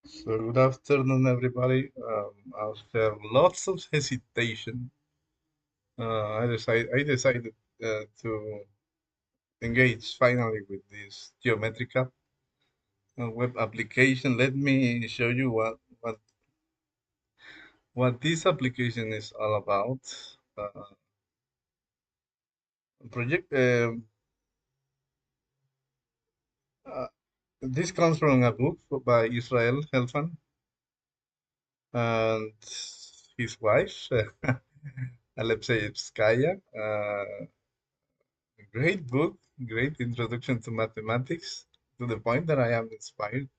So good afternoon, everybody. After lots of hesitation, I decided to engage finally with this Geometrikap web application. Let me show you what this application is all about. Uh, project. Uh, this comes from a book by Israel Helfan and his wife, Alexeyevskaya. Great book, great introduction to mathematics, to the point that I am inspired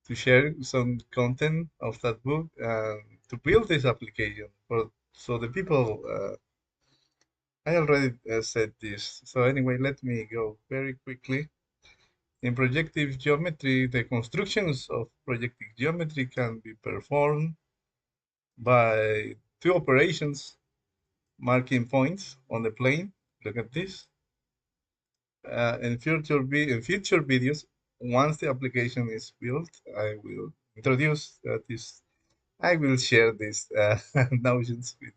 to share some content of that book and to build this application for so the people. I already said this. So anyway, let me go very quickly. In projective geometry, the constructions of projective geometry can be performed by two operations: marking points on the plane. Look at this. In future videos, once the application is built, I will introduce this. I will share these notions with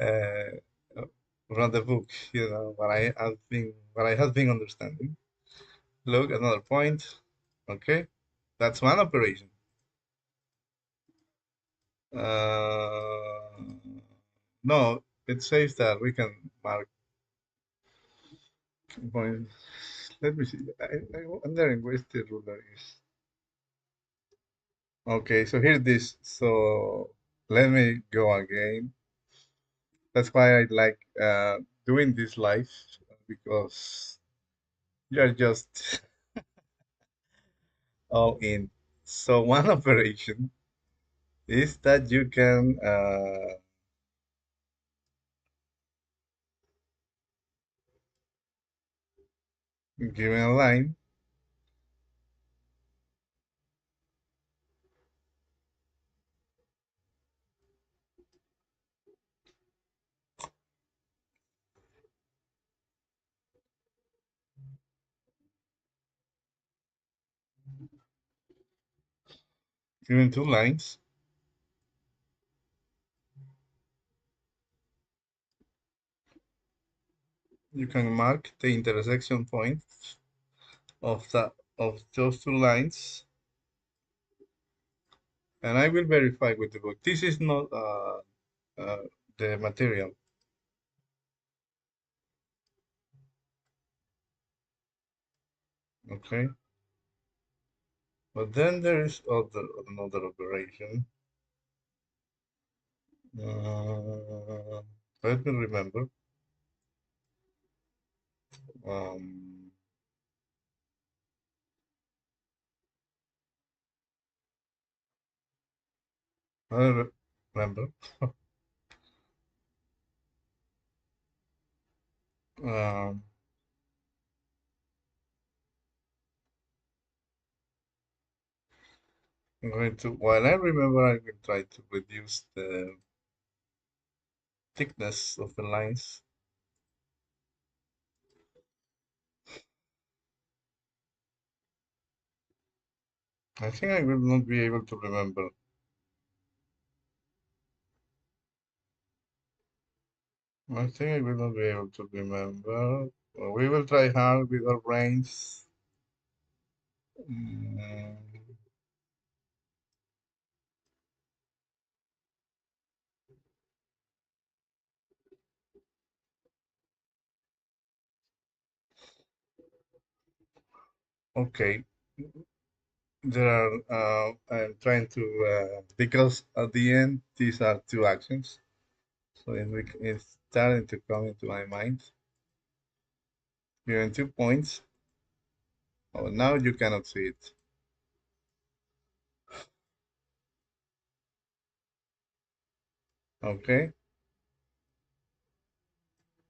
uh, from the book. You know what I have been understanding. Look, another point. Okay, that's one operation. Uh, no, it says that we can mark points. Let me see. I'm wondering where the ruler is. Okay, so here this. So let me go again. That's why I like doing this live because you're just all in. So one operation is that you can given a line, given two lines, you can mark the intersection points of those two lines, and I will verify with the book. This is not uh, the material, okay? But then there is another operation. Uh, Let me remember. Um, I remember. Um, while I remember, I will try to reduce the thickness of the lines. I think I will not be able to remember. I think I will not be able to remember. We will try hard with our brains. Mm, okay, there are. I'm trying to because at the end these are two actions, so it's starting to come into my mind. Given 2 points. Oh, now you cannot see it. Okay,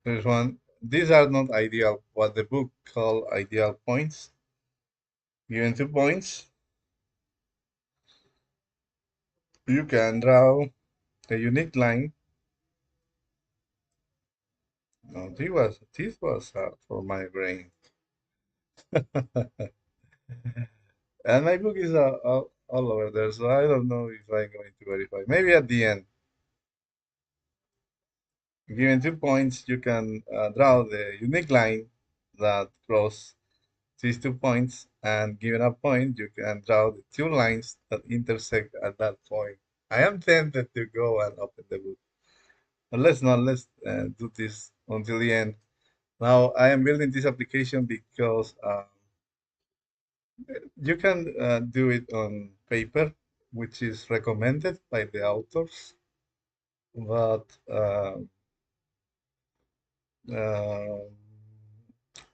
there's one. These are not ideal. What the book called ideal points. Given 2 points, you can draw a unique line. No, this was for my brain. And my book is all over there, so I don't know if I'm going to verify. Maybe at the end, given 2 points, you can draw the unique line that cross these 2 points, and given a point, you can draw the two lines that intersect at that point. I am tempted to go and open the book, but let's not. Let's do this until the end. Now, I am building this application because you can do it on paper, which is recommended by the authors. But uh,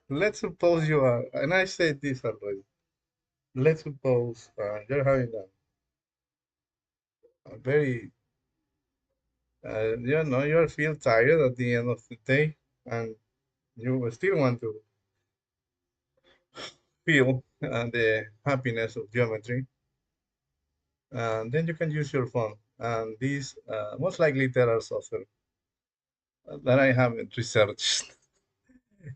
let's suppose you are, and I said this already. Let's suppose you're having a very, you feel tired at the end of the day, and you still want to feel the happiness of geometry. And then you can use your phone. And these most likely there are software that I haven't researched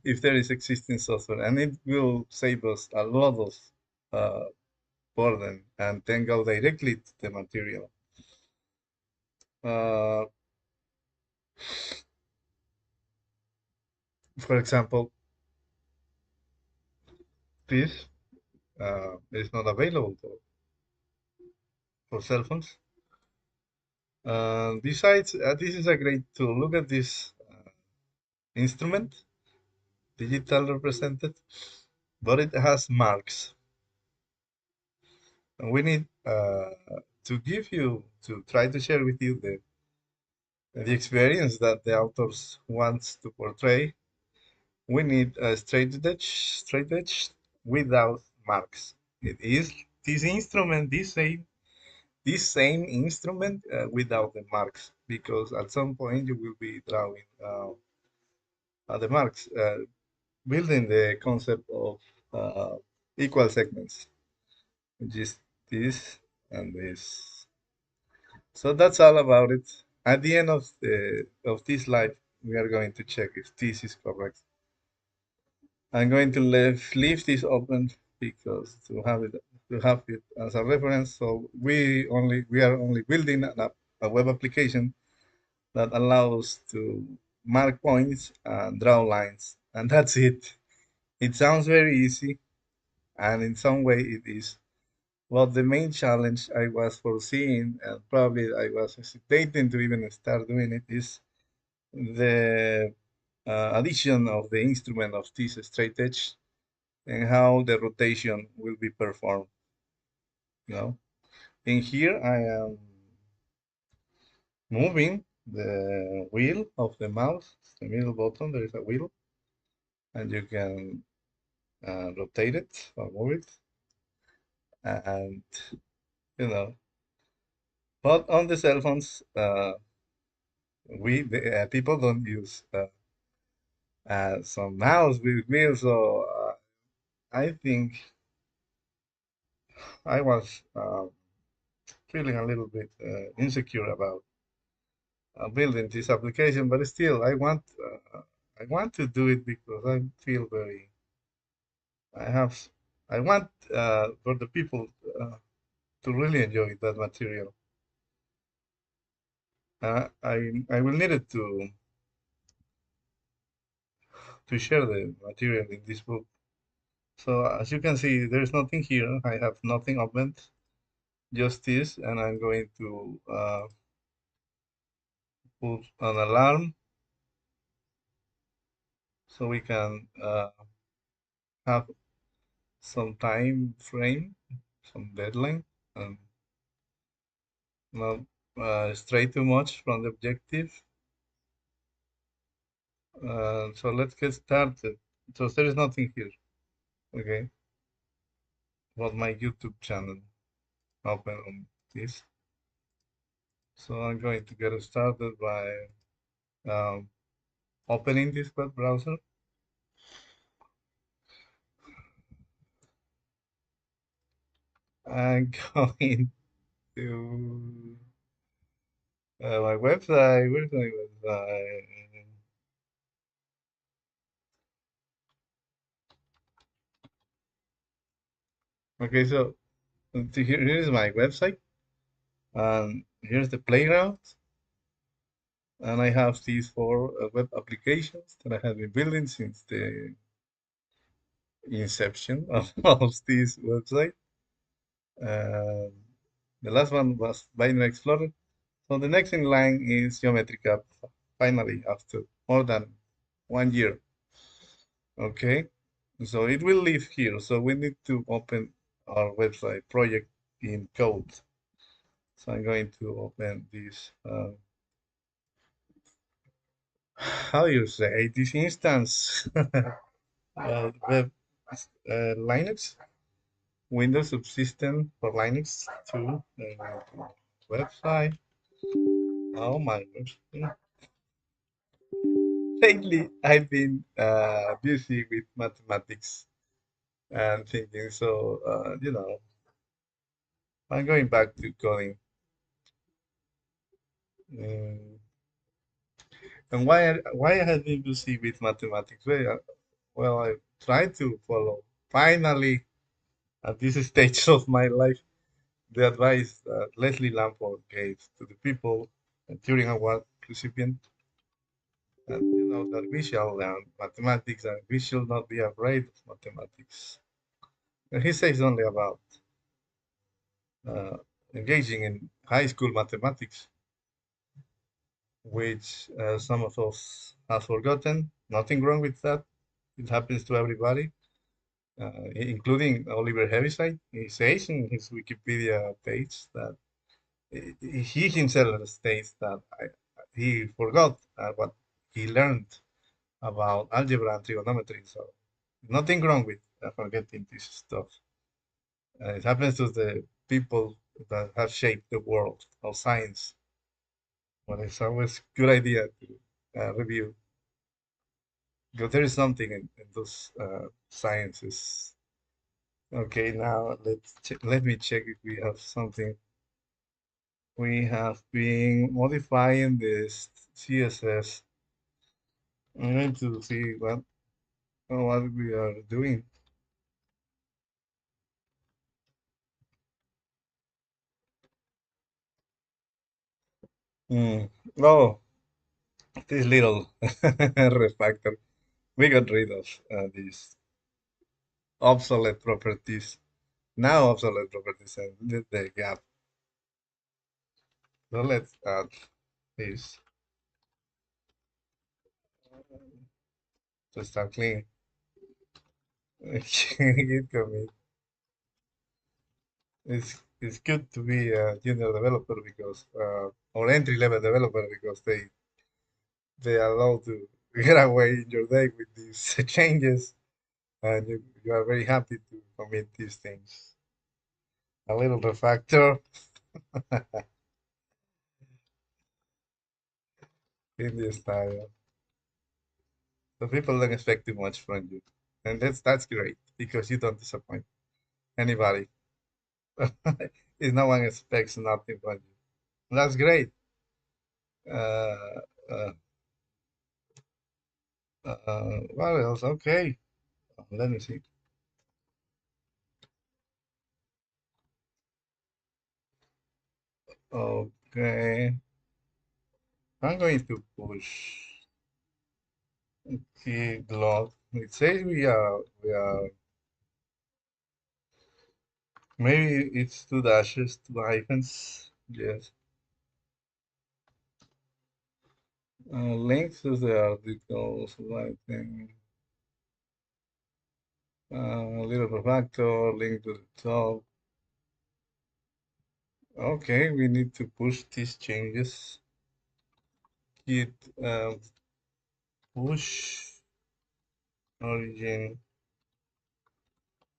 if there is existing software, and it will save us a lot of uh, burden and then go directly to the material. Uh, for example, this is not available for cell phones. Besides, this is a great tool. Look at this instrument, digital represented, but it has marks. And we need to give you, to try to share with you the experience that the authors wants to portray. We need a straight edge without marks. It is this instrument, this same instrument without the marks, because at some point you will be drawing the marks, building the concept of uh, equal segments, which is this and this. So that's all about it. At the end of this live, we are going to check if this is correct. I'm going to leave this open because to have it as a reference. So we are only building a web application that allows to mark points and draw lines, and that's it. It sounds very easy, and in some way it is. Well, the main challenge I was foreseeing, and probably I was hesitating to even start doing it, is the addition of the instrument of this straight edge and how the rotation will be performed. You know, in here I am moving the wheel of the mouse, the middle button. There is a wheel, and you can rotate it or move it, and you know. But on the cell phones, people don't use some mouse with wheels, so I think I was feeling a little bit insecure about building this application, but still, I want to do it because I feel very. I have. I want for the people to really enjoy that material. I will need it to share the material in this book. So as you can see, there's nothing here. I have nothing opened, just this, and I'm going to put an alarm so we can have some time frame, some deadline, and not stray too much from the objective. So let's get started. So there is nothing here, okay? About my YouTube channel open on this. So I'm going to get started by opening this web browser. I'm going to my website. Where's my website? Okay, so Here is my website, and here's the playground. And I have these four web applications that I have been building since the inception of this website. Uh, the last one was Binary Explorer. So the next in line is Geometrikap, finally, after more than 1 year. Okay, so it will live here. So we need to open our website project in code. So I'm going to open this, how do you say, this instance, web Linux, Windows subsystem for Linux 2, website. Oh my gosh. Lately, I've been busy with mathematics and thinking, so, I'm going back to coding. Mm, and why I have been busy with mathematics? Well, I try to follow, finally, at this stage of my life, the advice that Leslie Lamport gave to the people during award recipient, that we shall learn mathematics and we should not be afraid of mathematics. And he says only about uh, engaging in high school mathematics, which some of us have forgotten. Nothing wrong with that. It happens to everybody, including Oliver Heaviside. He says in his Wikipedia page that he himself states that he forgot what he learned about algebra and trigonometry. So nothing wrong with forgetting this stuff. It happens to the people that have shaped the world of science. But it's always a good idea to review because there is something in those sciences. Okay, now let me check if we have something. We have been modifying this CSS. I'm going to see what we are doing. Hmm. Oh, this little refactor. We got rid of these obsolete properties. Now obsolete properties and the gap. So let's add this to start clean. Git commit. It's good to be a junior developer because or entry level developer because they allow to get away in your day with these changes and you are very happy to commit these things. A little refactor in this style. So people don't expect too much from you. And that's great because you don't disappoint anybody. If no one expects nothing from you. That's great. Uh, uh, what else? Okay. Let me see. Okay. I'm going to push the log. It says we are maybe it's two dashes, two hyphens. Yes. Links to the articles, writing, little refactor, link to the top. Okay, we need to push these changes. Git push origin.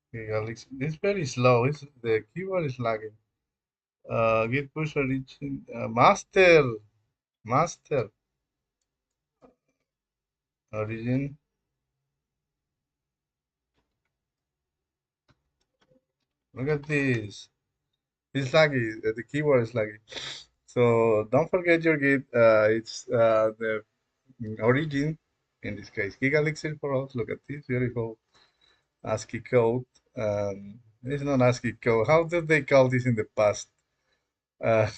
Okay, Alex, it's very slow. The keyboard is lagging. Git push origin master origin. Look at this. It's laggy. The keyboard is laggy. So don't forget your Git. It's the origin. In this case, Giga Elixir for us. Look at this beautiful ASCII code. It's not ASCII code. How did they call this in the past? Uh,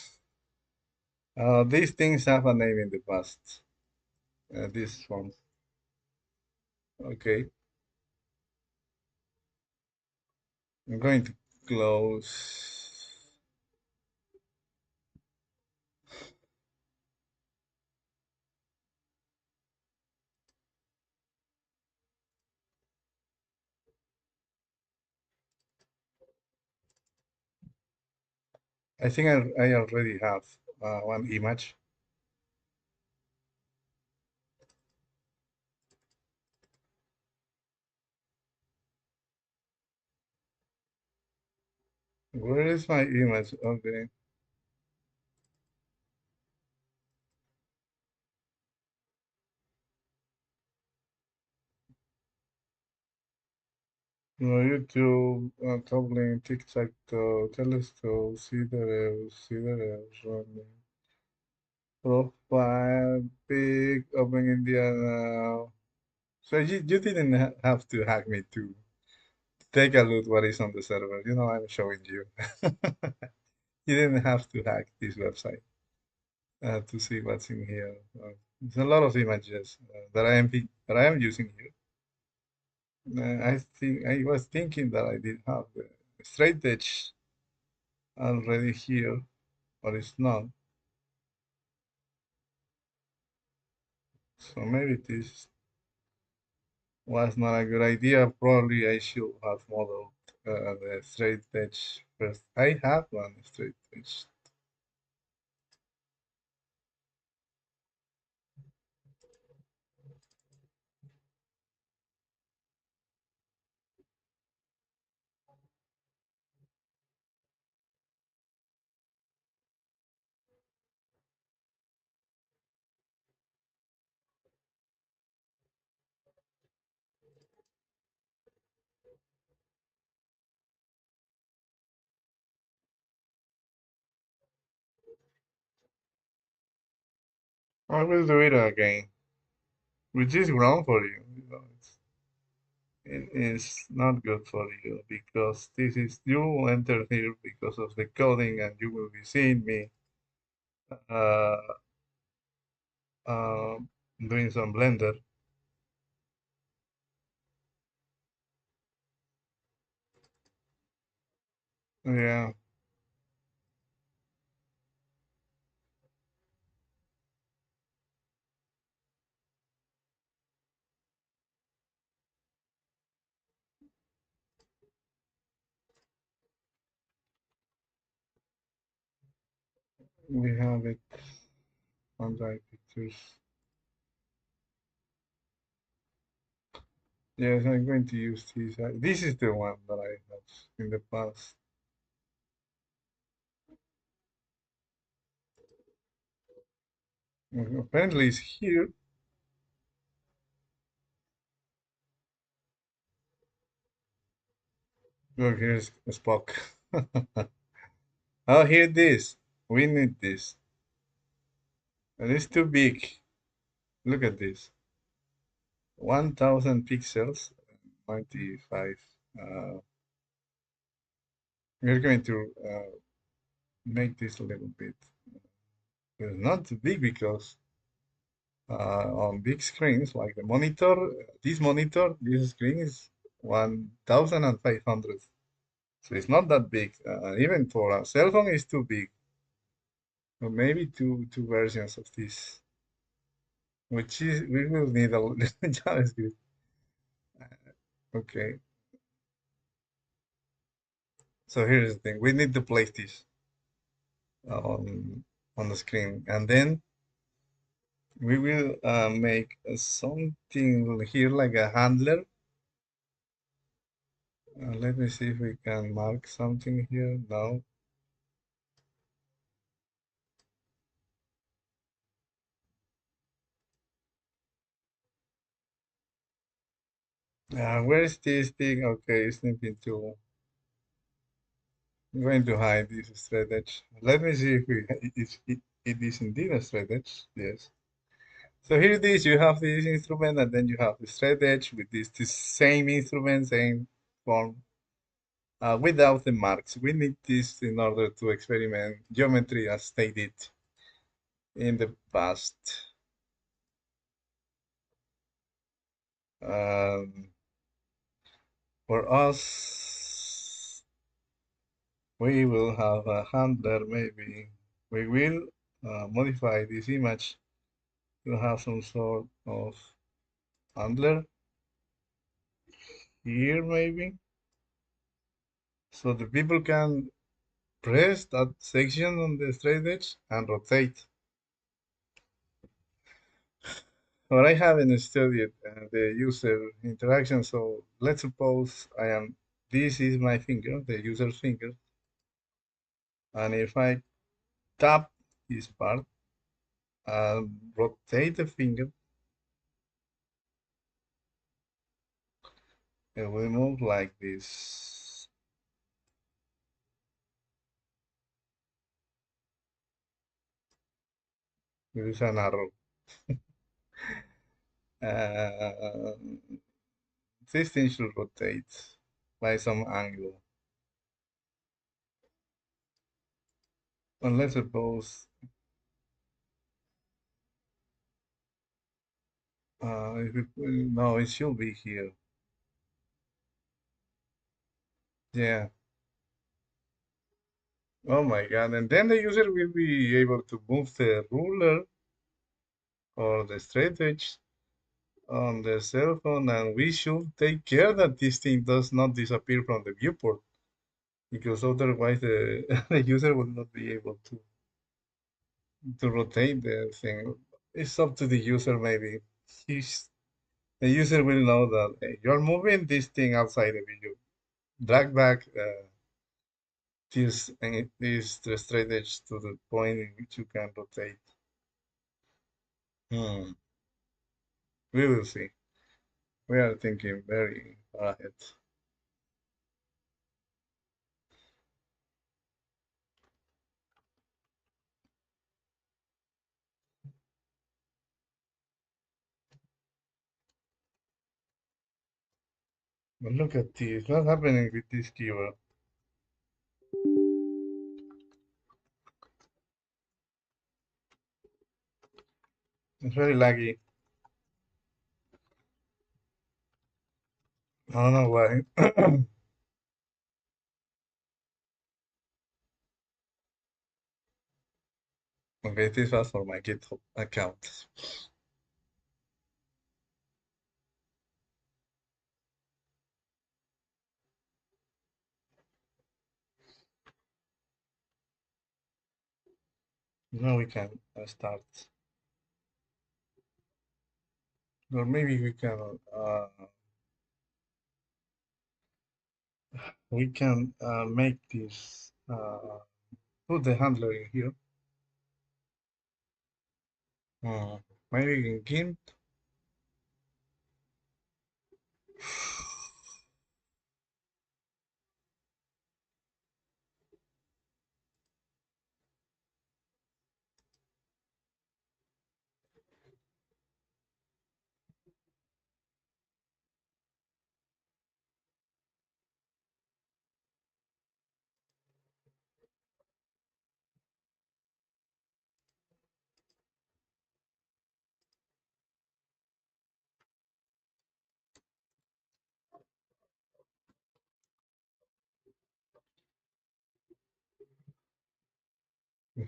these things have a name in the past. This one. Okay. I'm going to close. I think I already have one image. Where is my image? Okay. No, YouTube, Tumblr, TikTok, Telescope, see the revs, running. Profile, big, open Indiana. So you didn't have to hack me to take a look what is on the server. You know, I'm showing you. You didn't have to hack this website to see what's in here. There's a lot of images that I am using here. I think I was thinking that I did have the straight edge already here, but it's not. So maybe this was not a good idea. Probably I should have modeled the straight edge first. I have one straight edge. I will do it again, which is wrong for you. You know, it is not good for you because this is you enter here because of the coding, and you will be seeing me uh, uh, doing some Blender. Yeah, we have it on the pictures. Yes, I'm going to use this. This is the one that I have in the past. Apparently, it's here. Look, here's Spock. Oh, here this. We need this. And it's too big. Look at this. 1000 pixels, 95. Uh, we're going to make this a little bit. It's not too big because on big screens like the monitor, this screen is 1500. So it's not that big. Even for a cell phone, it's too big. Or maybe two versions of this, which is we will need a JavaScript. Okay, so here's the thing: we need to place this on the screen, and then we will make something here like a handler. Let me see if we can mark something here. No. Where is this thing? Okay, snipping tool. I'm going to hide this straight edge. Let me see if it is indeed a straight edge. Yes. So here it is. You have this instrument, and then you have the straight edge with this same instrument, same form. without the marks. We need this in order to experiment geometry as they did in the past. Um, for us, we will have a handler maybe. We will modify this image to have some sort of handler here maybe. So the people can press that section on the straight edge and rotate. But I haven't studied the user interaction, so let's suppose this is my finger, the user's finger, and if I tap this part and rotate the finger, it will move like this. There is an arrow. Uh, this thing should rotate by some angle. And let's suppose no, it should be here. Yeah. Oh my God. And then the user will be able to move the ruler or the straight edge on the cell phone. And we should take care that this thing does not disappear from the viewport because otherwise the, the user will not be able to rotate the thing. It's up to the user maybe. He's, the user will know that hey, you're moving this thing outside the video. Drag back this the straight edge to the point in which you can rotate. Hmm. We will see. We are thinking very far ahead. But look at this. What's happening with this keyboard? It's very laggy. I don't know why. Okay, this was for my GitHub account. Now we can start. Or maybe we can make this put the handler in here. Uh, Maybe in GIMP.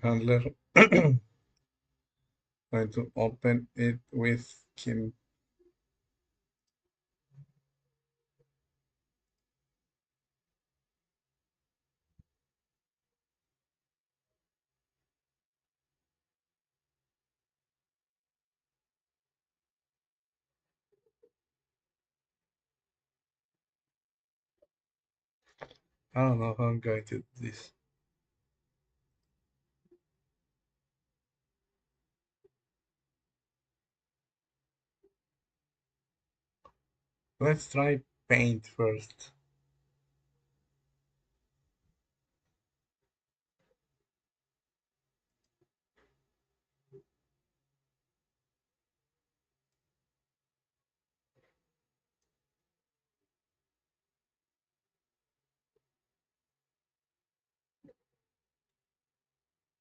Handler. Going to open it with GIMP. I don't know how I'm going to do this. Let's try paint first.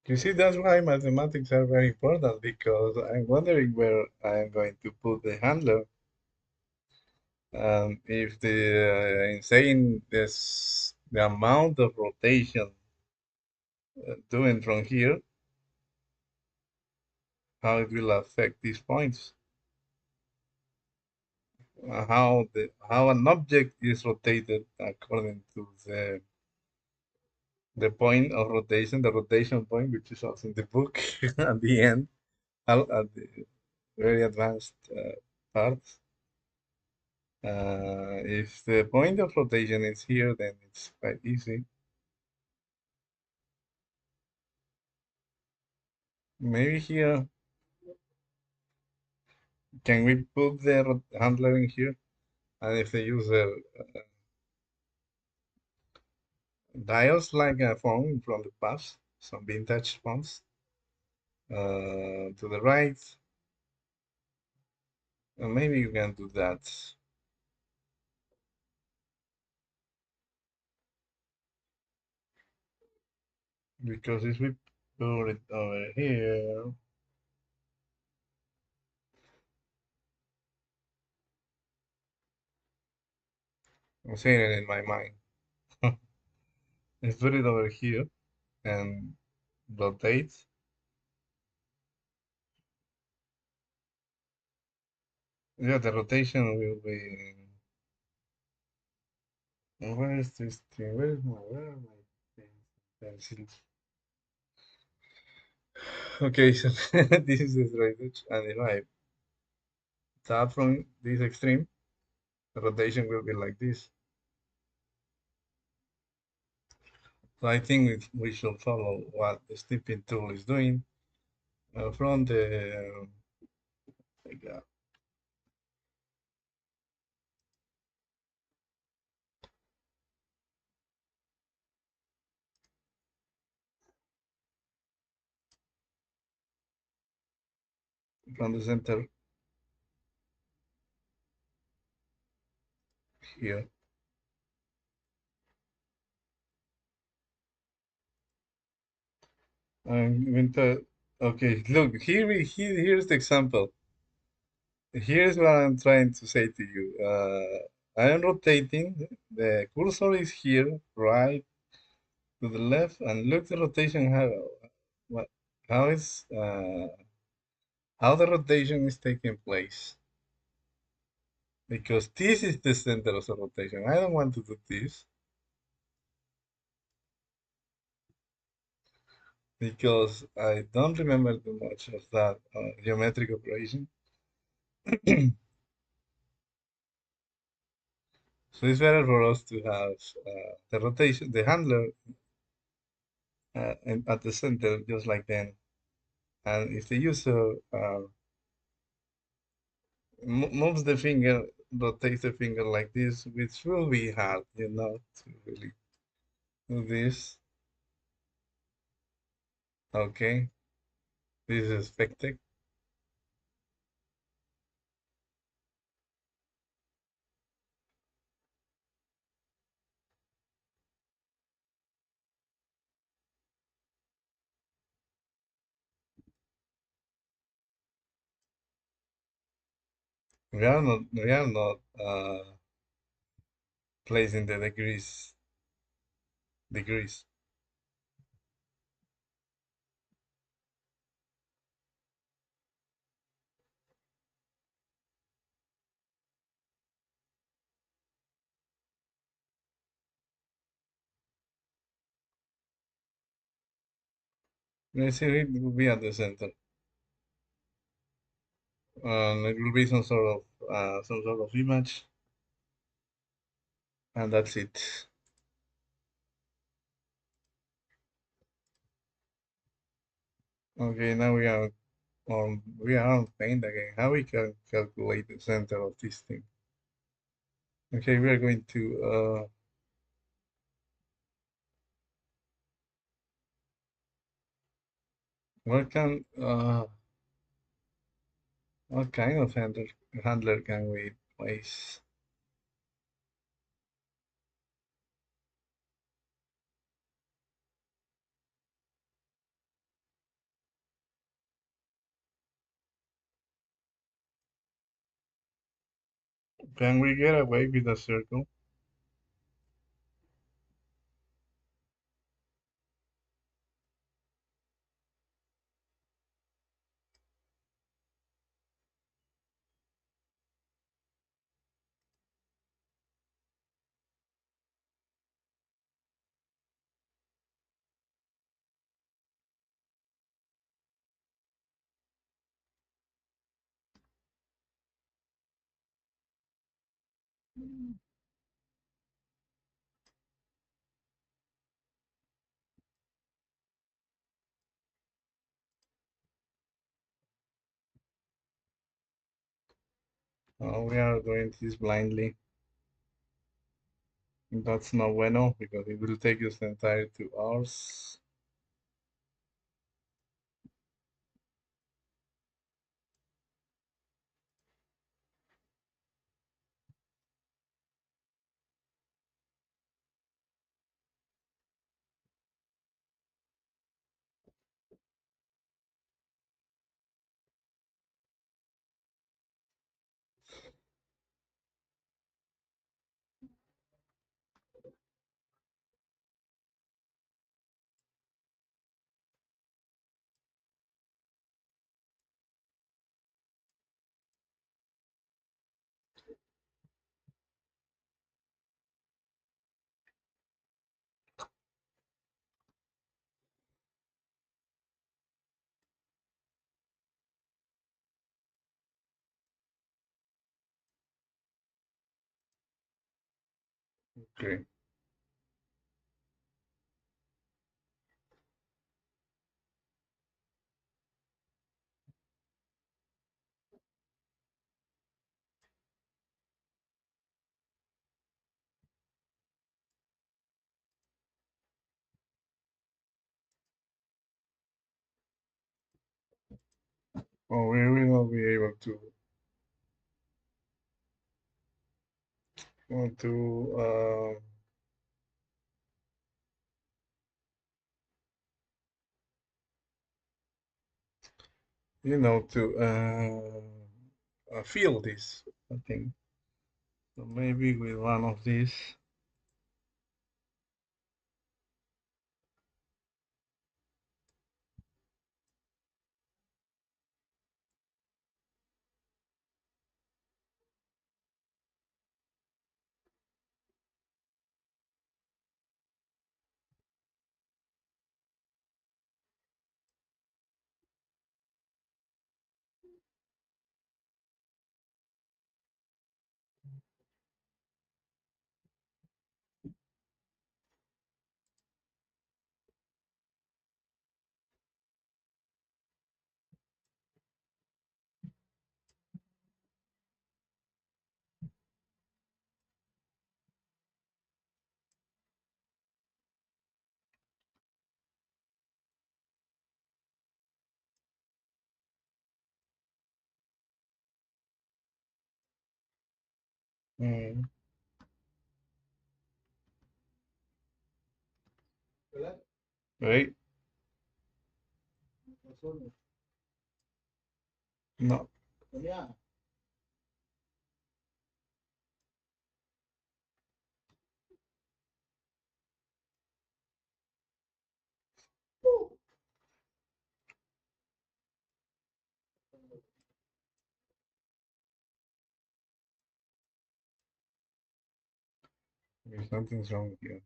You see, that's why mathematics are very important because I'm wondering where I'm going to put the handler. If in saying this, the amount of rotation doing from here, how it will affect these points, how an object is rotated according to the point of rotation, the rotation point, which is also in the book at the end, at the very advanced parts. If the point of rotation is here, then it's quite easy. Maybe here, can we put the handler in here? And if the user dials like a phone from the past, some vintage phones, to the right, maybe you can do that. Because if we put it over here, I'm saying it in my mind. Let's put it over here and rotate. Yeah, the rotation will be. Where is this thing? Where are my things? Pencils. Okay, so this is the straight edge, and if I tap from this extreme, the rotation will be like this. So I think we should follow what the snipping tool is doing from like, from the center here. Okay, look, here's the example. Here's what I'm trying to say to you. I am rotating. The cursor is here, right to the left, and look the rotation what, how is how the rotation is taking place. Because this is the center of the rotation. I don't want to do this because I don't remember too much of that geometric operation. So it's better for us to have the rotation, the handler at the center, just like then. And if the user moves the finger, rotates the finger like this, which will be hard, to really do this. Okay, this is expected. We are not placing the degrees. Let's see, it will be at the center. It will be some sort of image, and that's it. Okay, now we are on paint again. How we can calculate the center of this thing? Okay, we are going to what can what kind of handler can we place? Can we get away with a circle? We are doing this blindly. That's not bueno because it will take us the entire 2 hours. Okay. Oh, we will not be able to feel this. I think so. Maybe with one of these. Mm. Right? No. Something's wrong here.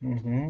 Mm-hmm.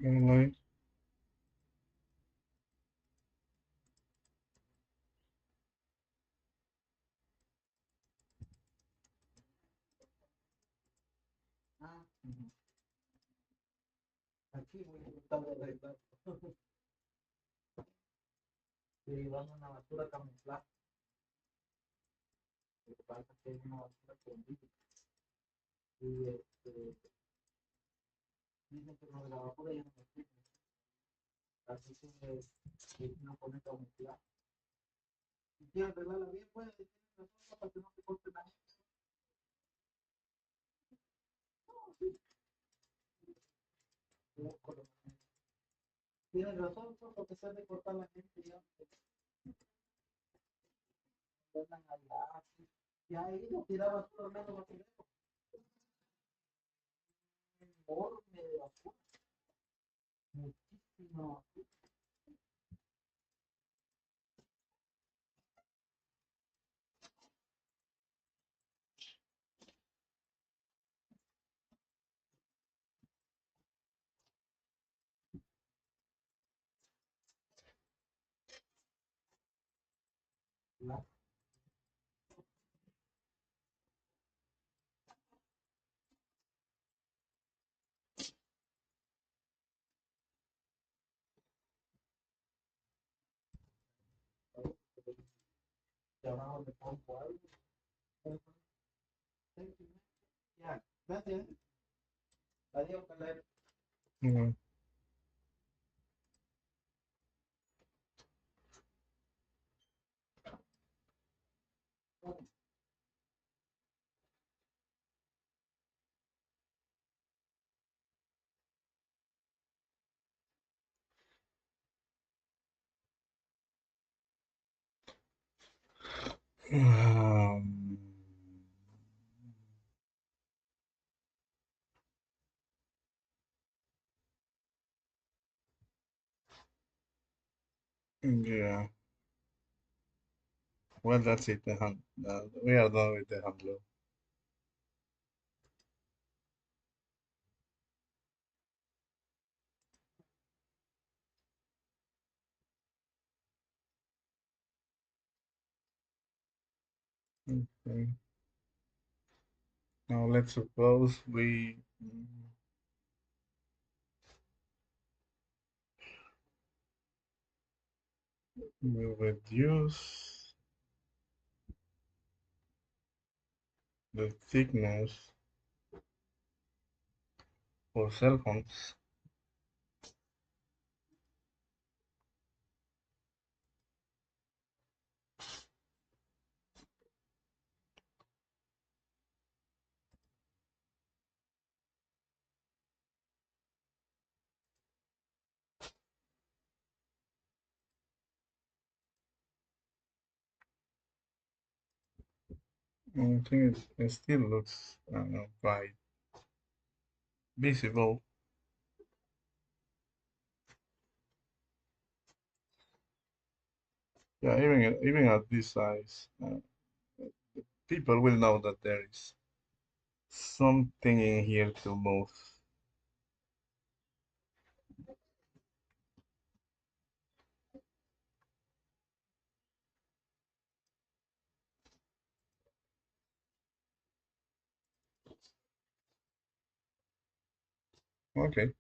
Alright. Mm. Um, yeah. Well, that's it. We are done with the hand law. Okay. Now let's suppose we reduce the thickness for cell phones. I think it still looks quite visible. Yeah, even at this size, people will know that there is something in here to move. Okay.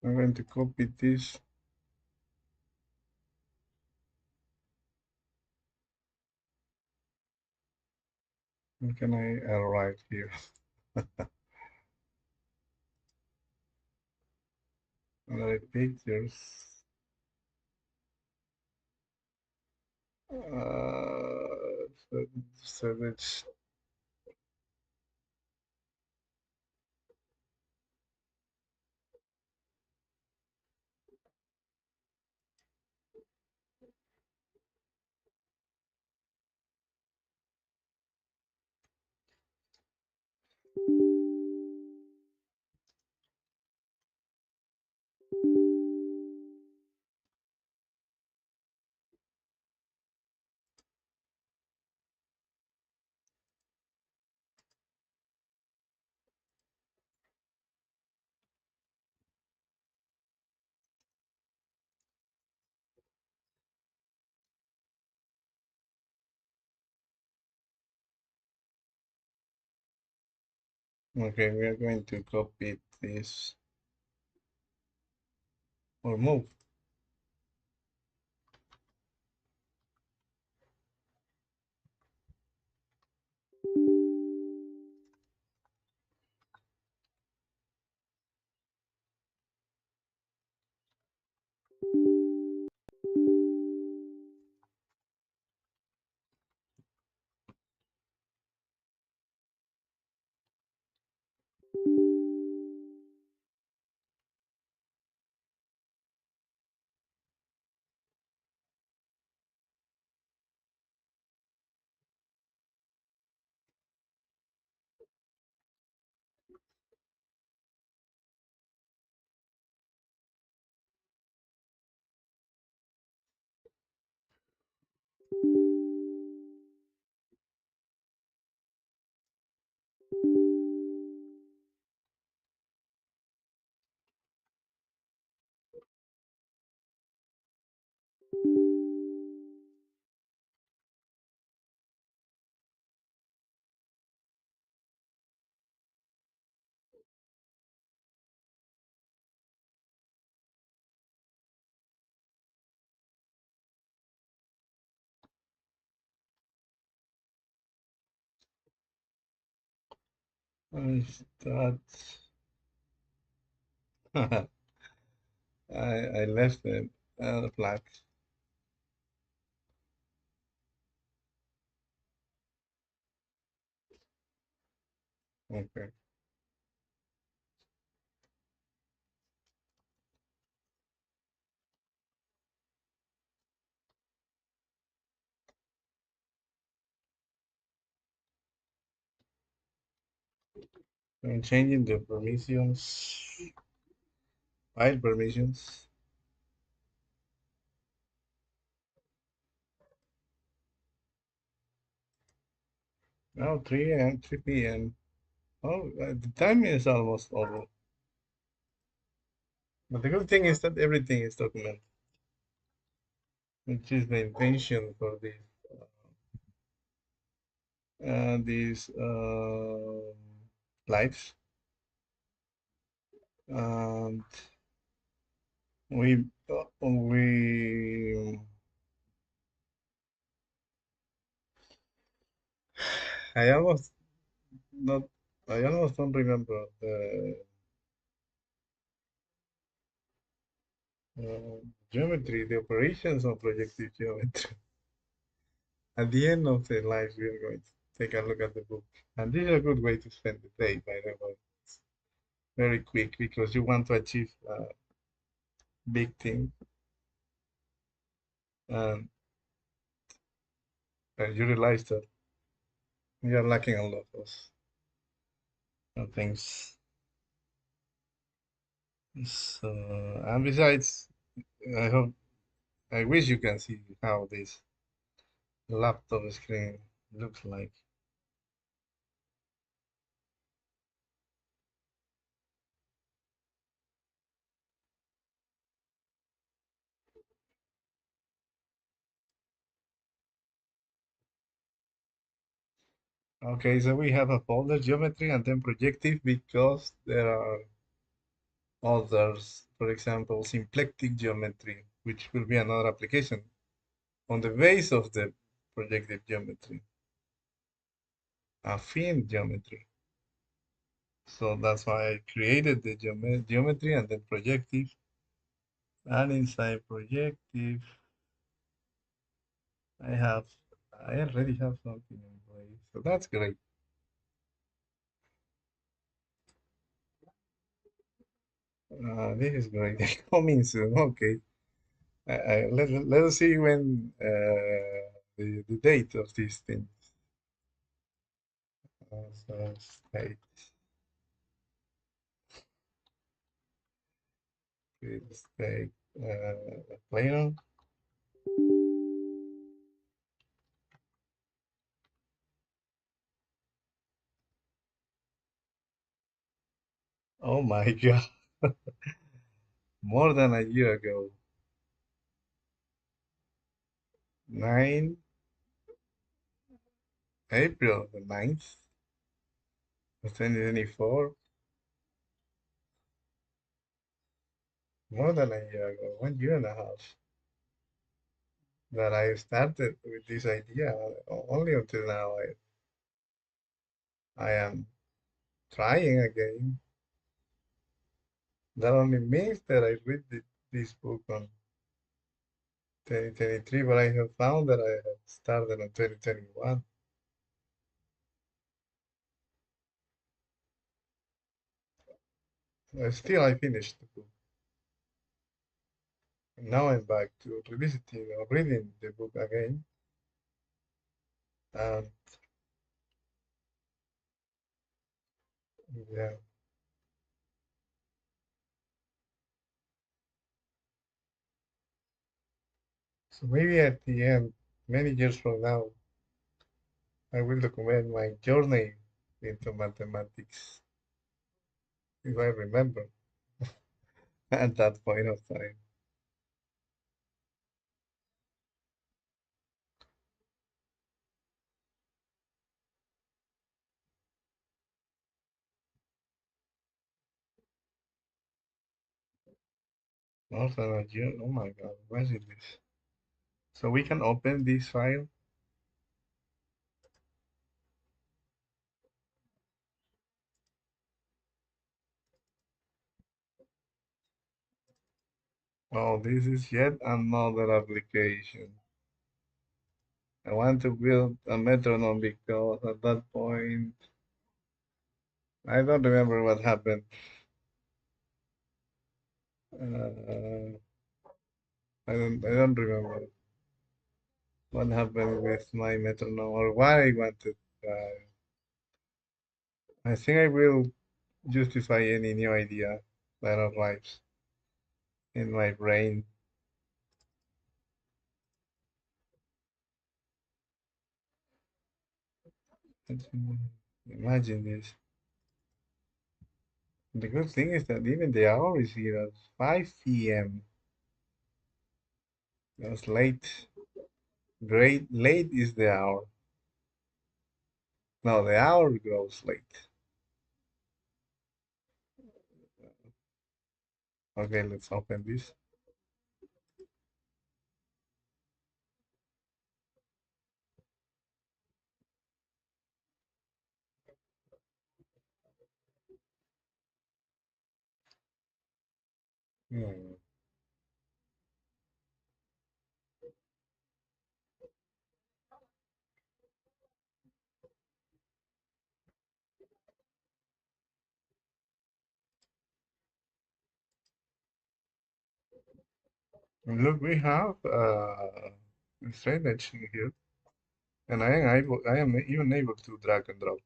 I'm going to copy this. And can I write here? Another pictures. So it's okay. We are going to copy this or move. I start. I left it black. Okay. I'm changing the permissions. File permissions. Now 3 a.m., 3 p.m. Oh, the time is almost over. But the good thing is that everything is documented, which is the intention for these lives. And we I almost not I almost don't remember the geometry, the operations of projective geometry. At the end of the life, we are going to take a look at the book. And this is a good way to spend the day, by the way. It's very quick because you want to achieve a big thing and, and you realize that you're lacking a lot of things. So, and besides, I hope, I wish you can see how this laptop screen looks like. Okay, so we have a folder geometry and then projective because there are others, for example, symplectic geometry, which will be another application on the base of the projective geometry, affine geometry. So that's why I created the geometry and then projective. And inside projective, I have, I already have something in place, so that's great. This is great. Coming soon. Okay. Let us see when the date of this thing. So state, state, Plano. Oh my God. More than a year ago. 9 April the 9th of 2024. More than a year ago. 1 year and a half that I started with this idea. Only until now I am trying again. That only means that I read this book on 2023, but I have found that I have started on 2021. Still, I finished the book. And now I'm back to revisiting or reading the book again. And yeah, so maybe at the end, many years from now, I will document my journey into mathematics, if I remember at that point of time. More than a year. Oh my God, what is this? So we can open this file. Oh, this is yet another application. I want to build a metronome because at that point, I don't remember what happened. I don't remember what happened with my metronome or why I wanted. I think I will justify any new idea that arrives in my brain. Imagine this. The good thing is that even the hour is here at 5 p.m. That's late. Great. Late is the hour. No, the hour grows late. Okay, let's open this. Hmm. Look, we have a straight edge here, and I am even able to drag and drop.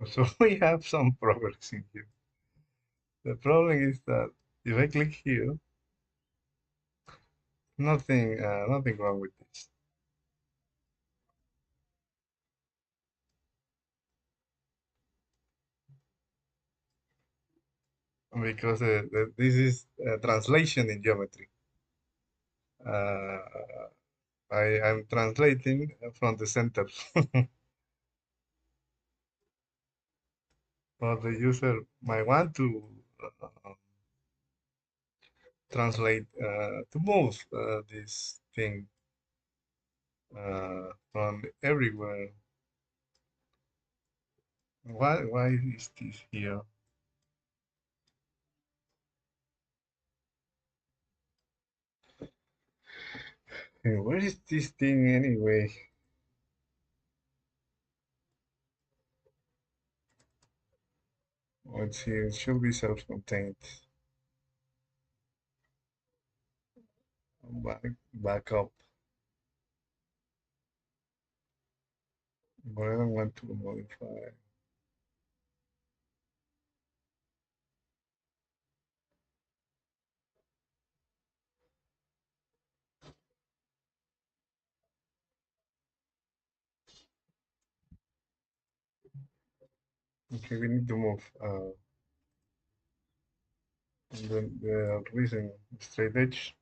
So we have some progress in here. The problem is that if I click here, nothing wrong with this because this is translation in geometry. Uh, I am translating from the center, but the user might want to translate to move this thing from everywhere. Why is this here? Hey, where is this thing anyway? Let's see, it should be self-contained. Back up. But I don't want to modify. Okay, we need to move the reason straight edge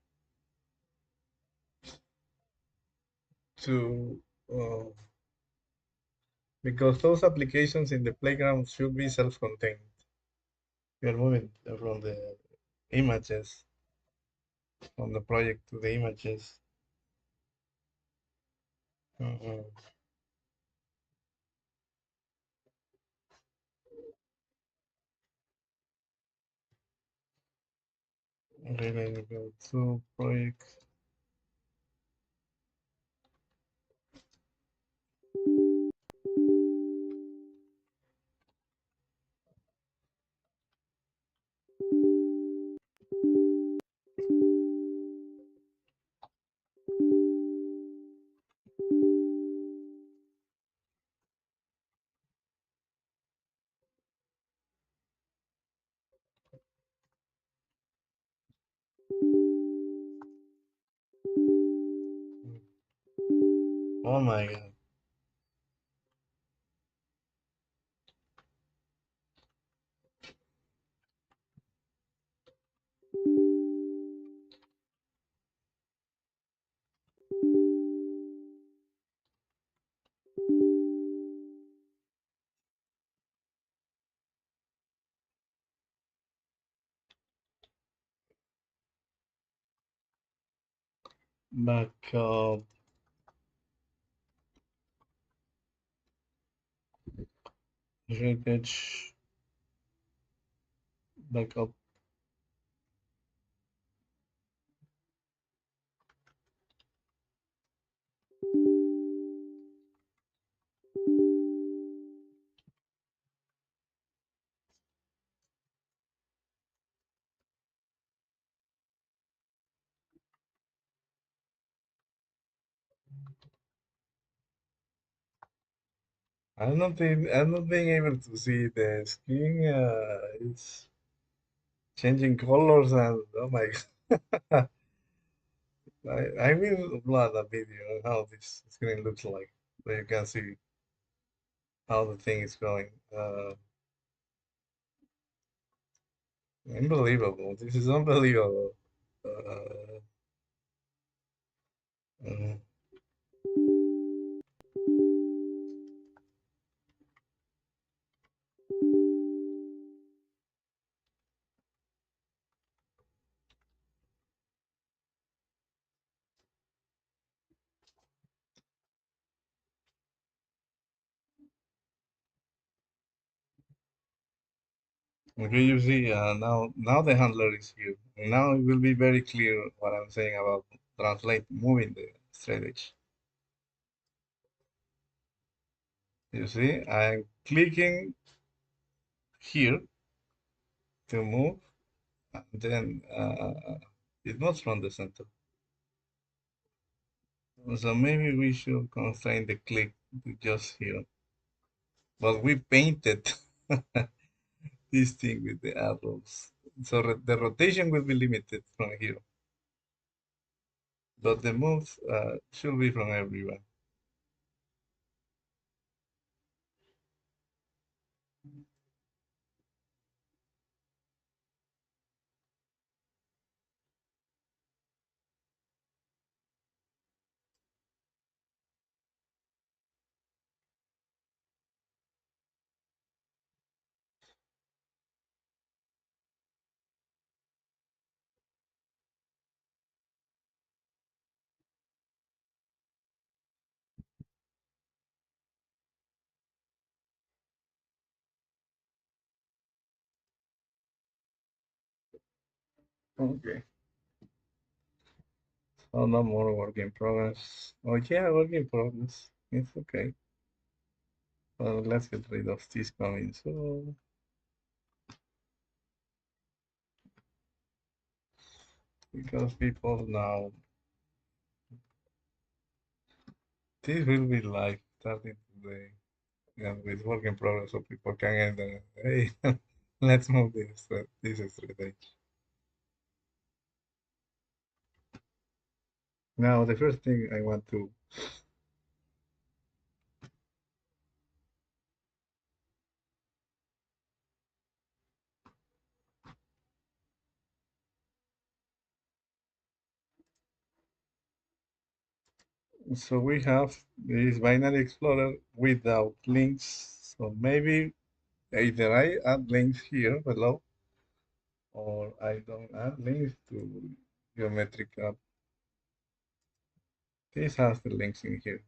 to because those applications in the playground should be self-contained. We are moving from the images from the project to the images. Mhm. Okay, let me go to project oh my god. Back up, straight edge, back up. I'm not being able to see the screen. It's changing colors and oh my god. I will upload a video on how this screen looks like so you can see how the thing is going. Unbelievable. This is unbelievable. Uh, uh, okay, you see, now the handler is here. And now it will be very clear what I'm saying about translate moving the straight edge. You see, I'm clicking here to move, and then it moves from the center. So maybe we should constrain the click to just here. But we painted this thing with the arrows. So the rotation will be limited from here. But the moves should be from everywhere. Okay. Oh, no more work in progress. Oh, yeah, work in progress. It's okay. Well, let's get rid of this coming. So, because people now, this will be live starting today. And with work in progress, so people can enter. Hey, let's move this strategy. Now, the first thing I want to, so we have this binary explorer without links. So maybe either I add links here below, or I don't add links to Geometrikap. This has the links in here.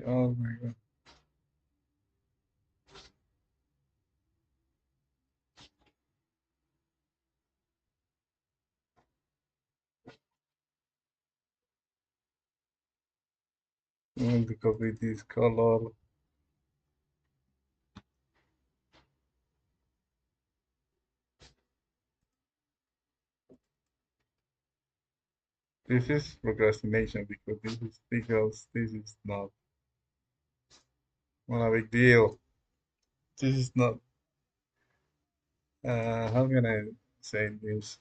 Oh my god. I want to copy this color. This is procrastination because this is not a big deal. This is not, how can I say this?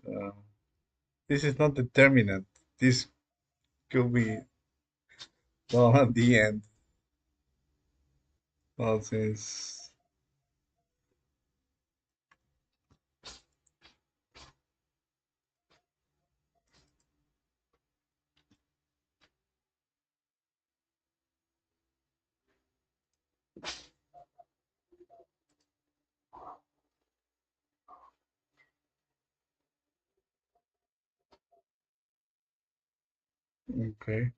This is not determinant. This could be done at the end. Well, since, okay.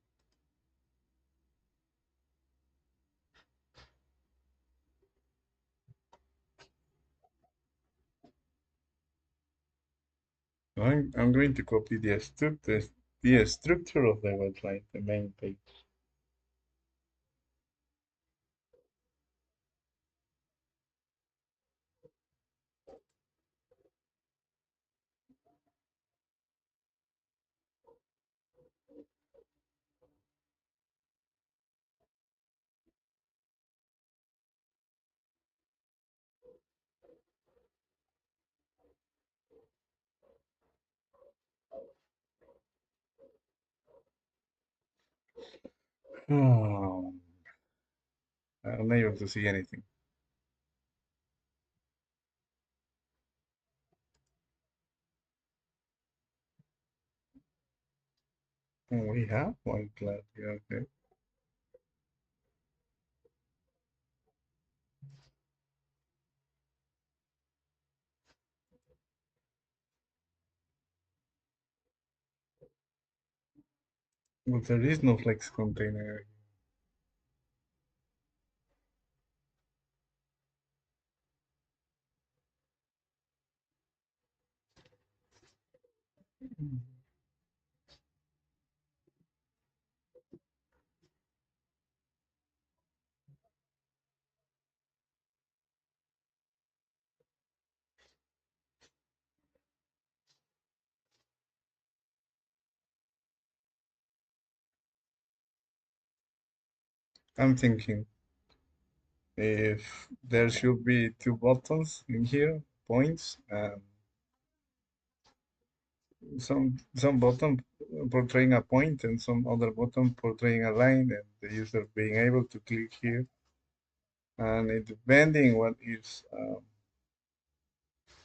I'm going to copy the structure of the website, the main page. Oh, I'm not able to see anything. Oh, we have one class here, okay. But there is no flex container. I'm thinking, if there should be two buttons in here, points, and some button portraying a point and some other button portraying a line, and the user being able to click here, and it depending what is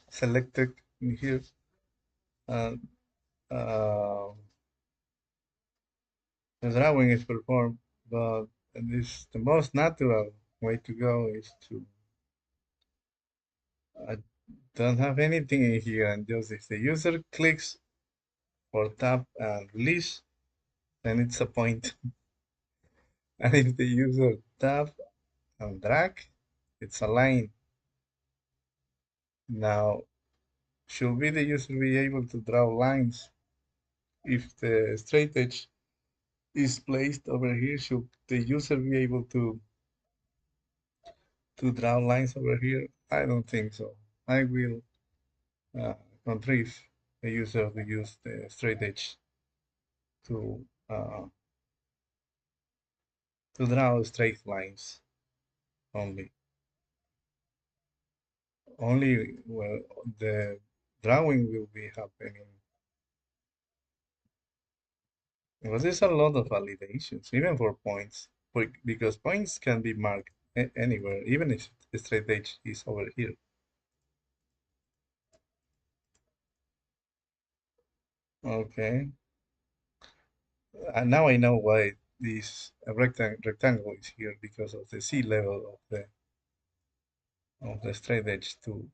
selected in here, uh, uh, the drawing is performed. But this the most natural way to go is to don't have anything in here, and just if the user clicks or tap and release, then it's a point. And if the user tap and drag, it's a line. Now, should be the user be able to draw lines? If the straight edge is placed over here, should the user be able to draw lines over here? I don't think so. I will uh, contrive the user to use the straight edge to to draw straight lines only. Only well, the drawing will be happening. Well, there's a lot of validations, even for points, because points can be marked anywhere, even if the straight edge is over here. Okay, and now I know why this rectangle is here, because of the sea level of the straight edge to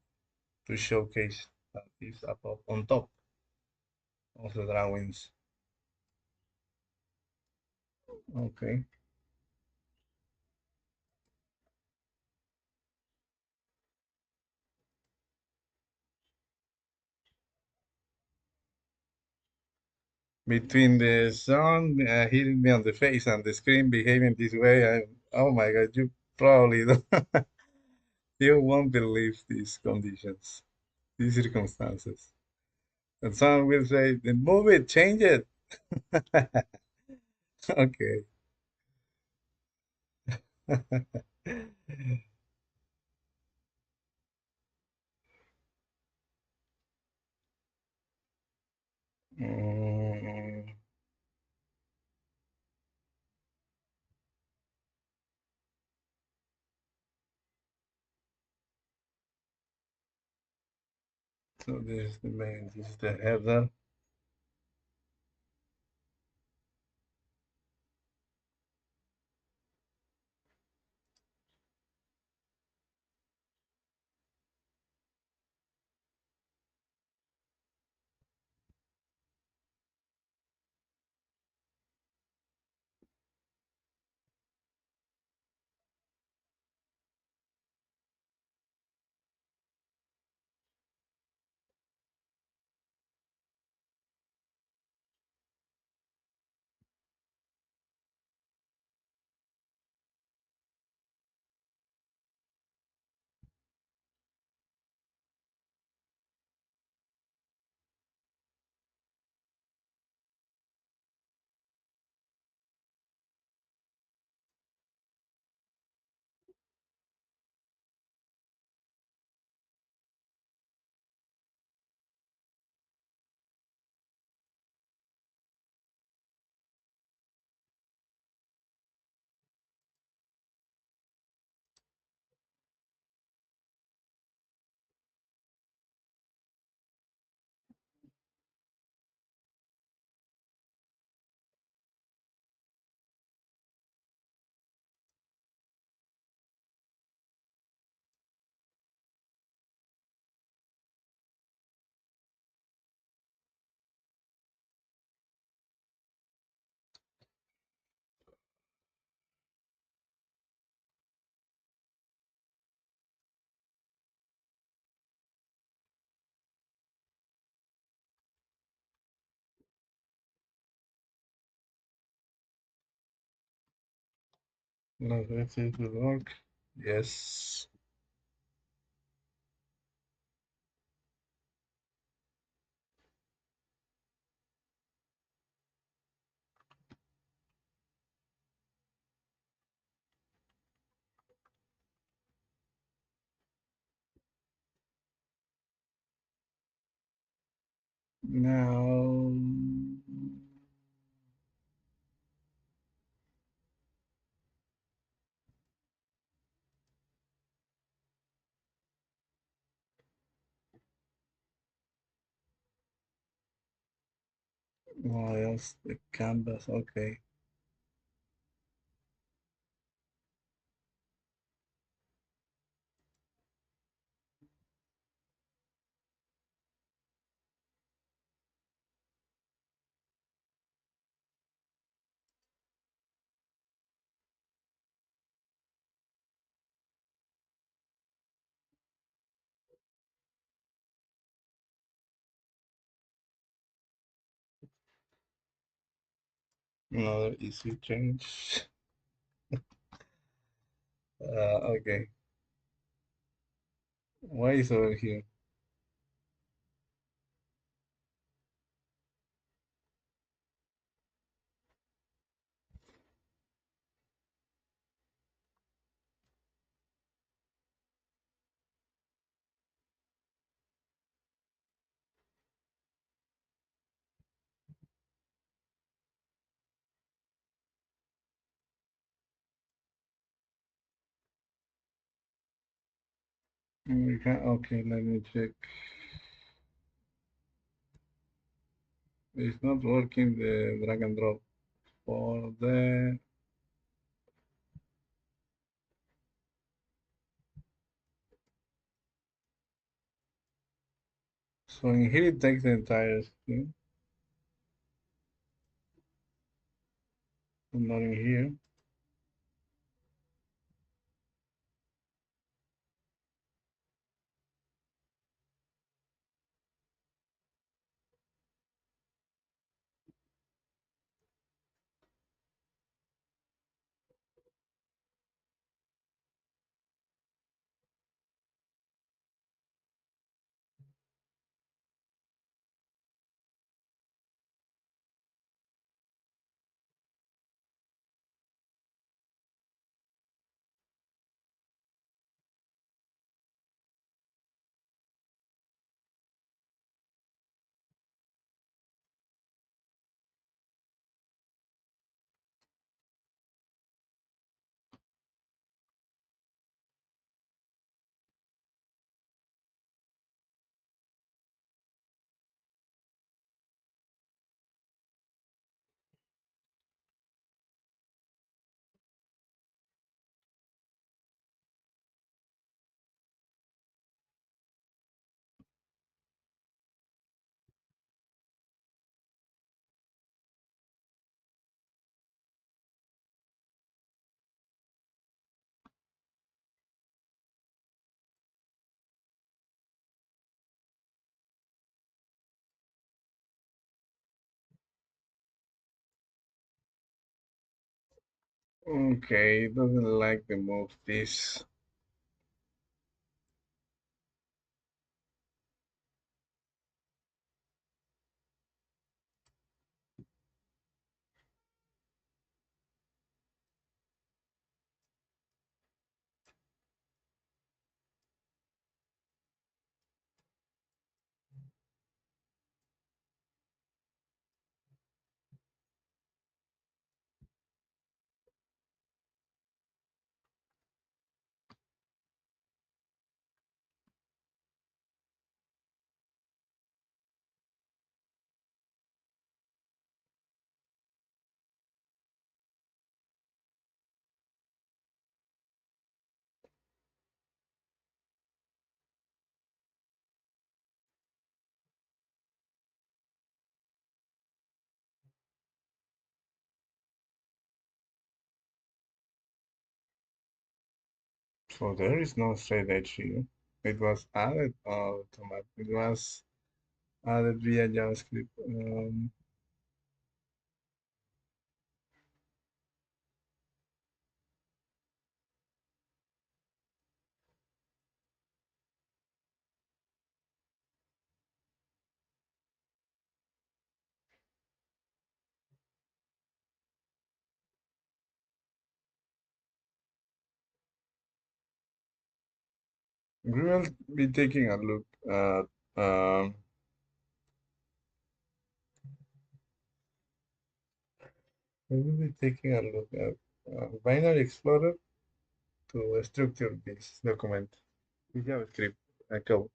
showcase that it's above on top of the drawings. Okay. Between the sun hitting me on the face and the screen behaving this way, oh my God, you probably don't, you won't believe these conditions, these circumstances. And someone will say, then move it, change it. Okay. Mm, so this is the main, this is the header. No, let's see if it will work. Yes. Now, what else? The canvas. Okay. Another easy change. Okay. Why is over here? We can, okay, let me check. It's not working the drag and drop for the. So in here it takes the entire thing, but not in here. Okay, it doesn't like the move this. So there is no straight edge here. It was added automatic. It was added via JavaScript. We will be taking a look at We will be taking a look at Binary Explorer to structure this document with JavaScript code.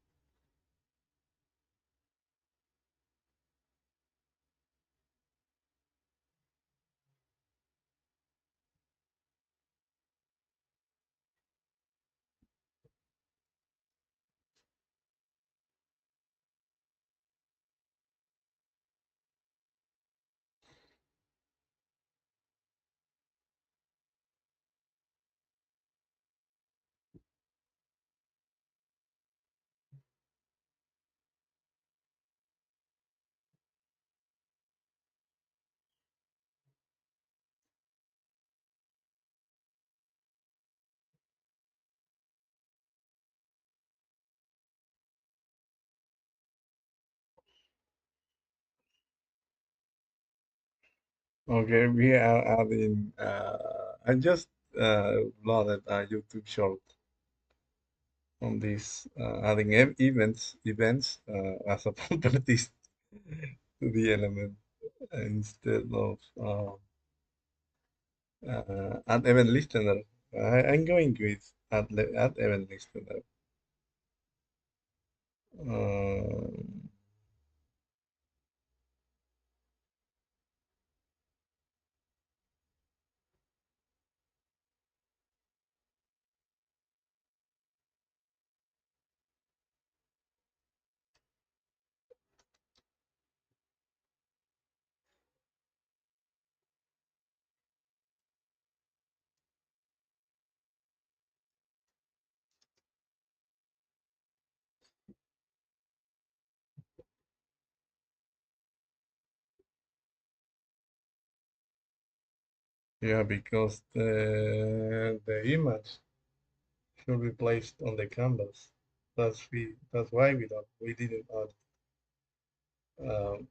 Okay, we are adding. I just loaded a YouTube short on this, adding events as a properties to the element instead of add event listener. I'm going with add event listener. Um, yeah, because the image should be placed on the canvas. That's why we didn't add um,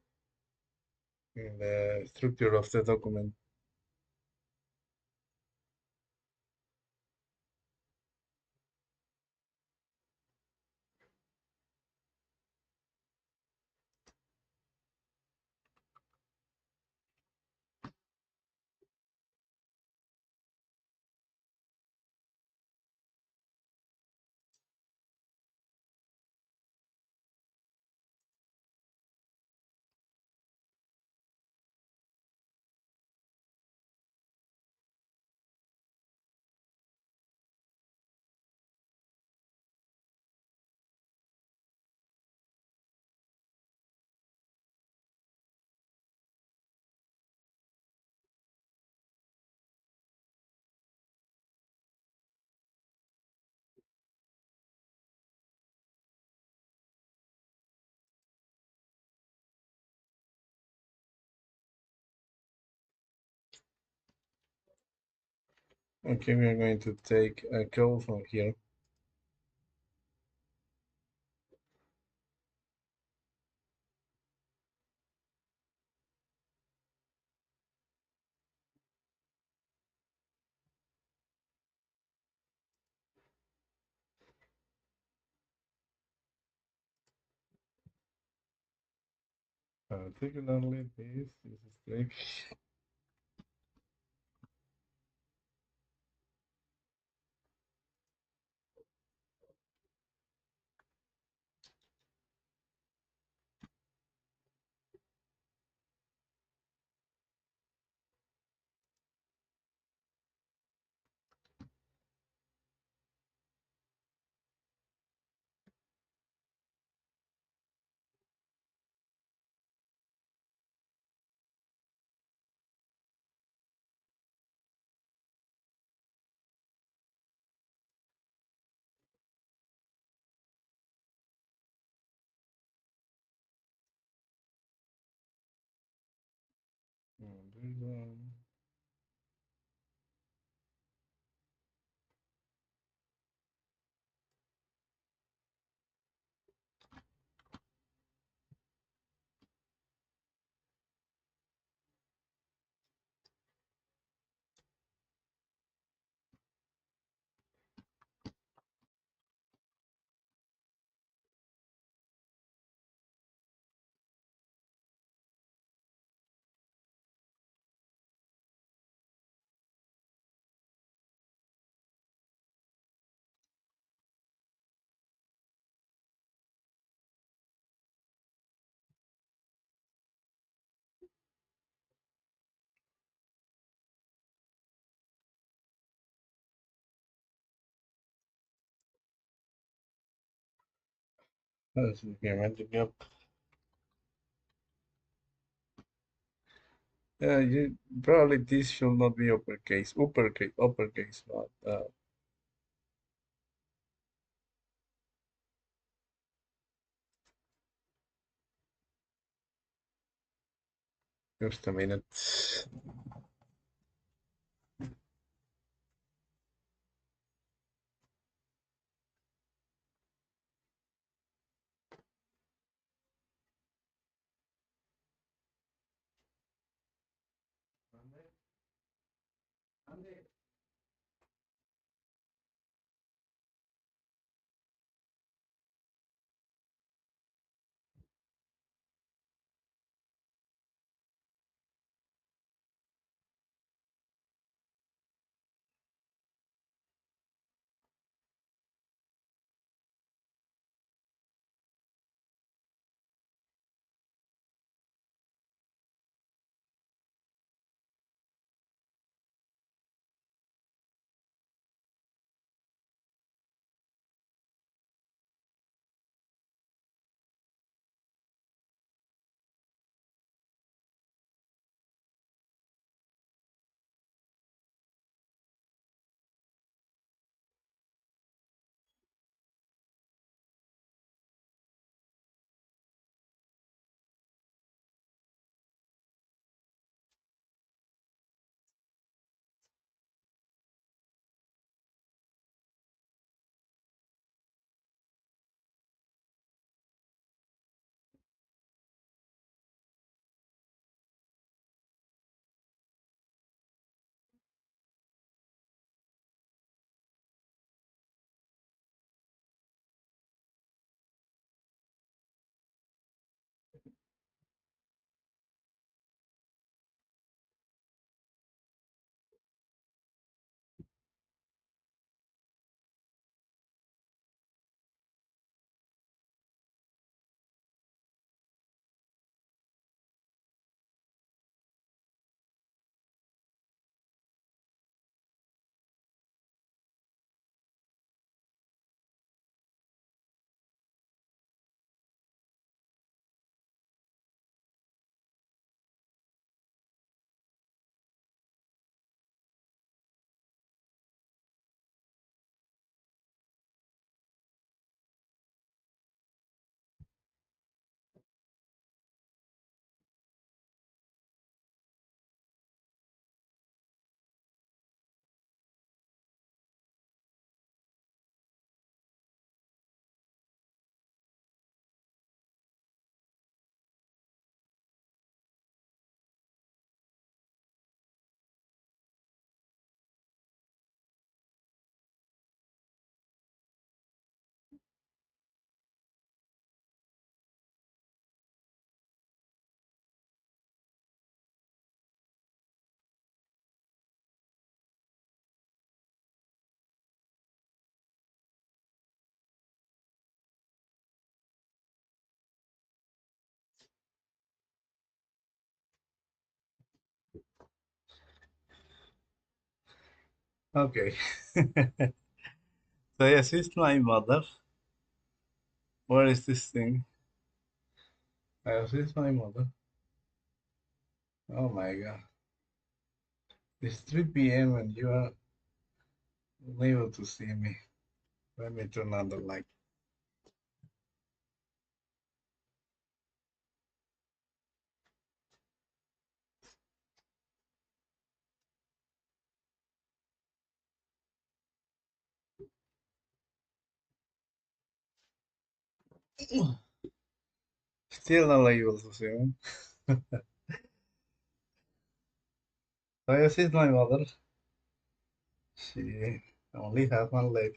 in the structure of the document. Okay, we are going to take a code from here. Particularly this is straight. There's, That's Geometrikap. Yeah, probably this should not be uppercase, but just a minute. Okay. So yes, it's my mother. Where is this thing? Yes, it's my mother. Oh my god. It's 3 p.m. and you are unable to see me. Let me turn on the light. Still not able to see me. So yes, it's my mother. She only has one leg.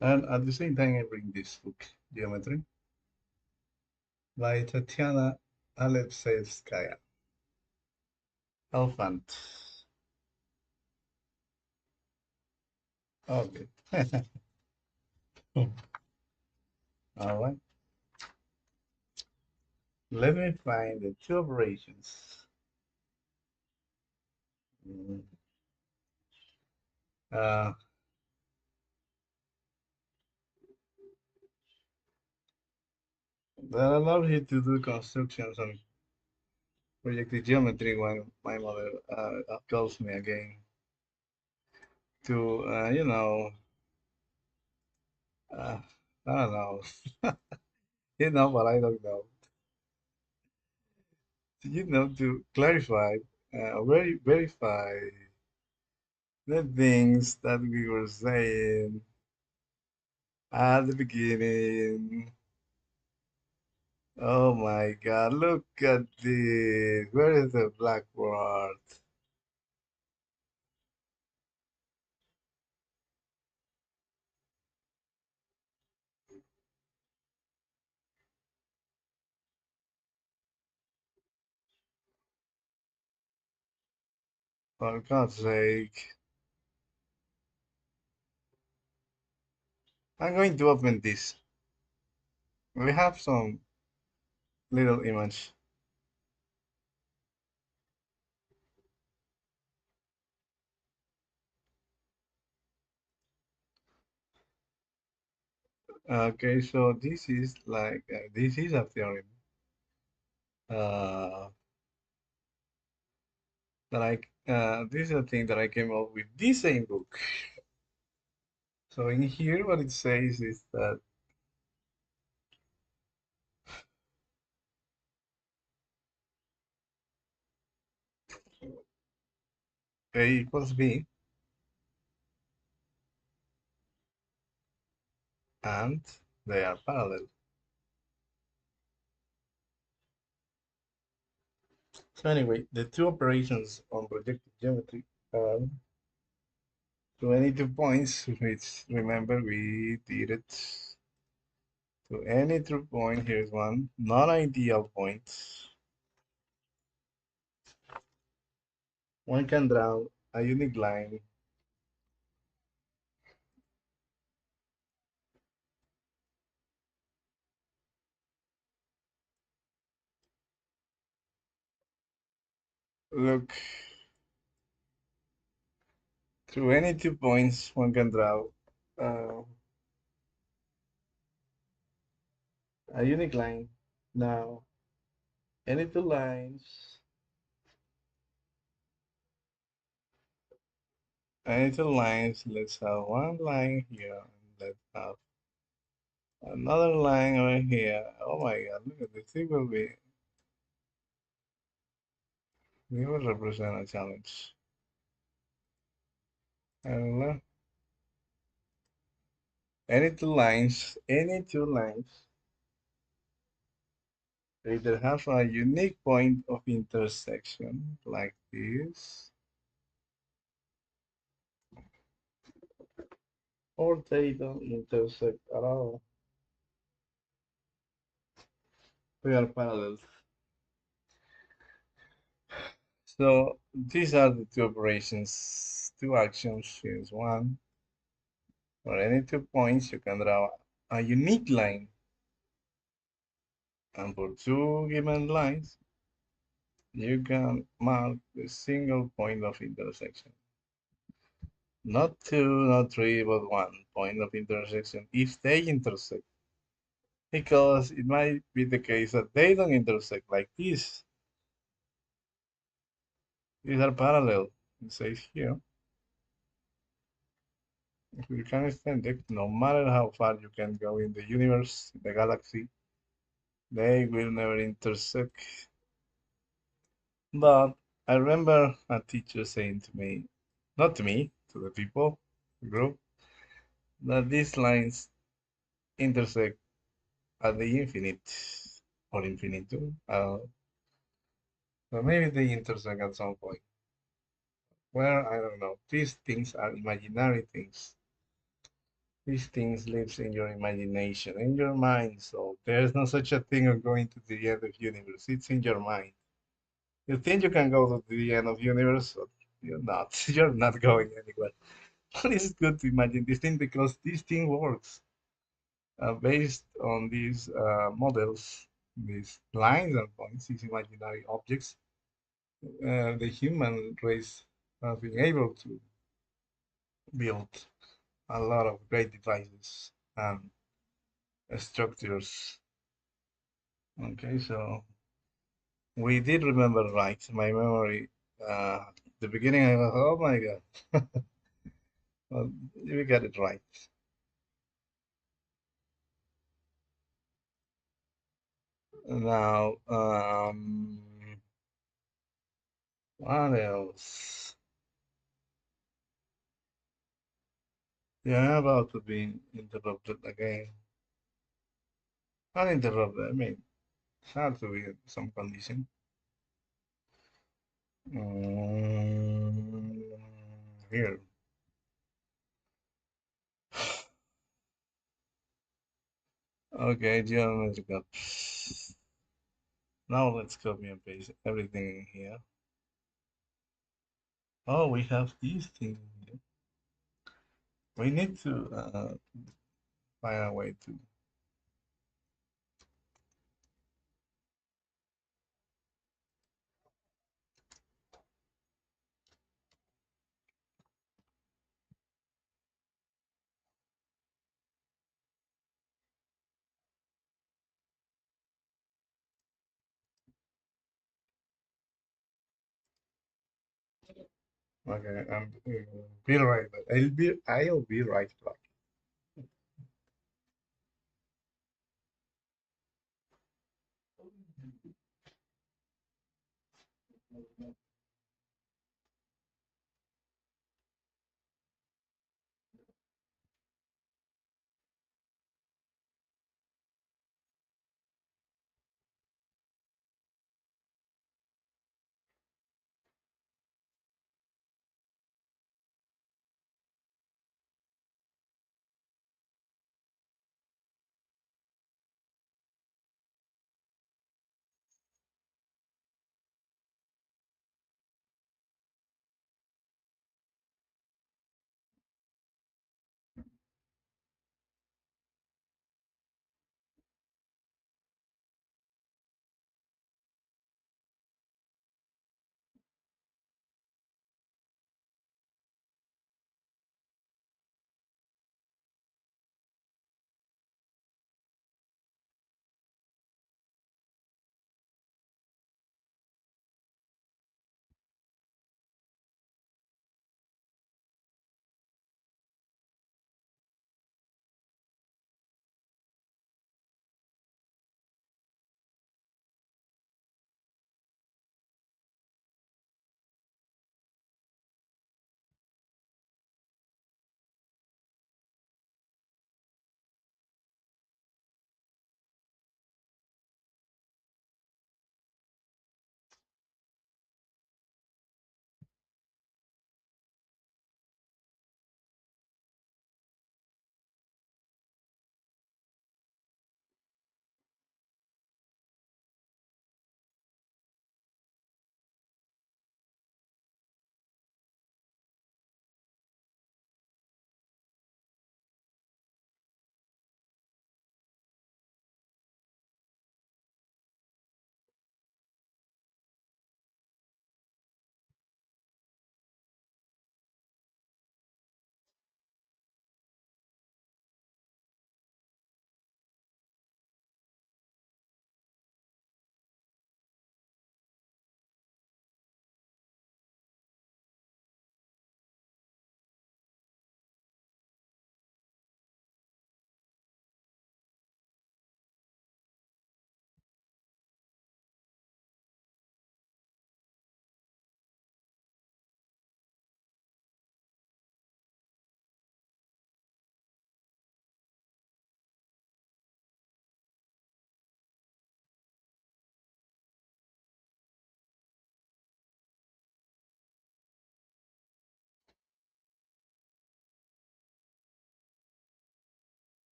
And at the same time, I bring this book, Geometry, by Tatiana Alexeyevskaya. Elephant. Okay. All right. Let me find the two operations. Mm. uh, that allows you to do constructions on projective geometry when my mother calls me again to, uh, I don't know, but I don't know, to clarify, verify the things that we were saying at the beginning. Oh my God, look at this. Where is the blackboard? For God's sake. I'm going to open this. We have some little image. Okay, so this is a theorem uh, this is a thing that I came up with this same book. So in here, what it says is that A equals B, and they are parallel. So anyway, the two operations on projective geometry are 22 points, which remember we did it to any true point. Here's one non-ideal point. One can draw a unique line. Look, through any 2 points, one can draw uh, a unique line. Now, any two lines, let's have one line here, and let's have another line over here. Oh my God, look at this. We will represent a challenge. I don't know. Any two lines either have a unique point of intersection like this, or they don't intersect at all. They are parallel. So these are the two operations, two actions. Here's one. For any 2 points, you can draw a unique line. And for two given lines, you can mark the single point of intersection. Not two, not three, but one point of intersection if they intersect. Because it might be the case that they don't intersect like this. These are parallel. It says here. If you can extend it, no matter how far you can go in the universe, the galaxy, they will never intersect. But I remember a teacher saying to me, not to me, to the people, the group, that these lines intersect at the infinite or infinitum. But maybe they intersect at some point. Where I don't know. These things are imaginary things. These things lives in your imagination, in your mind. So there's no such a thing of going to the end of universe. It's in your mind. You think you can go to the end of universe, but you're not. You're not going anywhere. But it's good to imagine this thing because this thing works based on these models, these lines and points, these imaginary objects. The human race has been able built a lot of great devices and structures. Okay, so we did remember right. My memory, the beginning, I was, oh my God, well, we got it right. Now, what else? Yeah, I'm about to be interrupted again. Not interrupted, I mean, it has to be some condition. Mm, here. Okay, Geometrikap. Now let's copy and paste everything in here. Oh, we have these things. We need to find a way to. Okay, be right back. I'll be right back.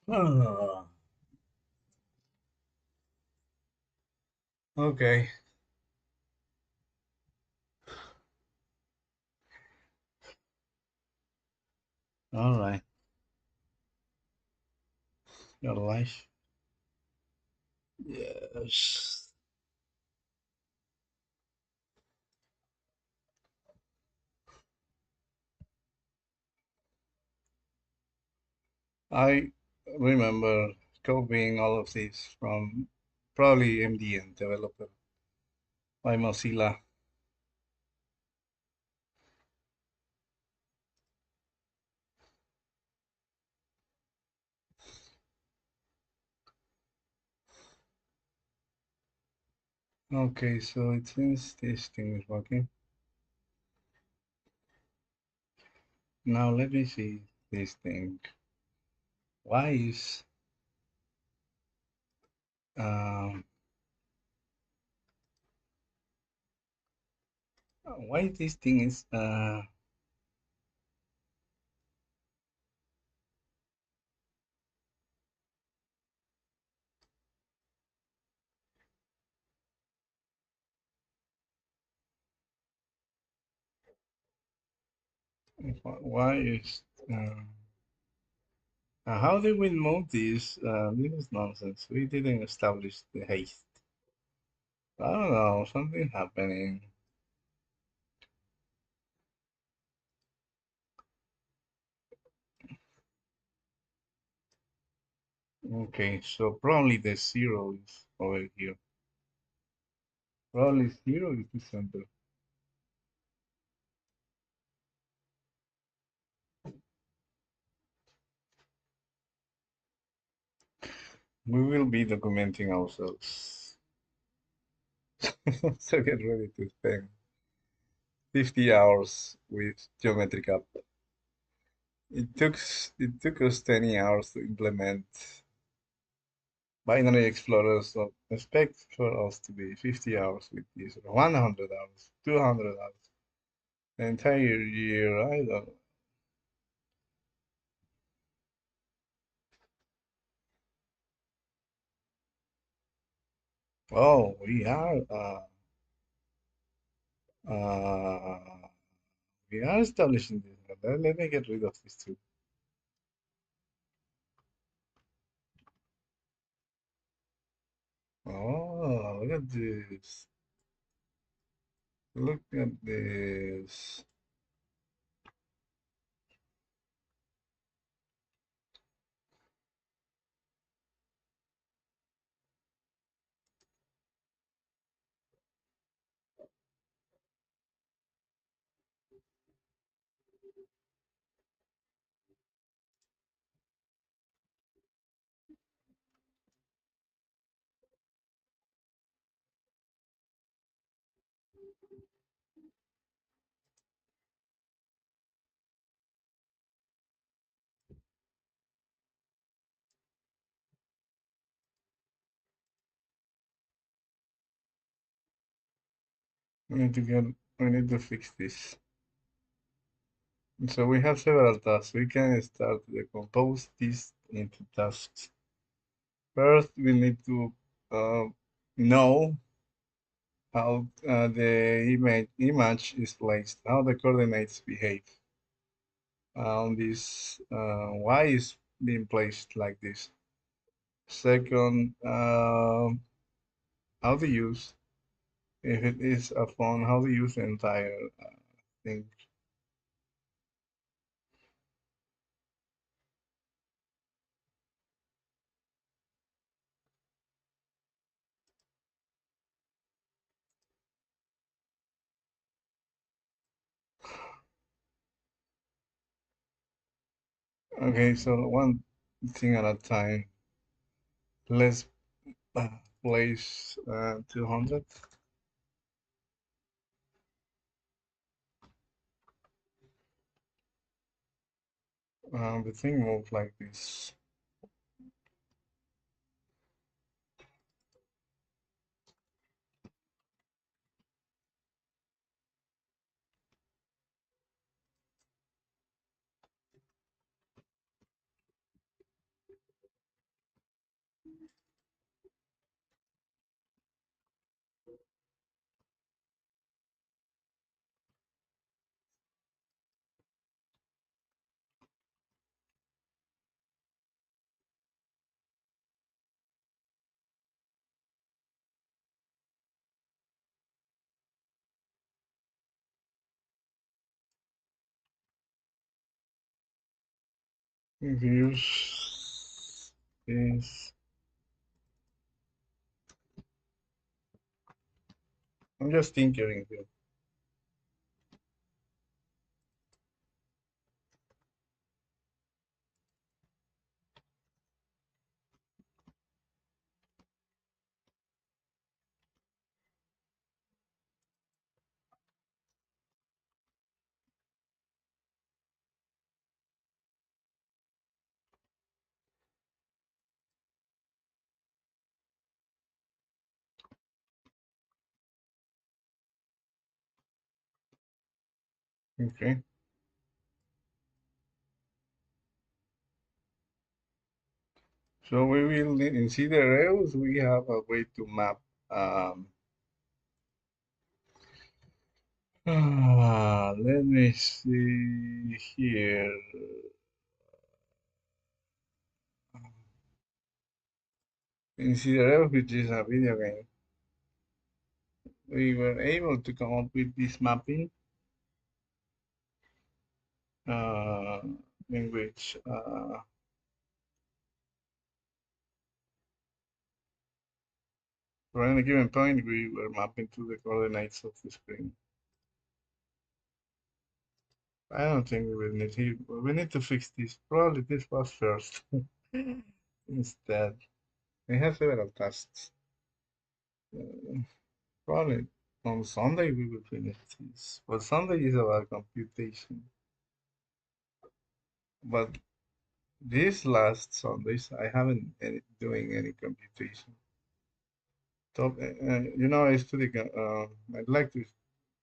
Ah, okay, all right. Your life. Yes. I remember copying all of this from probably MDN developer by Mozilla. Okay, so it seems this thing is working. Now let me see this thing. Why is um why this thing is why is how did we move this? This is nonsense. We didn't establish the haste. I don't know, something happening. Okay, so probably the zero is over here. Probably zero is the center. We will be documenting ourselves. So get ready to spend 50 hours with Geometrikap. It took us 20 hours to implement binary explorers, so expect for us to be 50 hours with this, or 100 hours, 200 hours, the entire year. I don't. Oh, uh, we are establishing this. Let me get rid of this too. Oh, look at this. Look at this. We need to get, we need to fix this. So we have several tasks. We can start to decompose this into tasks. First, we need to know how the image is placed, how the coordinates behave on this, why is being placed like this. Second, how to use, if it is a phone, how to use the entire thing. Okay, so one thing at a time. Let's uh, place 200. The thing moves like this. Views is, I'm just tinkering here. Okay. So we will need, in Cedar Rails, we have a way to map. Um, Let me see here. In Cedar Rails, which is a video game, we were able to come up with this mapping, uh, in which for any given point we were mapping to the coordinates of the screen. I don't think we will need to. We need to fix this. Probably this was first. Instead, we have several tasks. Uh, Probably on Sunday we will finish this. But Sunday is about computation. But these last Sundays I haven't any, doing any computation. Top, I study. I'd like to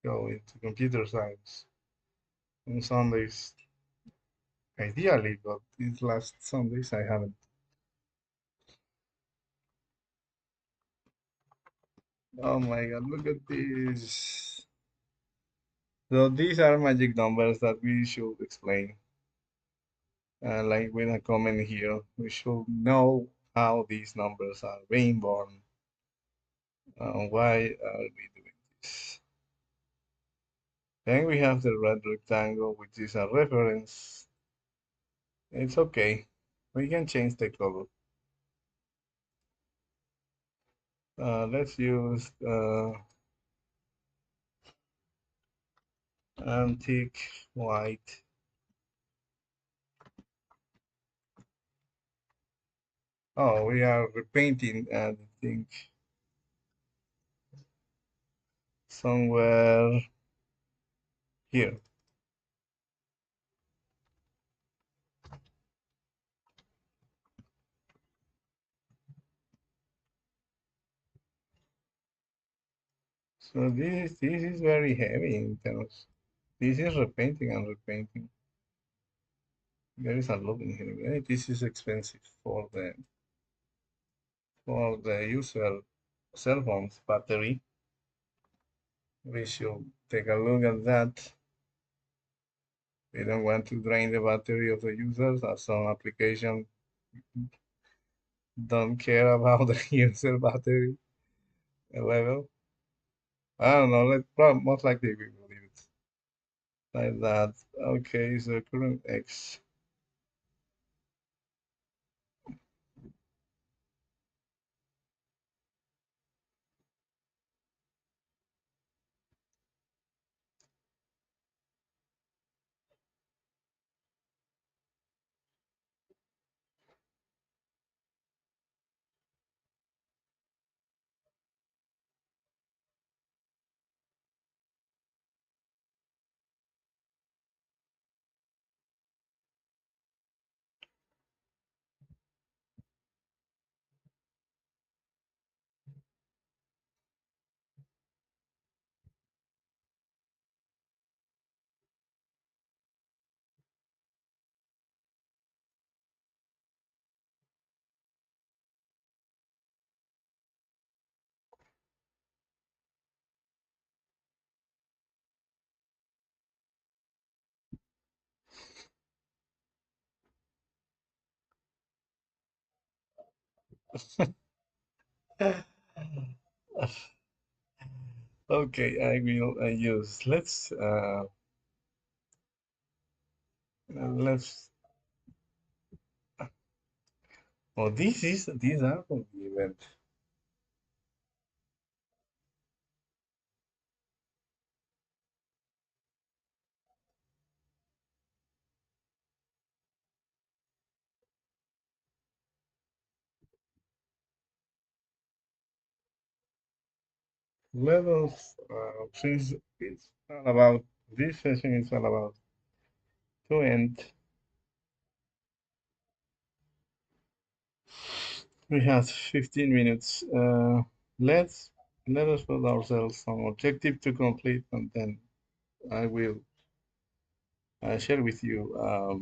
go into computer science on Sundays, ideally, but these last Sundays I haven't. Oh my God! Look at this. So these are magic numbers that we should explain. Like with a comment here, we should know how these numbers are being born. Why are we doing this? Then we have the red rectangle, which is a reference. It's okay. We can change the color. Let's use antique white. Oh, we are repainting, I think, somewhere here. So this is very heavy in terms. This is repainting and repainting. There is a lot in here. This is expensive for the user cell phone's battery. We should take a look at that. We don't want to drain the battery of the users, as some application don't care about the user battery level. I don't know. Most likely we will leave it like that. Okay, so current X. Okay, I will use. Let's Oh, these are from the event. Levels, since it's all about this session is all about to end. We have 15 minutes. Let's let us put ourselves some objective to complete, and then I will share with you, uh,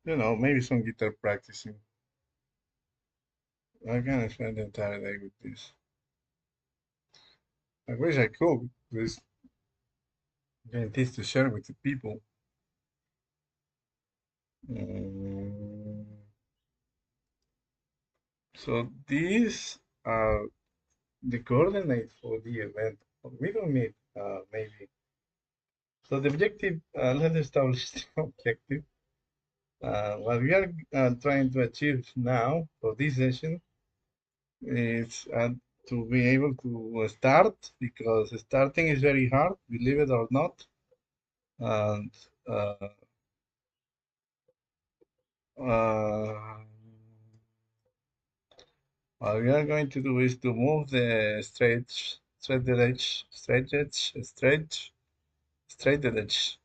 maybe some guitar practicing. I can spend the entire day with this. I wish I could. There's this to share with the people. Mm, so these are the coordinates for the event. We don't need maybe. So the objective, let's establish the objective. What we are trying to achieve now for this session is to be able to start, because starting is very hard, believe it or not. And uh, uh, what we are going to do is to move the straight edge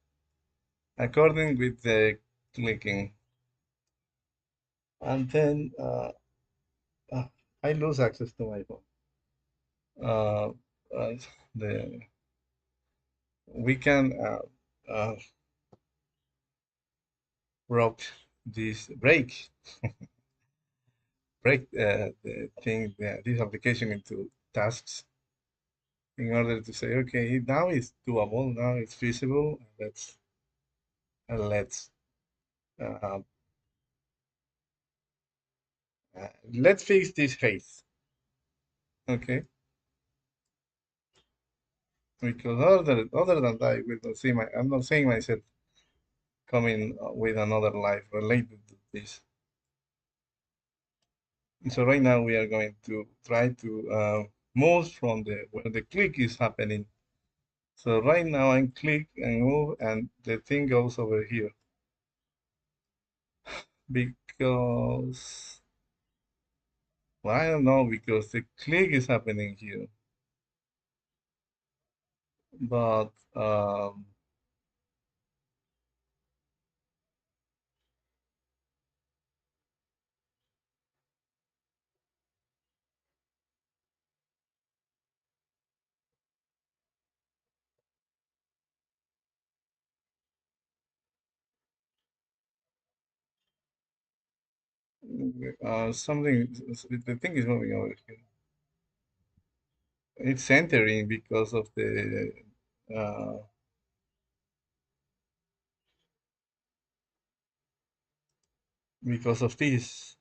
according with the clicking. And then uh, I lose access to my phone. Uh, uh, the we can rock this break the thing, this application into tasks in order to say, okay, now it's doable, now it's feasible. Let's uh, let's fix this case, okay? Because other than that, we don't see I'm not seeing myself coming with another life related to this. So right now we are going to try to move from the where the click is happening. So right now I click and move, and the thing goes over here because, well, I don't know, because the click is happening here, but something, the thing is moving over here. It's centering uh, because of this.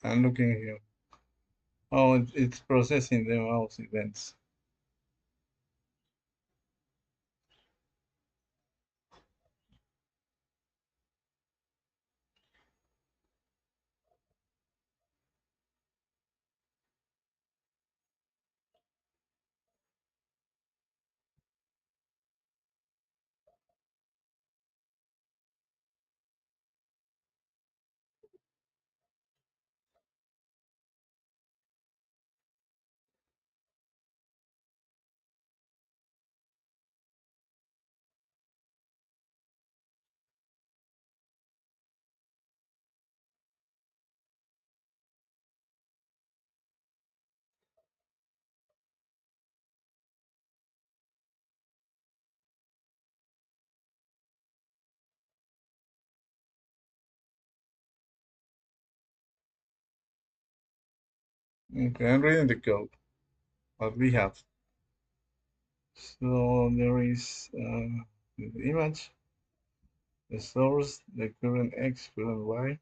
I'm looking here. Oh, it's processing the mouse events. Okay, I'm reading the code. What we have. So there is the image, the source, the current x, current y.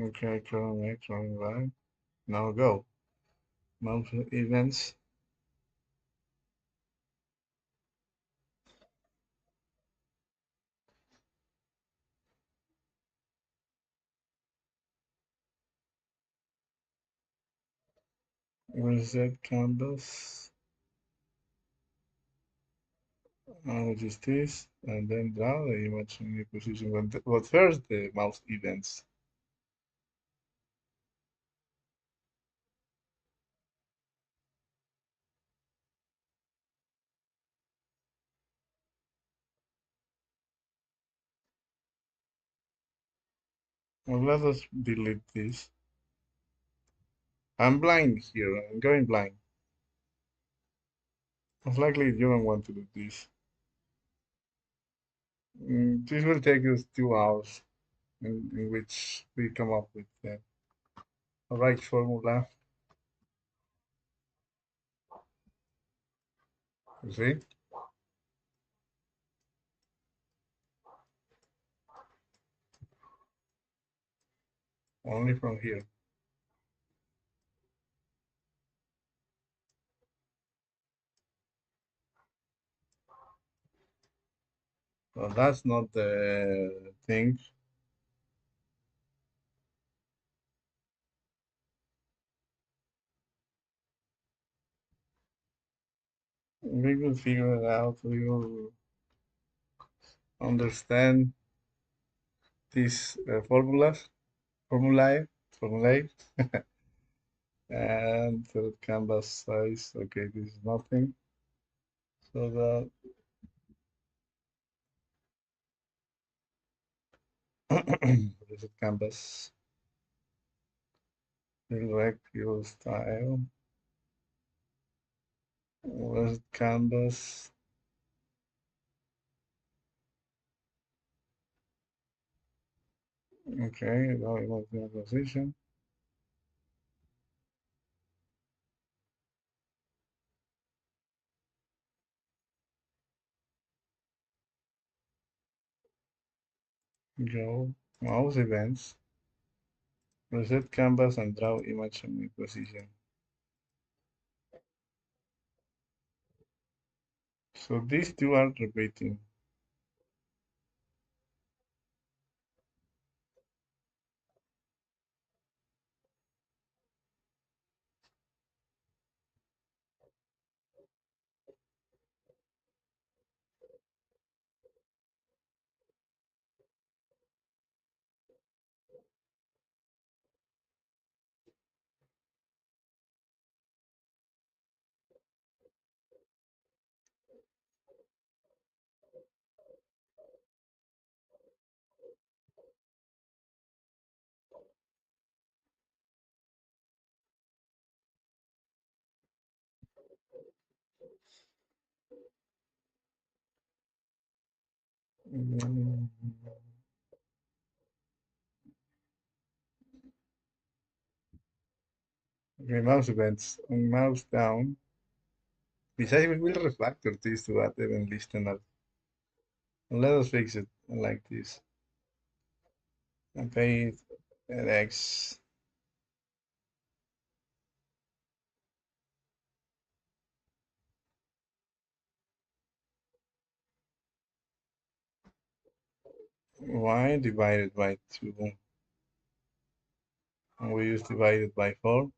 Okay, current x, current y. Now go. Mouse events. Reset canvas. Which is this, and then draw the image in the position. But first, the mouse events. Well, let us delete this. I'm blind here. I'm going blind. Most likely, you don't want to do this. This will take us 2 hours, in which we come up with the right formula. You see, only from here. So that's not the thing. We will figure it out. We will understand these formulae, formulae, and the canvas size. Okay, this is nothing. So the this is canvas, select your style. Where's canvas? Okay, now we want the position. Go mouse events, reset canvas, and draw image in position. So these two are repeating. Mm, Okay, mouse events, and mouse down. Besides, we will refactor this to add event listener. Let us fix it like this. And pay at X. Y divided by 2. And we use divided by 4.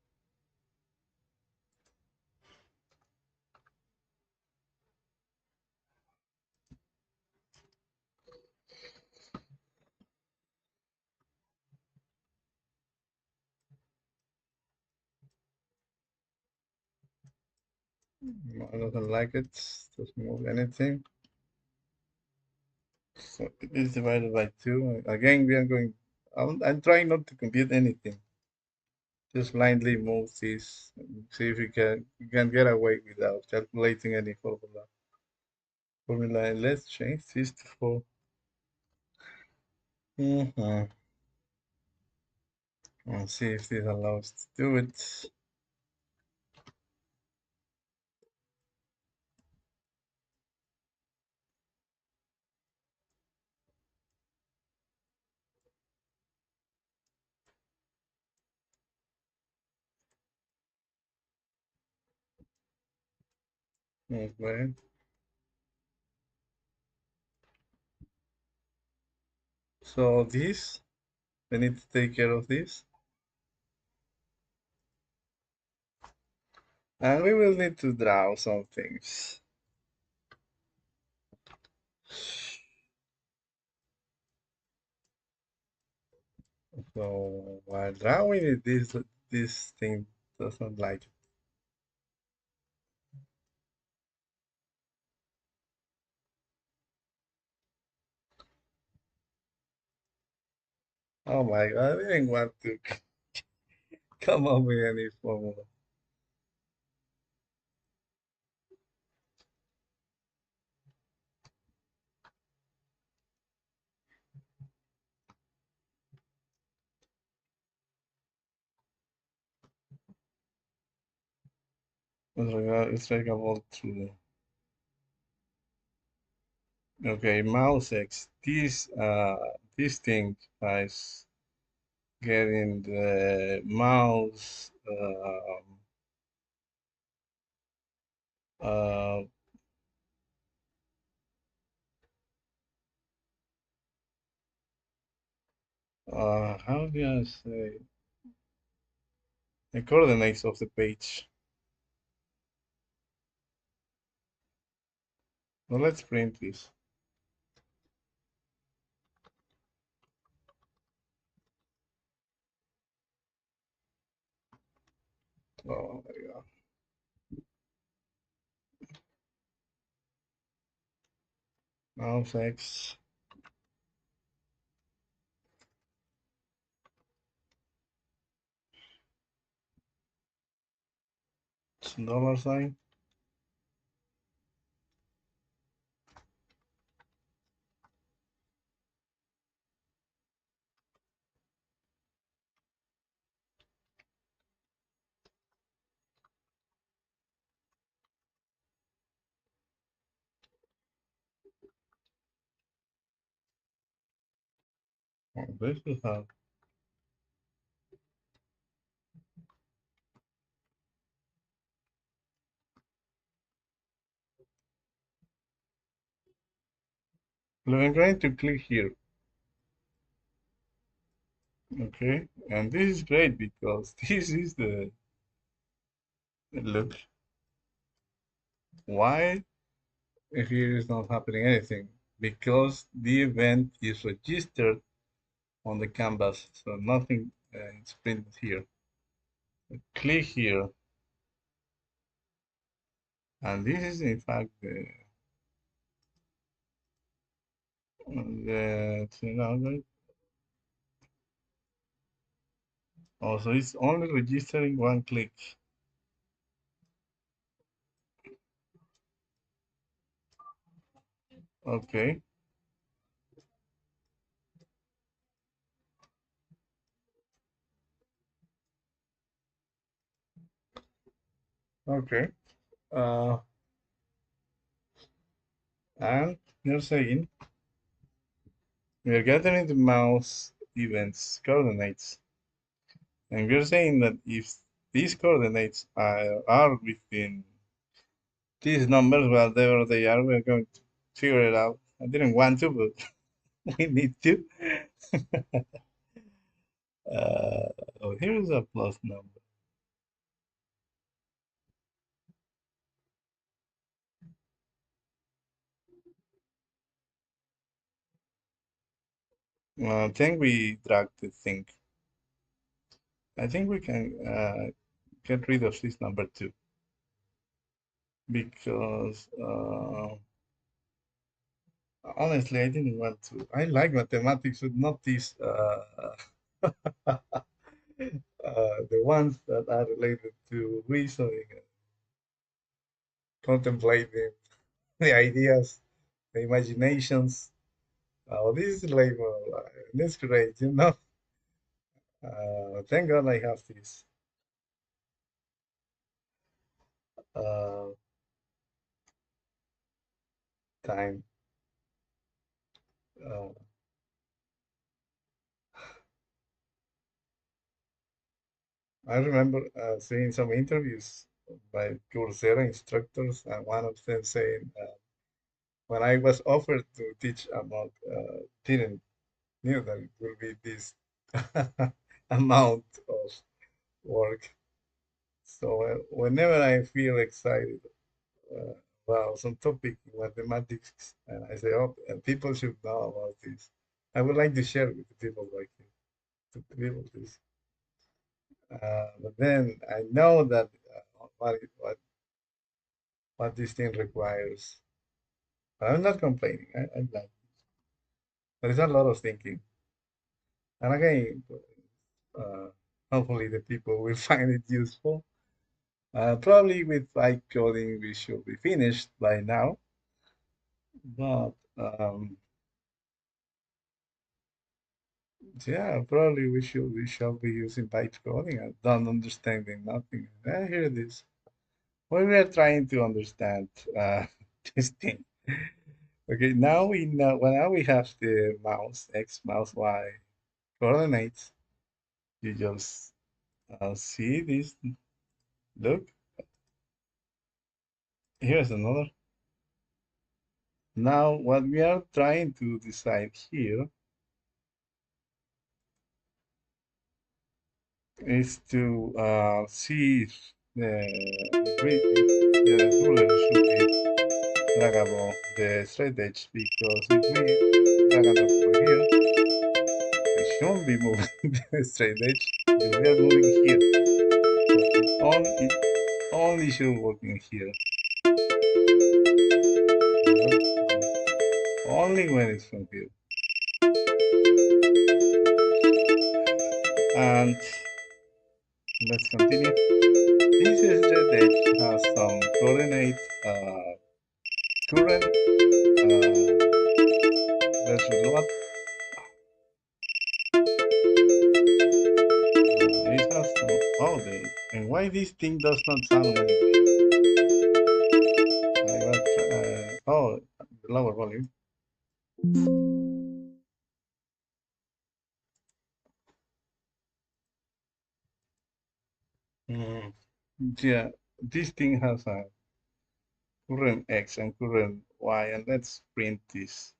I don't like it. Doesn't move anything. So it is divided by 2. Again, we are going. I'm trying not to compute anything. Just blindly move this. And see if we can get away without calculating any formula. Let's change this to 4. Mm-hmm. And see if this allows to do it. Okay. So this, we need to take care of this. And we will need to draw some things. So while drawing it, this thing doesn't like it. Oh my god, I didn't want to come up with any formula. It's like about to. Okay, mouse X. This thing is getting the mouse. Uh, how do I say? The coordinates of the page. Well, let's print this. Oh my god. Mouse X. Dollar sign. Oh, this is how. Well, I'm going to click here. Okay, and this is great because this is the look. Why here is not happening anything? Because the event is registered on the canvas, so nothing is printed here. Click here, and this is in fact the algorithm. Also, it's only registering one click. Okay, okay. Uh, and you're saying we are gathering the mouse events coordinates, and we're saying that if these coordinates are within these numbers, whatever they are, we're going to figure it out. I didn't want to, but we need to. Oh, here's a plus number. I think we drag the thing. I think we can get rid of this number too, because Honestly, I didn't want to. I like mathematics, but not these the ones that are related to reasoning and contemplating the ideas, the imaginations. Oh, this is like, this great, you know. Thank God I have this uh, time. Uh, I remember seeing some interviews by Coursera instructors, and one of them saying, when I was offered to teach about, didn't knew that it will be this amount of work. So whenever I feel excited uh, about some topic in mathematics, and I say, oh, and people should know about this, I would like to share with the people like you, to people this. But then I know that what this thing requires. But I'm not complaining. I'm like, there is a lot of thinking. And again, uh, hopefully the people will find it useful. Probably with light coding, we should be finished by now. But yeah, probably we shall be using byte coding and not understanding nothing. Here it is. Well, we are trying to understand this thing. Okay, now we know. Well, now we have the mouse x, mouse y coordinates. You just see this. Look, here's another. Now, what we are trying to decide here is to see if if the ruler should be draggable, the straight edge, because if we drag and drop over here, we shouldn't be moving the straight edge, because we are moving here. So it only should work in here. Look, only when it's from here. And let's continue. This straight edge has some coordinate current. Let's reload. It has some. Oh, and why this thing does not sound anyway? Oh, lower volume. Mm, yeah, this thing has a current X and current Y, and let's print this.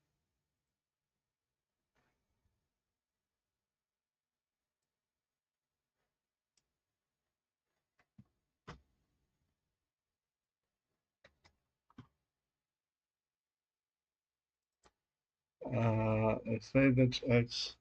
Let's say that X.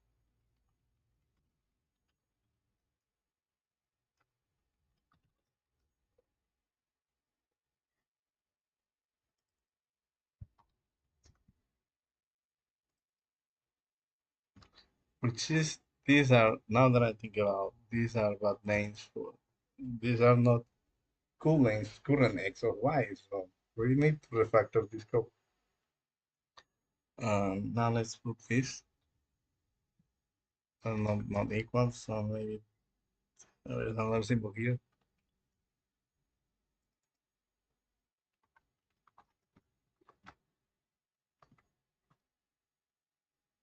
Which is, these are, now that I think about, these are bad names for, these are not cool names, current X or Y, so we need to refactor this code. Now let's put this, not equal, so maybe there's another symbol here.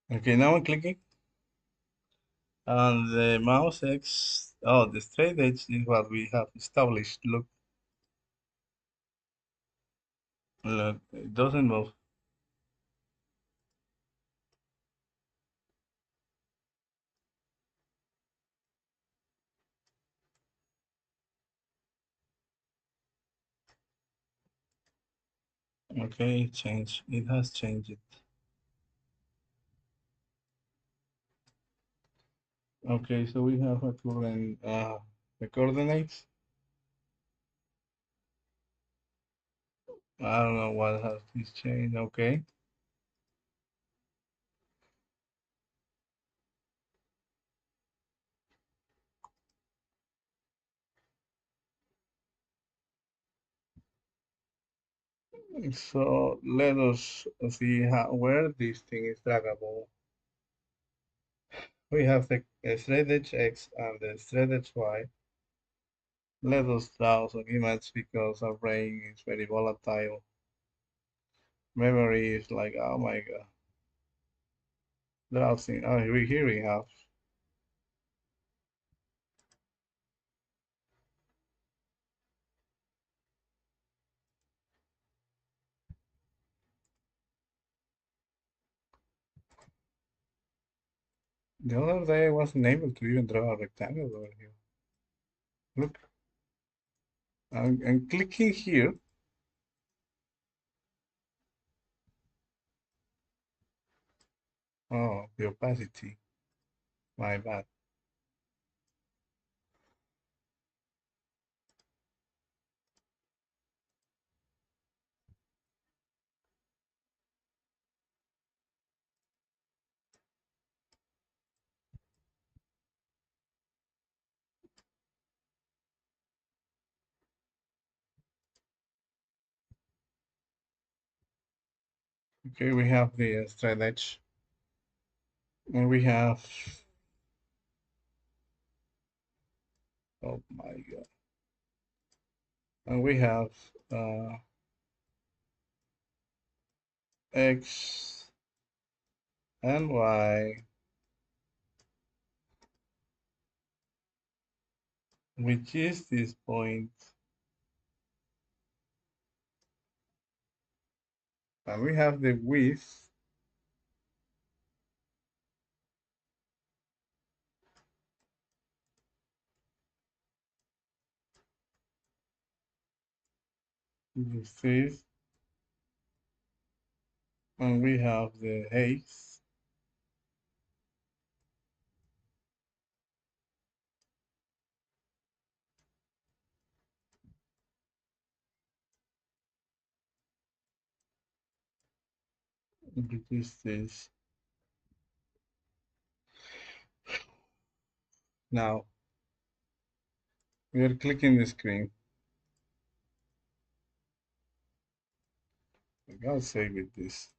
Okay, now I'm clicking, and the mouse X, oh, the straight edge is what we have established. Look, it doesn't move. Okay, change. It has changed it. Okay, so we have a current the coordinates. I don't know what has this changed. Okay, So let us see where this thing is draggable. We have the straight edge X and the straight edge Y. Let us draw some images because our brain is very volatile. Memory is like, oh my god. Drowsing. Oh, here we have. The other day I wasn't able to even draw a rectangle over here. Look, I'm clicking here. Oh, the opacity. My bad. Okay, we have the straight edge. And we have, oh my god. And we have X and Y, which is this point. And we have the width. This is, and we have the height. Which is this. Now, we are clicking the screen. I gotta save it this.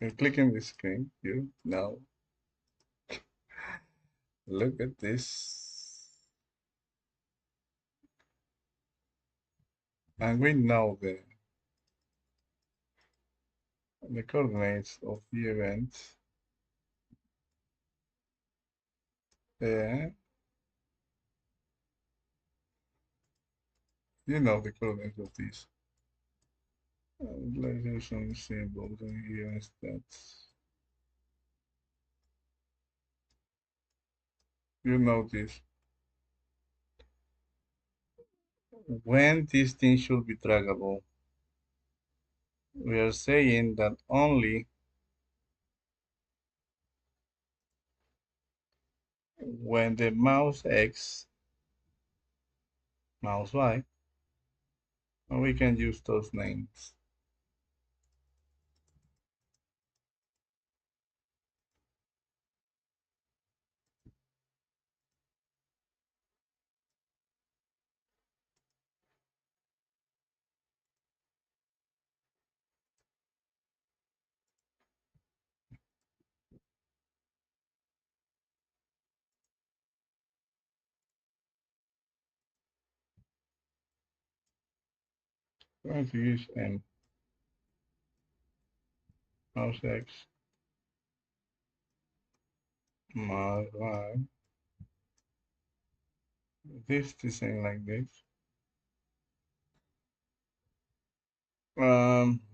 We're clicking the screen here. Now, look at this. And we know the coordinates of the event. Yeah, you know the coordinates of these. Let's do some symbols in here instead. You know this. When this thing should be trackable, we are saying that only when the mouse X, mouse Y, and we can use those names. We're going to use M, mouse X, mouse Y. This design like this.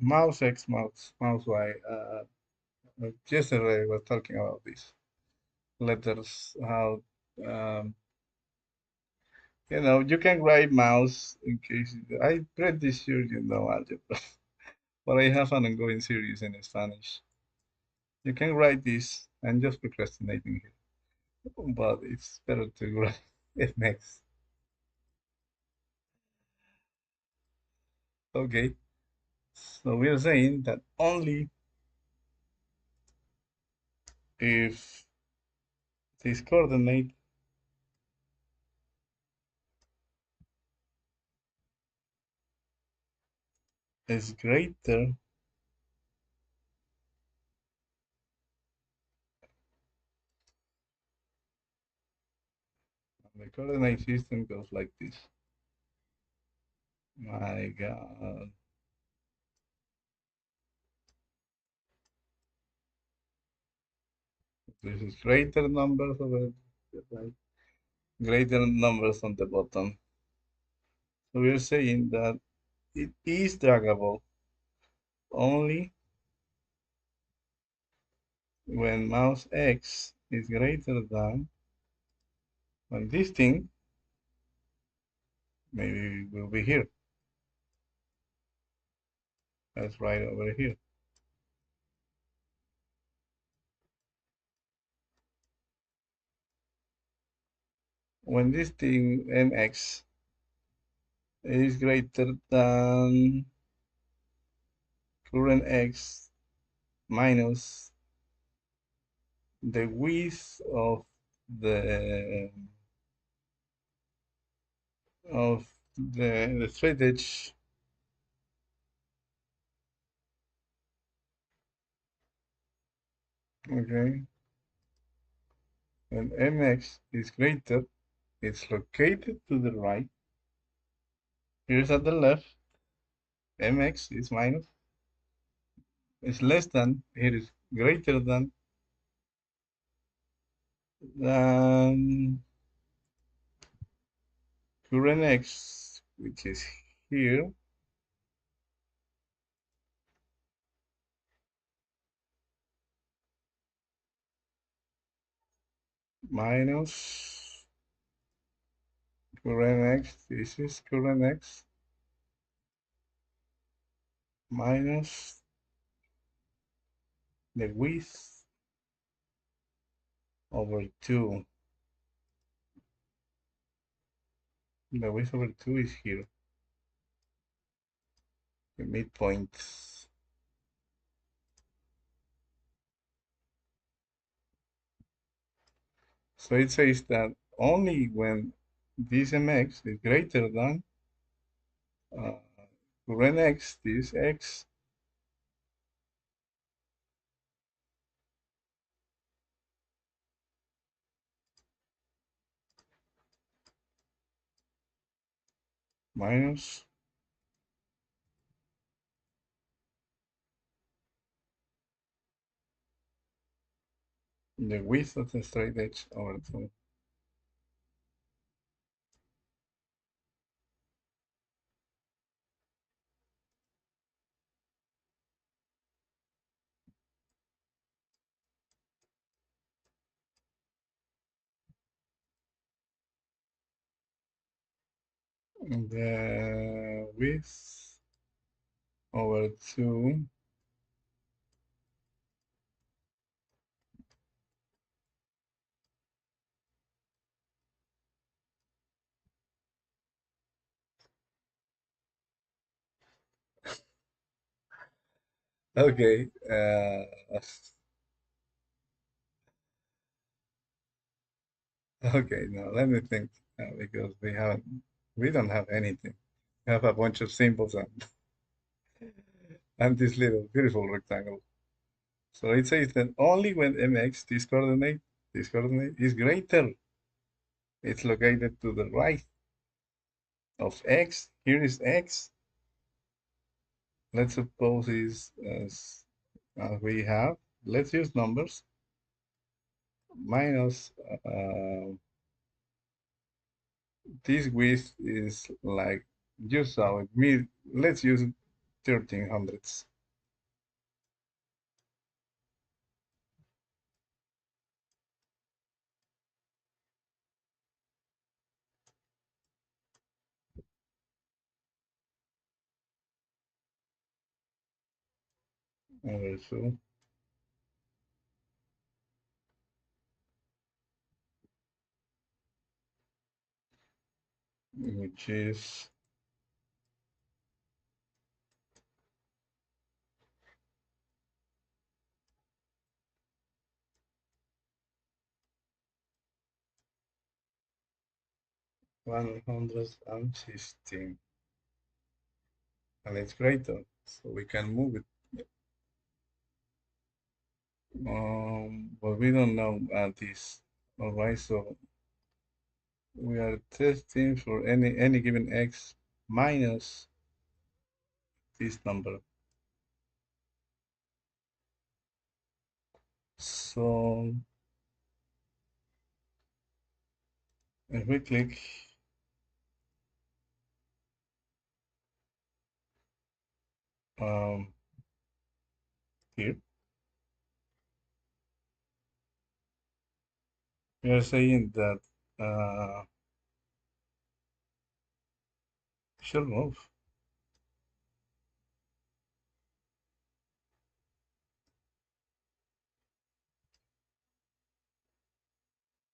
Mouse X, mouse Y. Yesterday we were talking about these letters, how um, you can write mouse in case I'm pretty sure you know algebra, but I have an ongoing series in Spanish. You can write this. I'm just procrastinating here, but it's better to write it next. Okay, so we're saying that only if this coordinate is greater. The coordinate system goes like this. My God. This is greater numbers over like greater numbers on the bottom. So we're saying that it is draggable only when mouse X is greater than, when this thing maybe will be here. That's right over here. When this thing mx is greater than current x minus the width the of the straight edge, okay, when mx is greater, it's located to the right. Here's at the left, mx is minus, is less than, here is greater than current x, which is here, minus current x, this is current x, minus the width over 2. The width over 2 is here, the midpoint. So it says that only when this mx is greater than uh, current x, this x, minus the width of the straight edge over 2. The width over 2. Okay. Okay, now let me think, because we don't have anything. We have a bunch of symbols and this little beautiful rectangle. So it says that only when mx, this coordinate is greater, it's located to the right of x. Here is x. Let's suppose is as we have. Let's use numbers. Minus this width is like just so it means let's use 1300s. Over two, which is 116. and it's greater, so we can move it. But we don't know this. All right, so we are testing for any given x minus this number. So if we click um, here, we are saying that should move.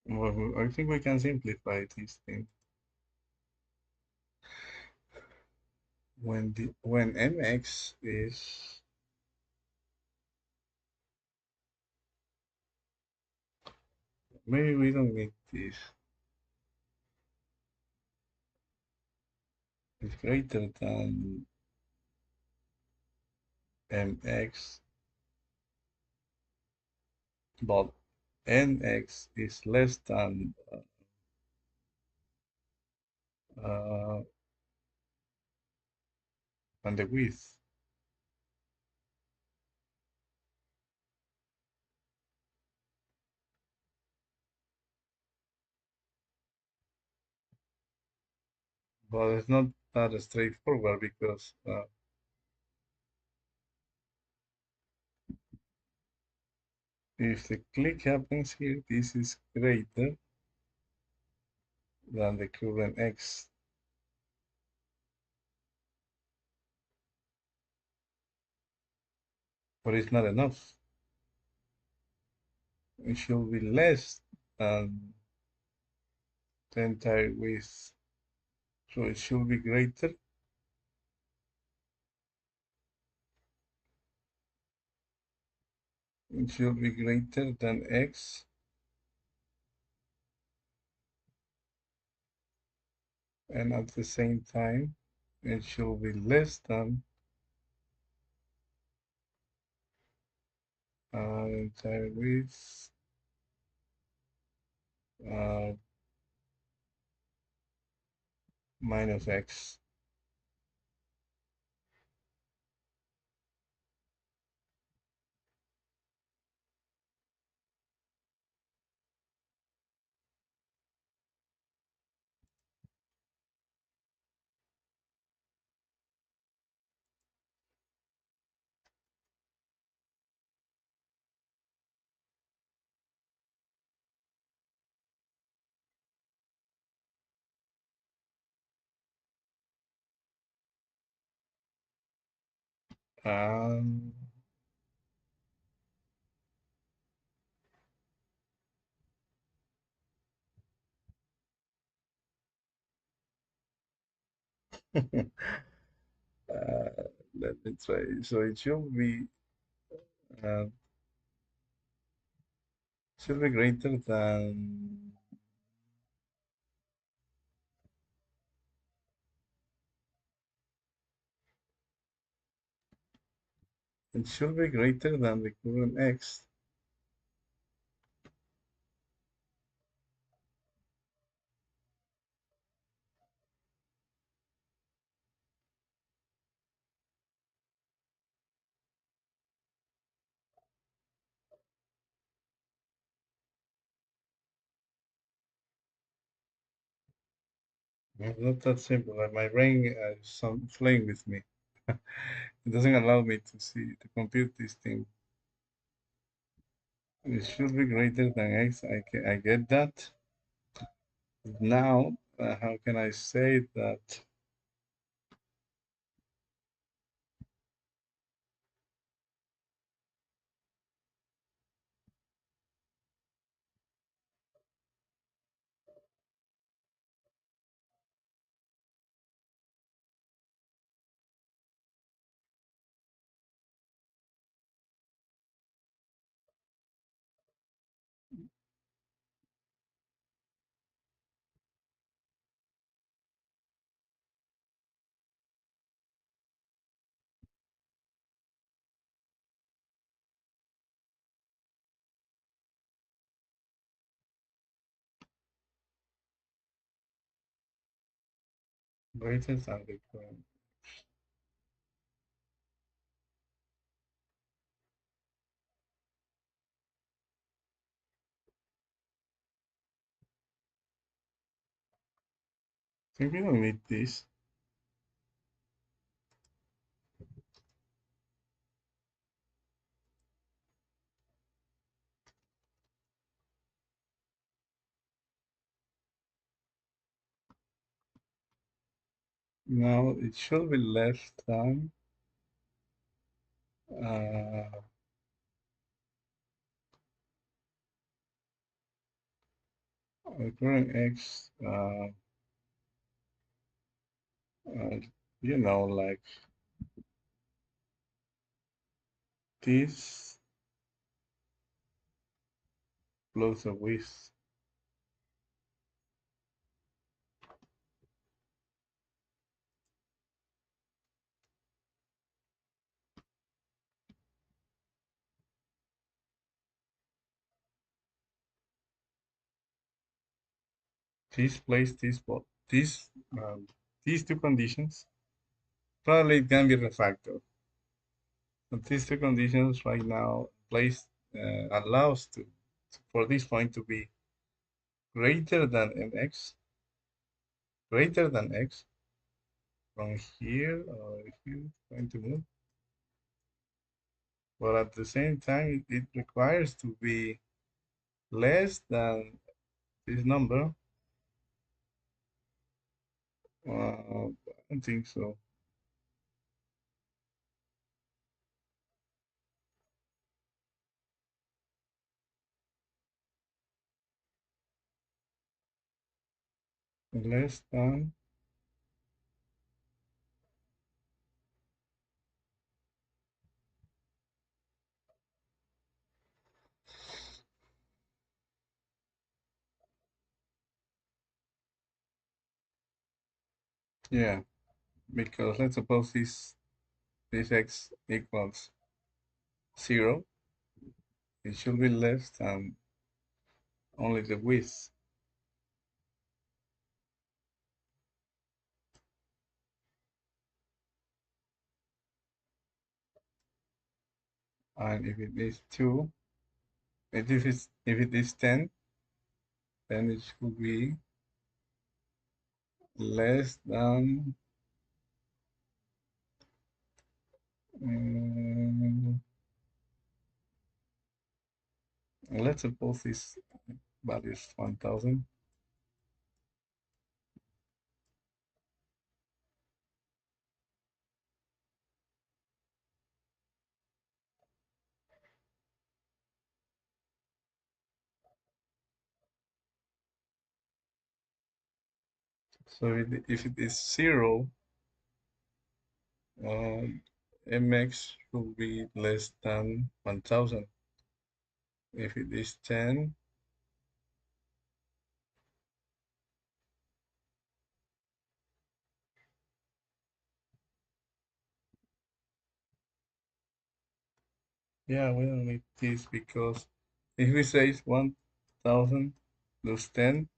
Well, I think we can simplify this thing. When mx is maybe we don't need this. It's greater than mx, but nx is less uh, than the width. But it's not that straightforward because if the click happens here, this is greater than the current x. But it's not enough. It should be less than the entire width. So it should be greater. It should be greater than x, and at the same time, it should be less than entire width uh, minus x. Um, let me try. So uh, should be greater than it should be greater than the current x. It's not that simple. My brain is some playing with me. It doesn't allow me to compute this thing. It should be greater than x. I get that. Now, how can I say that? greater than the current. I think we don't need this. Now it should be less than uh, the current x, uh, like this plus the width. This place, this spot, um, these two conditions, probably it can be refactored. But these two conditions right now place allows for this point to be greater than mx, greater than x from here, or if you're going to move. But at the same time, it requires to be less than this number. I don't think so. Less than, yeah, because let's suppose this x equals 0. It should be less than only the width. And if it is 2, if it is 10, then it should be less than um, let's suppose this value is 1000. So if it is 0, uh, mx should be less than 1000. If it is 10, yeah, we don't need this because if we say 1000 plus 10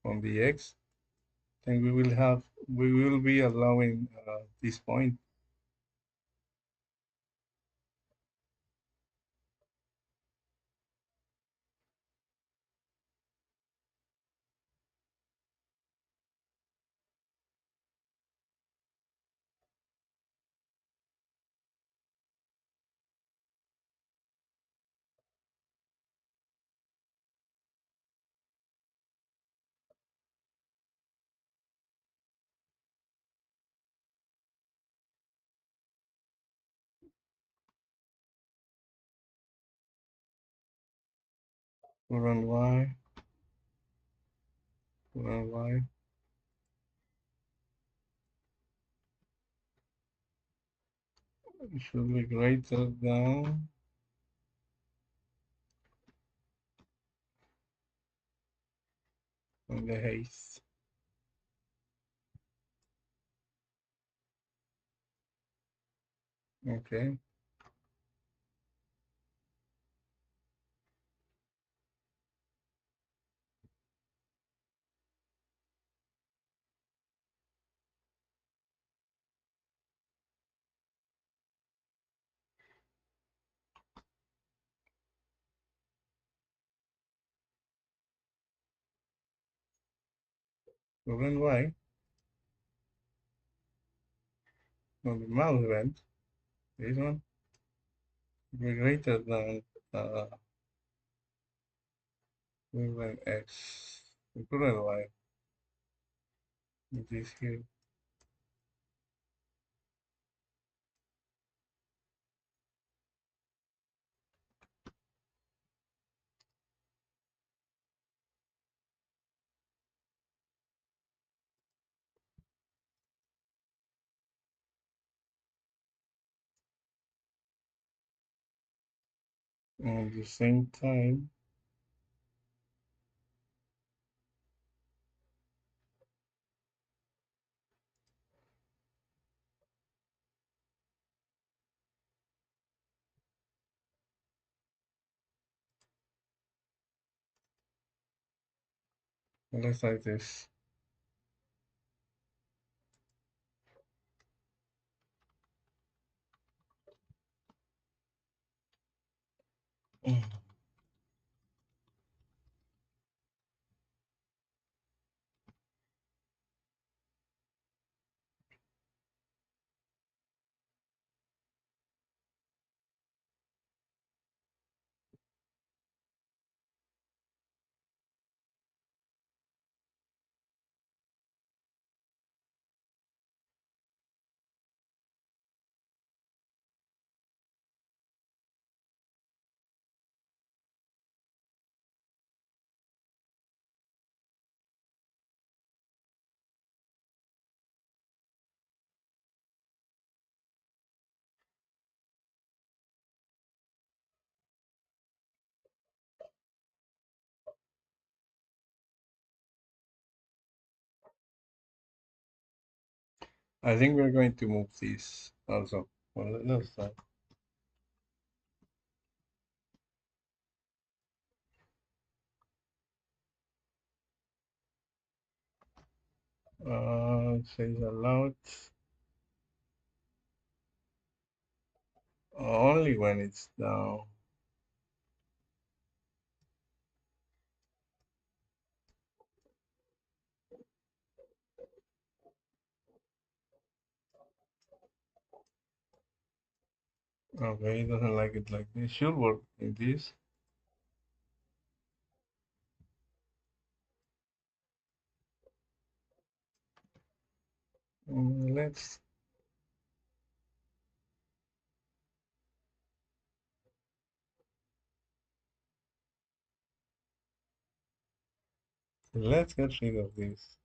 on the x, then we will be allowing this point. Current y, current y should be greater than the height. Okay. Current Y, on the mouse event, this one, be greater than uh, current X, the current Y, which is here. At the same time, let's try this. I think we're going to move this also. Well, let's start. Says allowed only when it's down. Okay, it doesn't like it like this. Should work in this. Let's get rid of this.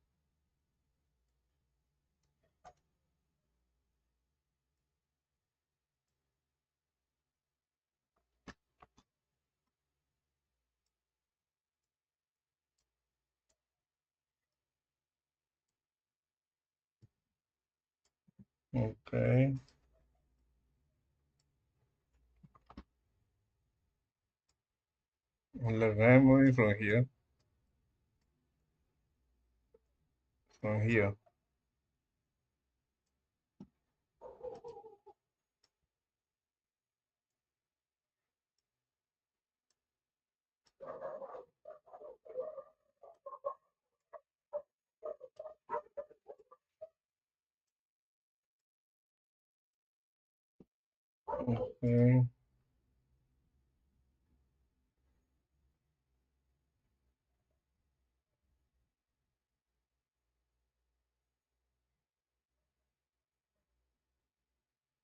Okay. Let's remove it from here. From here. Okay.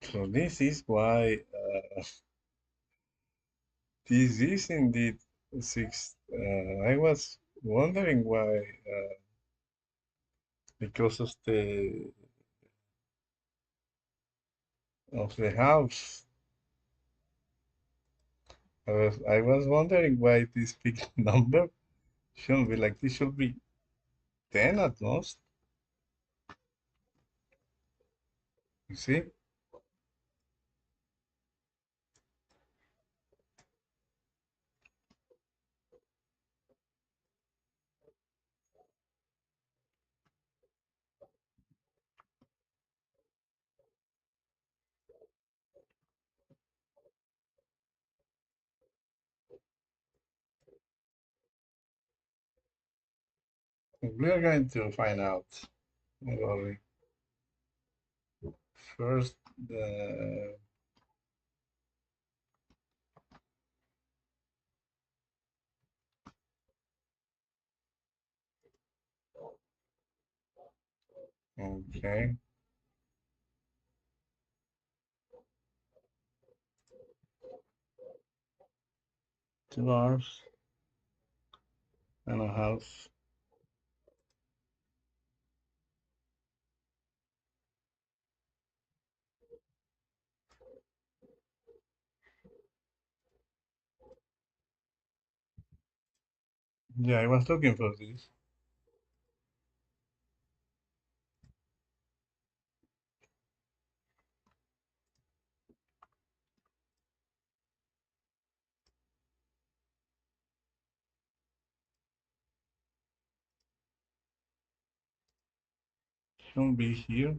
So this is why this is indeed six. I was wondering why, because of the house. I was wondering why this big number shouldn't be like this. Should be 10 at most. You see? We are going to find out. Don't worry. First, the okay, 2 hours and a half. Yeah, I was looking for this. Shouldn't be here.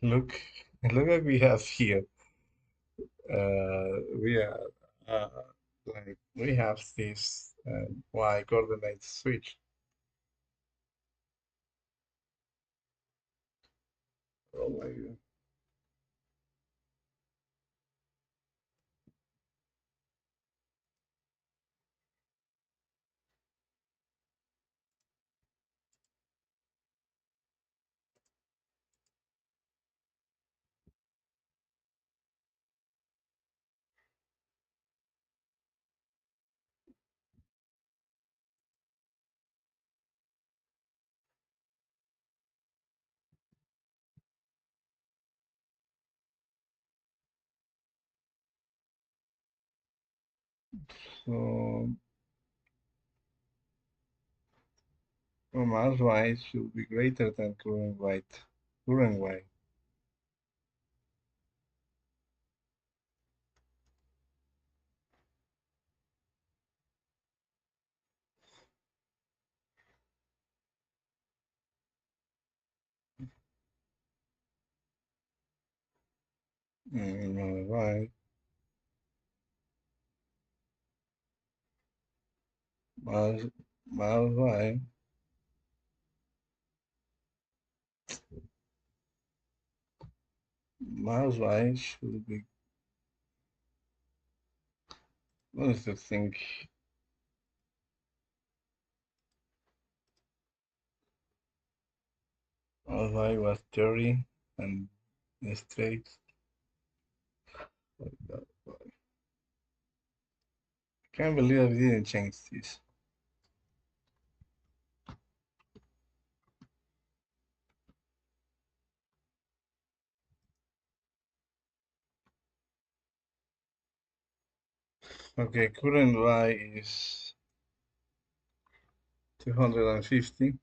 Look, look what we have here. We are uh, like we have this y coordinate switch. Oh my God. So mass y should be greater than current white. Current y. Mass y, mass, mass y, mass y should be. What is the thing? Mass y was 30 and straight. Like that. Can't believe I didn't change this. Okay, current y is 250,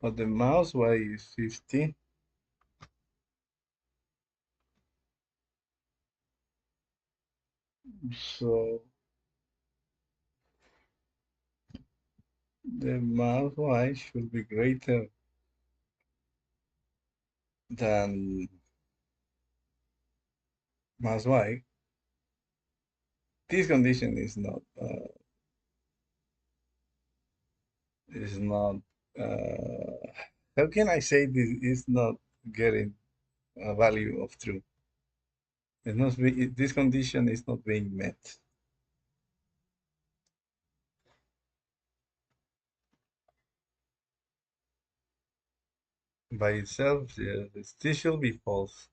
but the mouse y is 50. So the mouse y should be greater than mouse y. This condition is not how can I say this is not getting a value of true? This condition is not being met by itself. Yes, this should be false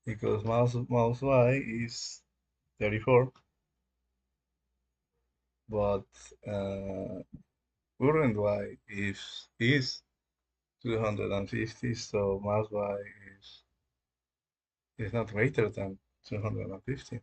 because mouse y is 34, but uh, current y is 250, so mouse y is not greater than 250.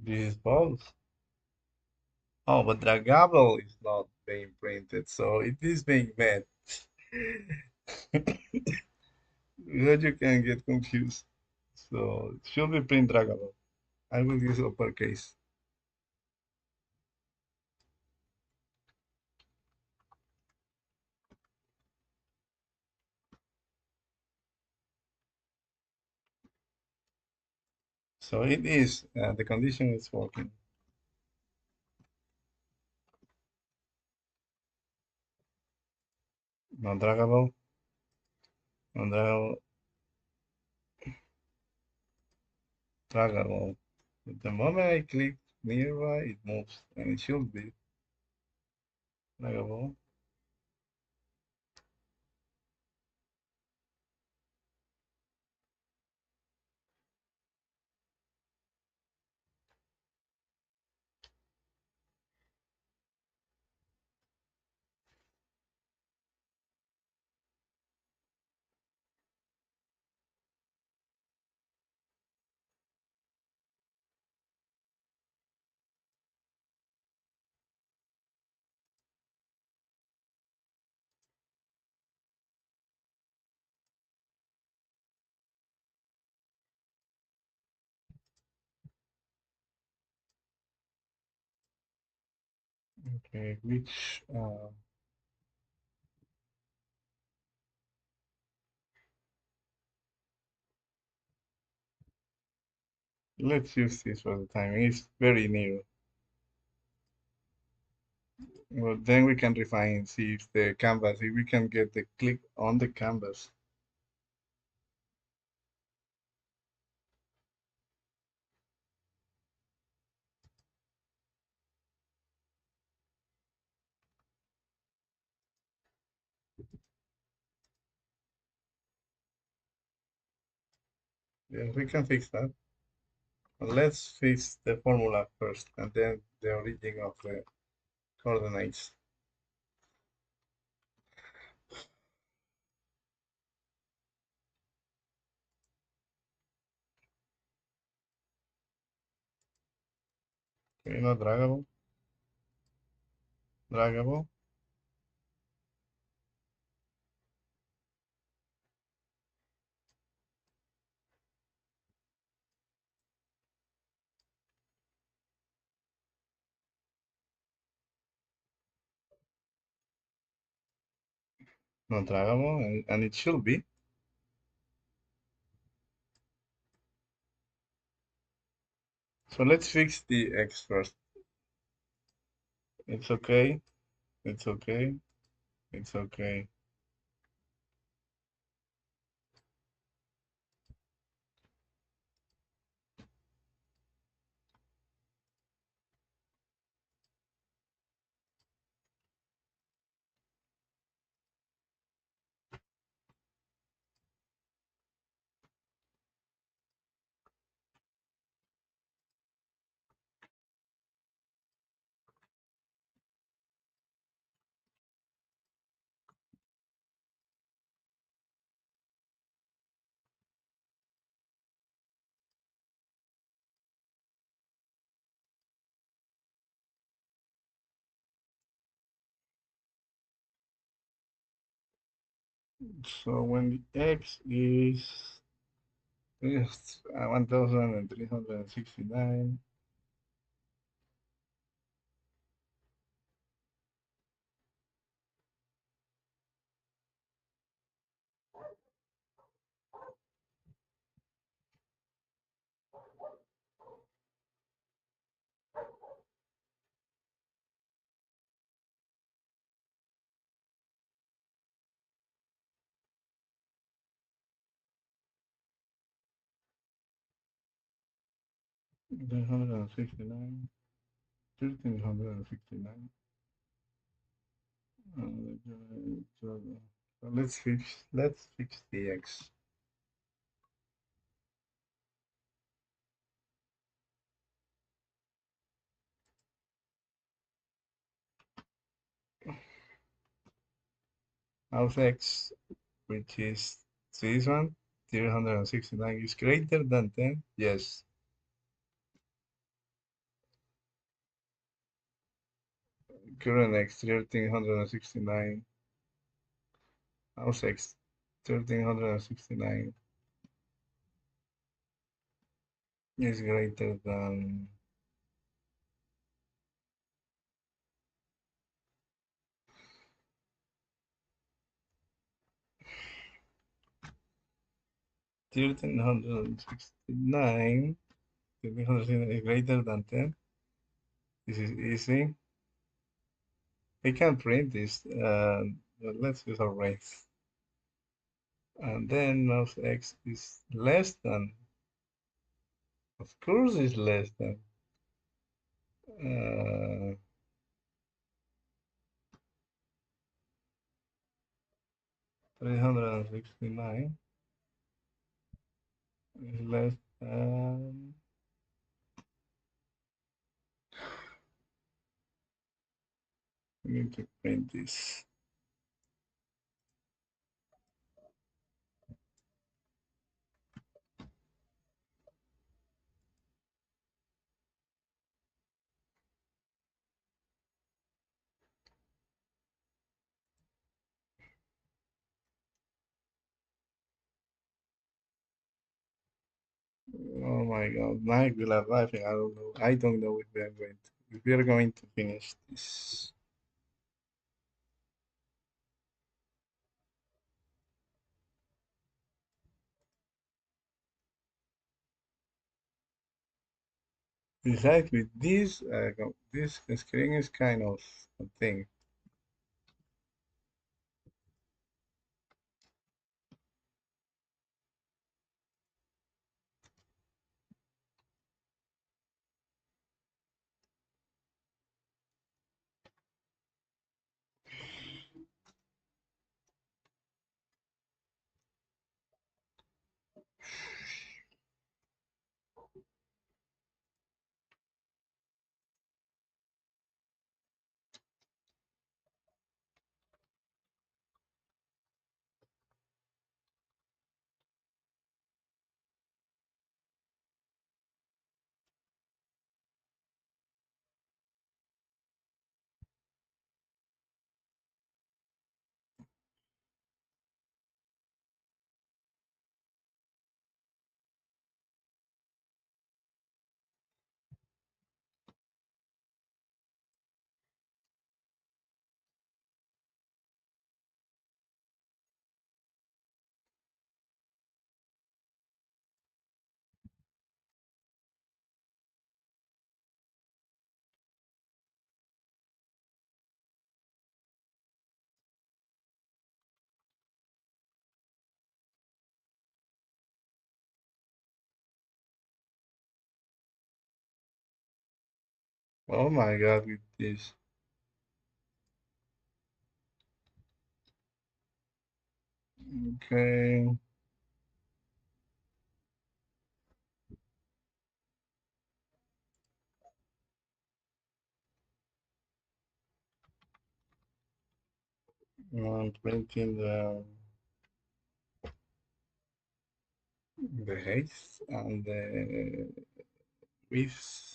This is false. Oh, but draggable is not being printed, so it is being made. That you can get confused. So it should be print draggable. I will use uppercase. So it is, the condition is working. Non draggable, non draggable, draggable. The moment I click nearby, it moves, and it should be draggable. Okay, which, let's use this for the time. It's very near. Well, then we can refine, see if the canvas, if we can get the click on the canvas. Yeah, we can fix that. Let's fix the formula first, and then the origin of the coordinates. Okay, not draggable, draggable, not draggable, and it should be. So let's fix the x first. It's okay, it's okay, it's okay. So when the x is 1369, one hundred and 1369. So let's fix the x. House x, which is this one, 369 is greater than 10. Yes. Current X 1369. House X 1369 is greater than 1369. 1369 is greater than 10. This is easy. I can print this. But let's use a race. And then mouse X is less than. Of course, it's less than. 369 is less than. I need to print this. Oh my God, Mike will arrive. I don't know. I don't know if we are going to finish this. Besides, with this screen is kind of a thing. Oh my God, with this. Okay. I'm printing the height and the width.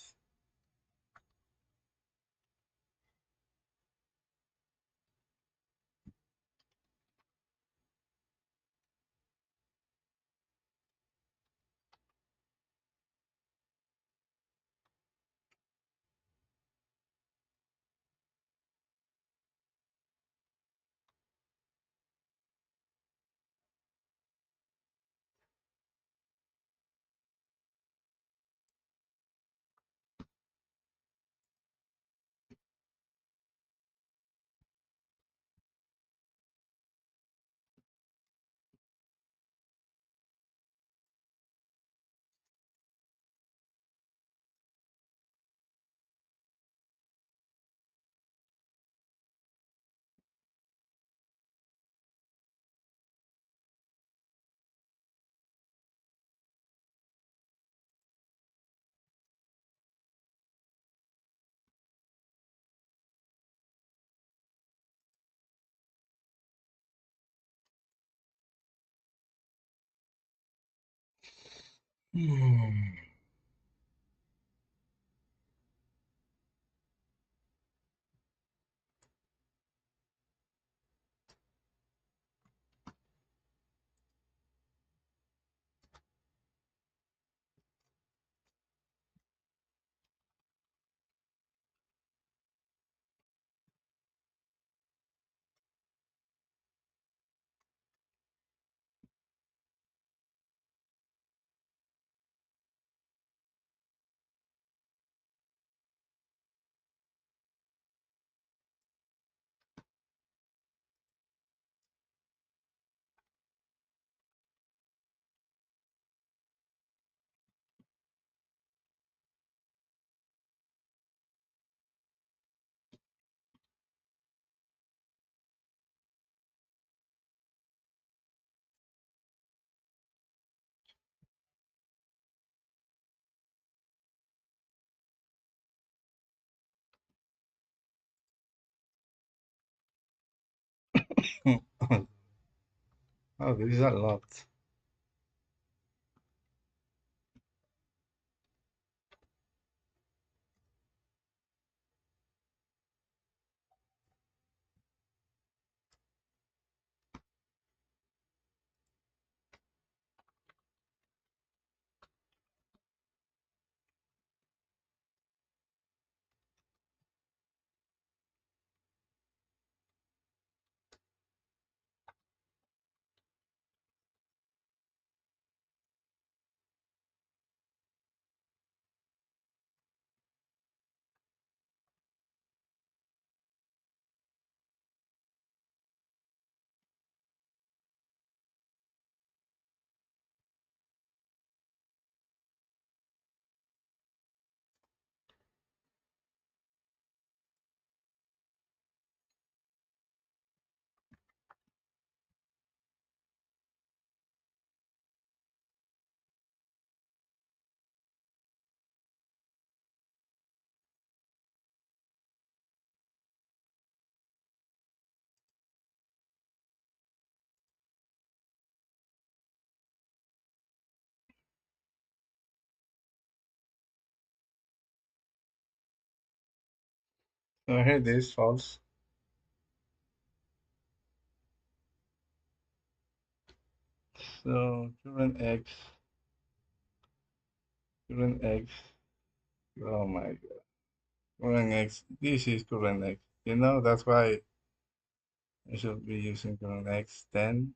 Hmm. Oh, this is a lot. So here this false. So current x. Oh my god, current x. This is current x. That's why I should be using current x 10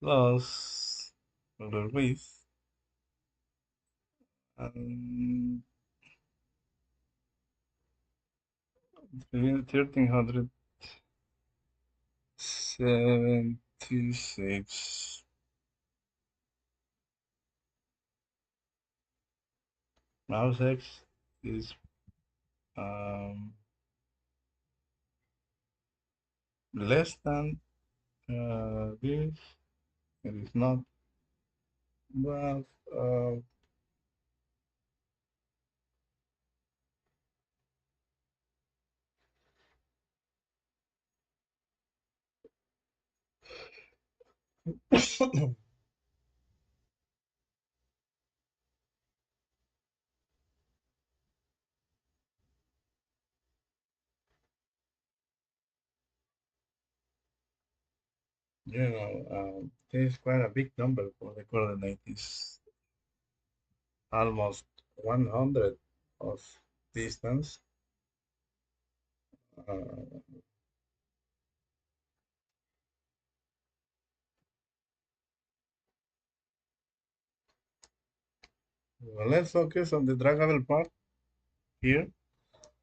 plus roller width and 1376 mouse x is um, less than this. It is not, but uh, there's quite a big number for the coordinate. It's almost 100 of distance. Uh, well, let's focus on the draggable part here,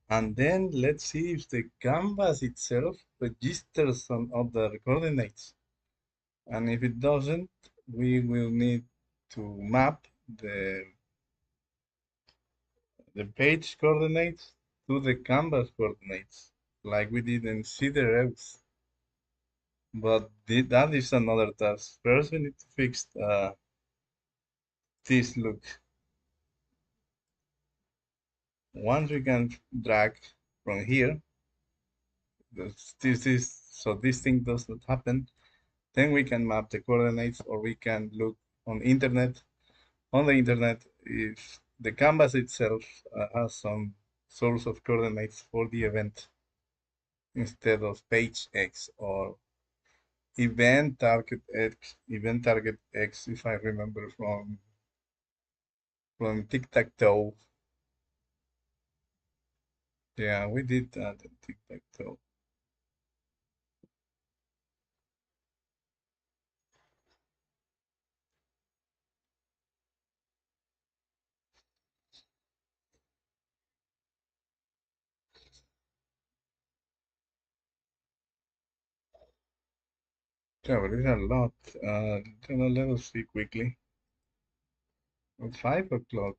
and then let's see if the canvas itself registers some of the coordinates. And if it doesn't, we will need to map the, the page coordinates to the canvas coordinates, like we did in Cedar Rose. But that is another task. First, we need to fix this look. Once we can drag from here, so this thing does not happen, then we can map the coordinates, or we can look on internet. On the internet, if the canvas itself has some source of coordinates for the event instead of page X or event target X, if I remember from tic-tac-toe. Yeah, we did that in tic-tac-toe. Yeah, but it's a lot. Let us see quickly. At 5 o'clock,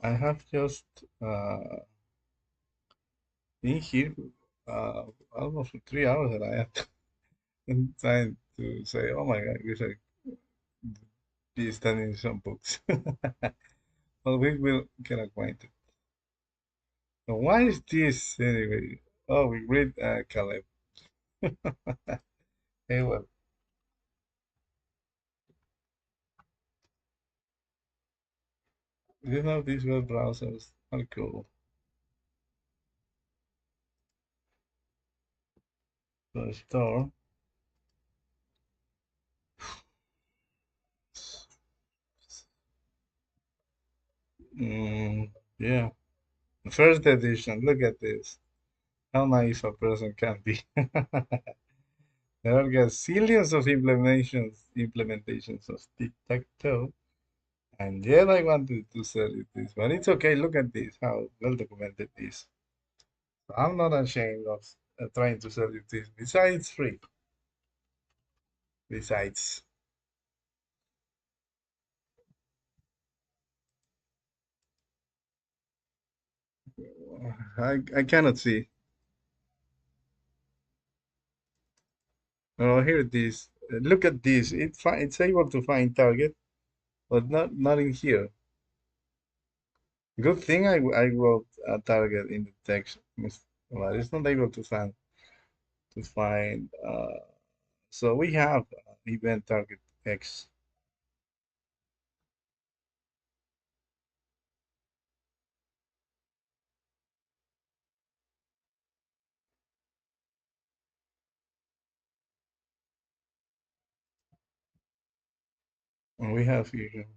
I have just been here uh, almost for 3 hours, and I have time to say, oh my God, we should be studying some books. But Well, we will get acquainted. Now, why is this anyway? Oh, we read Caleb. Hey, well, you know these web browsers are cool. The store. Mm, yeah. The first edition. Look at this. How naive a person can be. There are zillions of implementations of tic-tac-toe. And yet I wanted to sell you this, but it's okay. Look at this, how well documented this. I'm not ashamed of trying to sell you this. Besides, it's free. Besides, I cannot see. Oh, here it is. Look at this. It's able to find target, but not in here. Good thing I wrote a target in the text, but it's not able to find. So we have event target X. And we have here.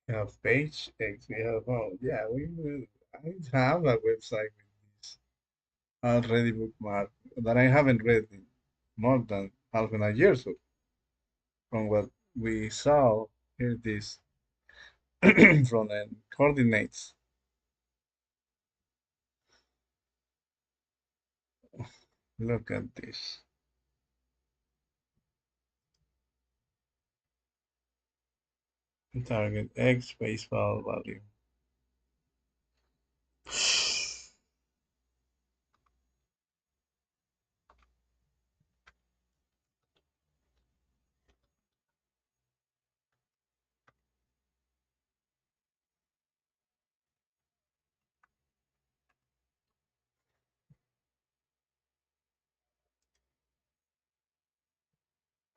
We have page X. We have, oh yeah, I have a website with this already bookmarked that I haven't read in more than half a year. So from what we saw, here it is from the coordinates. Look at this. Target X baseball value.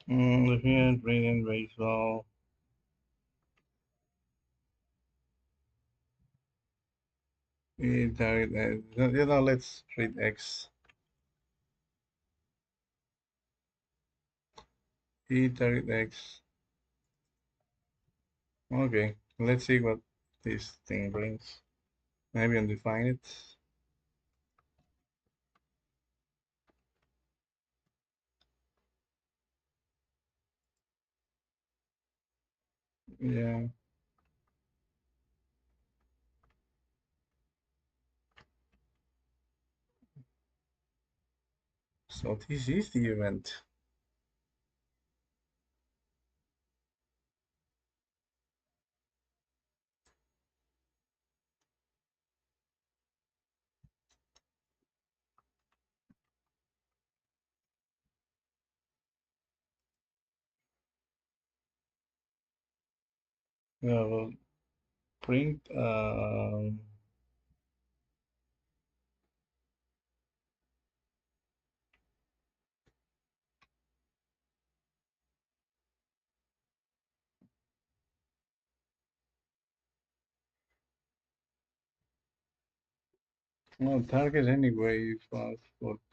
Looking at reading baseball. Target X. Let's read X. Target X. Okay, let's see what this thing brings. Maybe undefine it. Yeah. So this is the event. Well, print. No target anyway for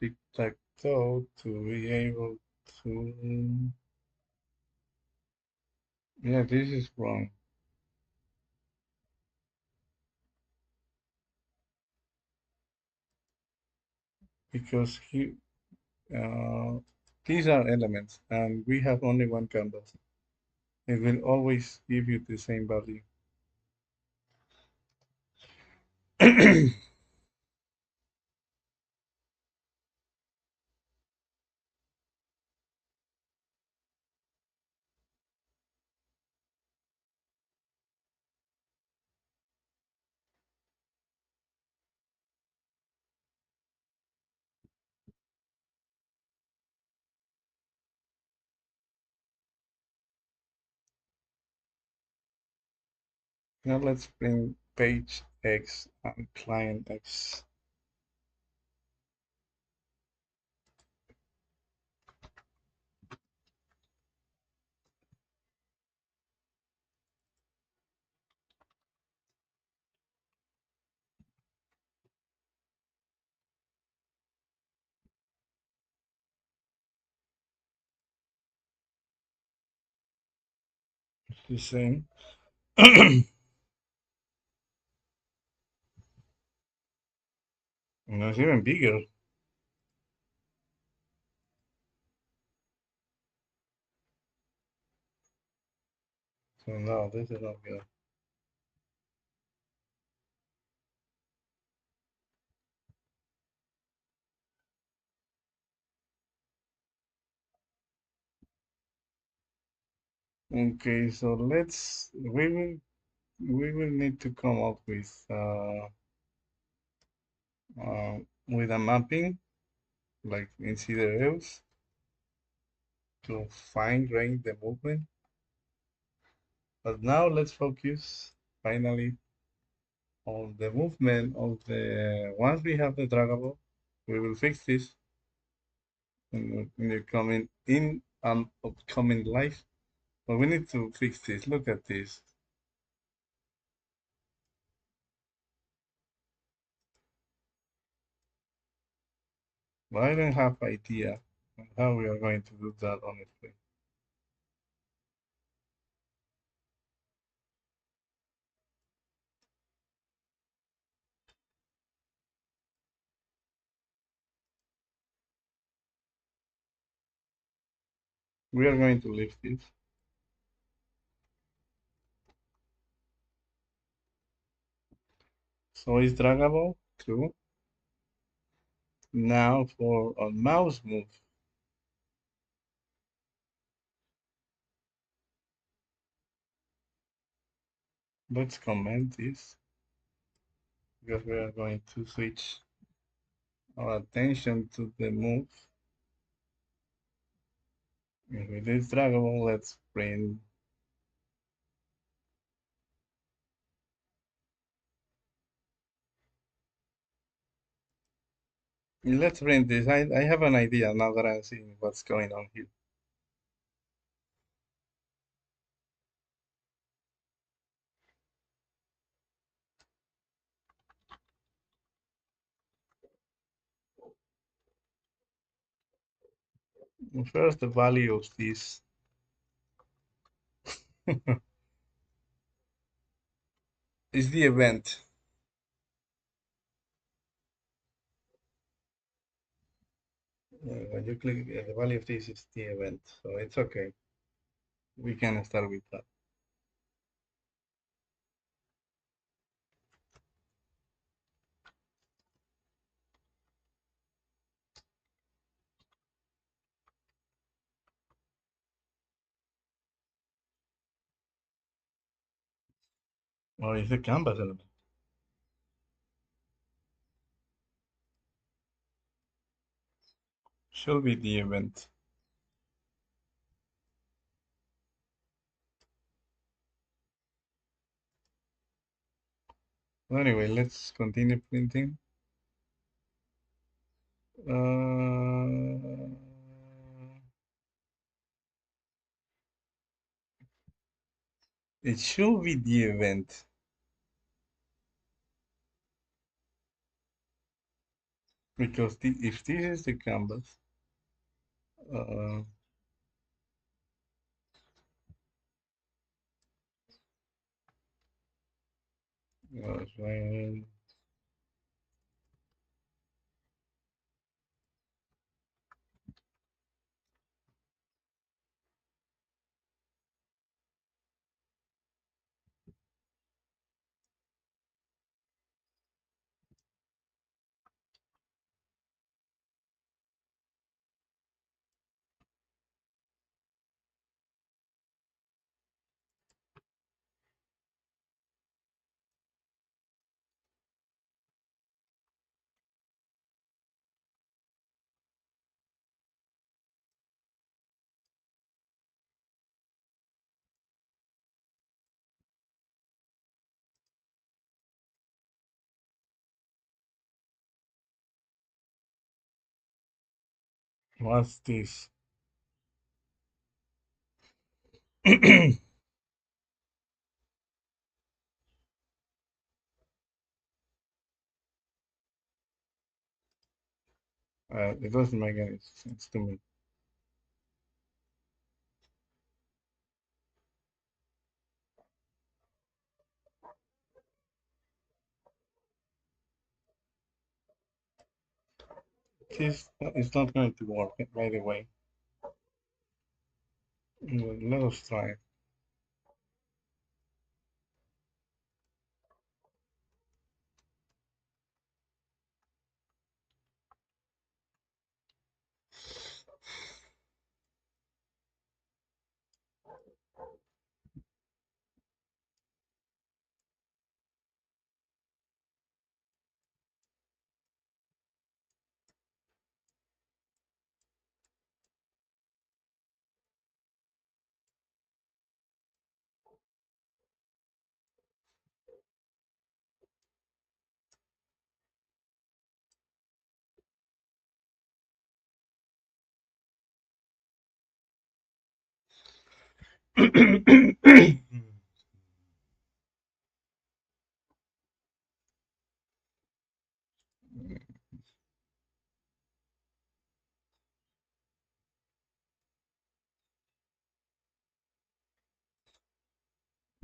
tic-tac-toe to be able to Yeah, this is wrong because uh, these are elements and we have only one canvas. It will always give you the same value. Now let's bring page X and client X. The same. And it's even bigger. So no, this is not good. Okay, so we will need to come up with a mapping like in CDRs to fine grain the movement. But now let's focus finally on the movement of the once we have the draggable, we will fix this in the coming in upcoming life. But we need to fix this. Look at this. But I don't have idea on how we are going to do that honestly. We are going to leave this. So it's draggable. True. Now for a mouse move. Let's comment this because we are going to switch our attention to the move. If it is draggable, let's print. Let's print this. I have an idea now that I'm seeing what's going on here. First, the value of this is the event. When you click, the value of this is the event, so it's okay. We can start with that. Or is the canvas element? Should be the event. Anyway, let's continue printing. Uh, it should be the event because if this is the canvas, uh, When what's this? It doesn't make any sense to me. This is not going to work right away. Let us try.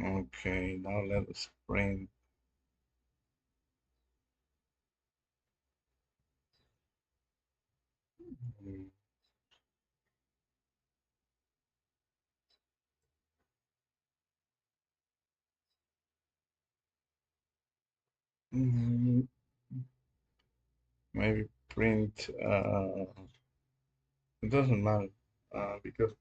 Okay, now let us print. Mm, maybe print. It doesn't matter because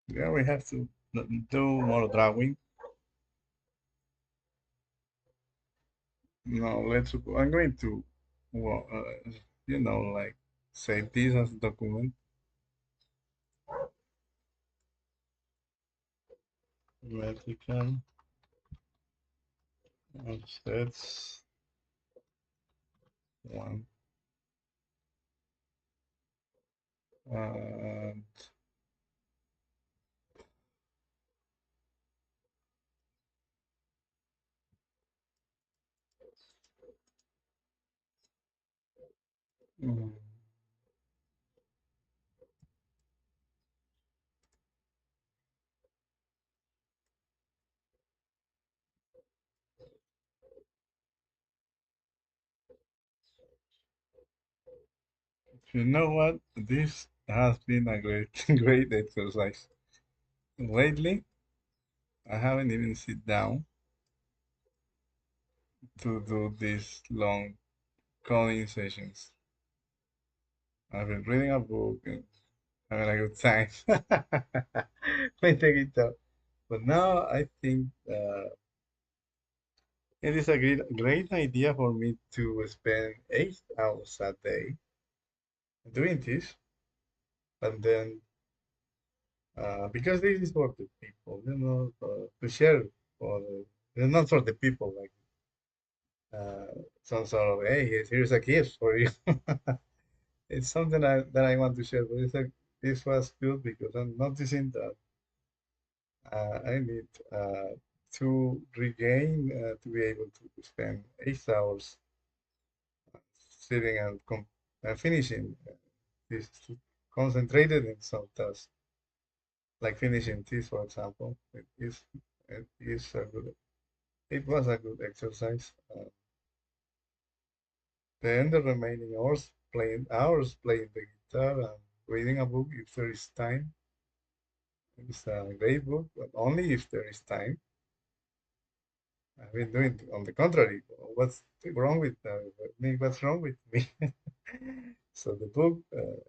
yeah, we have to do more drawing. No, let's. I'm going to, well, like save this as a document. Geometrikap offsets one and mm, you know what? This has been a great great exercise. Lately, I haven't even sit down to do these long coding sessions. I've been reading a book and having a good time with the guitar. But now I think it is a great idea for me to spend 8 hours a day doing this, and then because this is for the people, to share for it's not for the people, like uh, some sort of, hey, here's a gift for you. It's something that I want to share, but this was good because I'm noticing that I need to regain to be able to spend 8 hours sitting and finishing this, concentrated in some task, like finishing this, for example. It is a good. It was a good exercise. Then the remaining hours playing the guitar and reading a book if there is time. It's a great book, but only if there is time. I've been doing on the contrary. What's wrong with me? What's wrong with me? So the book, uh,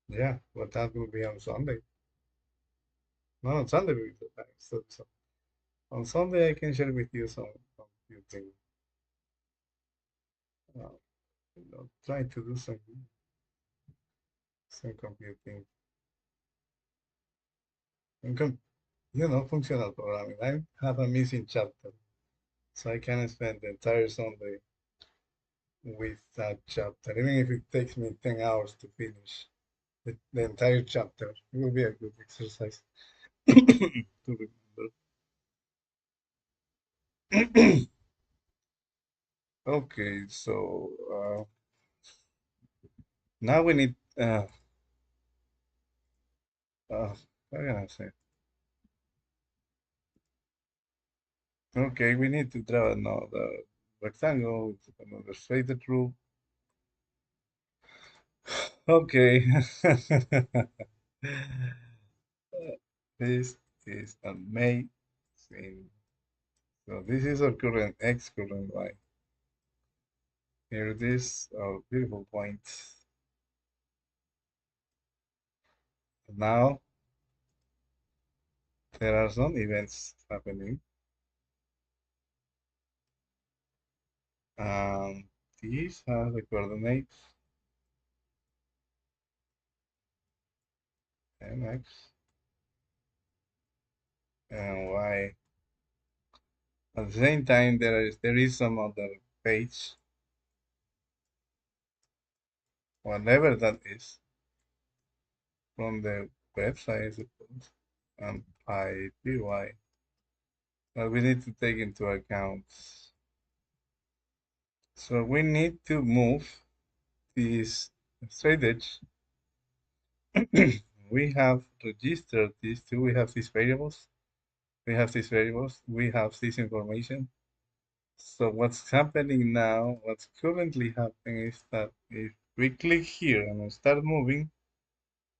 yeah, but that will be on Sunday. No, on Sunday because so on Sunday I can share with you some few things. Uh, trying to do some computing, and functional programming. I have a missing chapter, so I can spend the entire Sunday with that chapter, even if it takes me 10 hours to finish the entire chapter. It will be a good exercise to remember. Okay, so now we need how can I say? Okay, we need to draw another rectangle with another shaded rule. Okay. This is amazing. So this is our current X, current Y. Here it is, our beautiful point. Now there are some events happening. Um, these have the coordinates mx and y. At the same time, there is some other page, whatever that is, from the website, I suppose, and IPY that we need to take into account. So we need to move this straight edge. We have registered these two. We have these variables. We have these variables. We have this information. So what's happening now, what's currently happening is that if we click here and we start moving,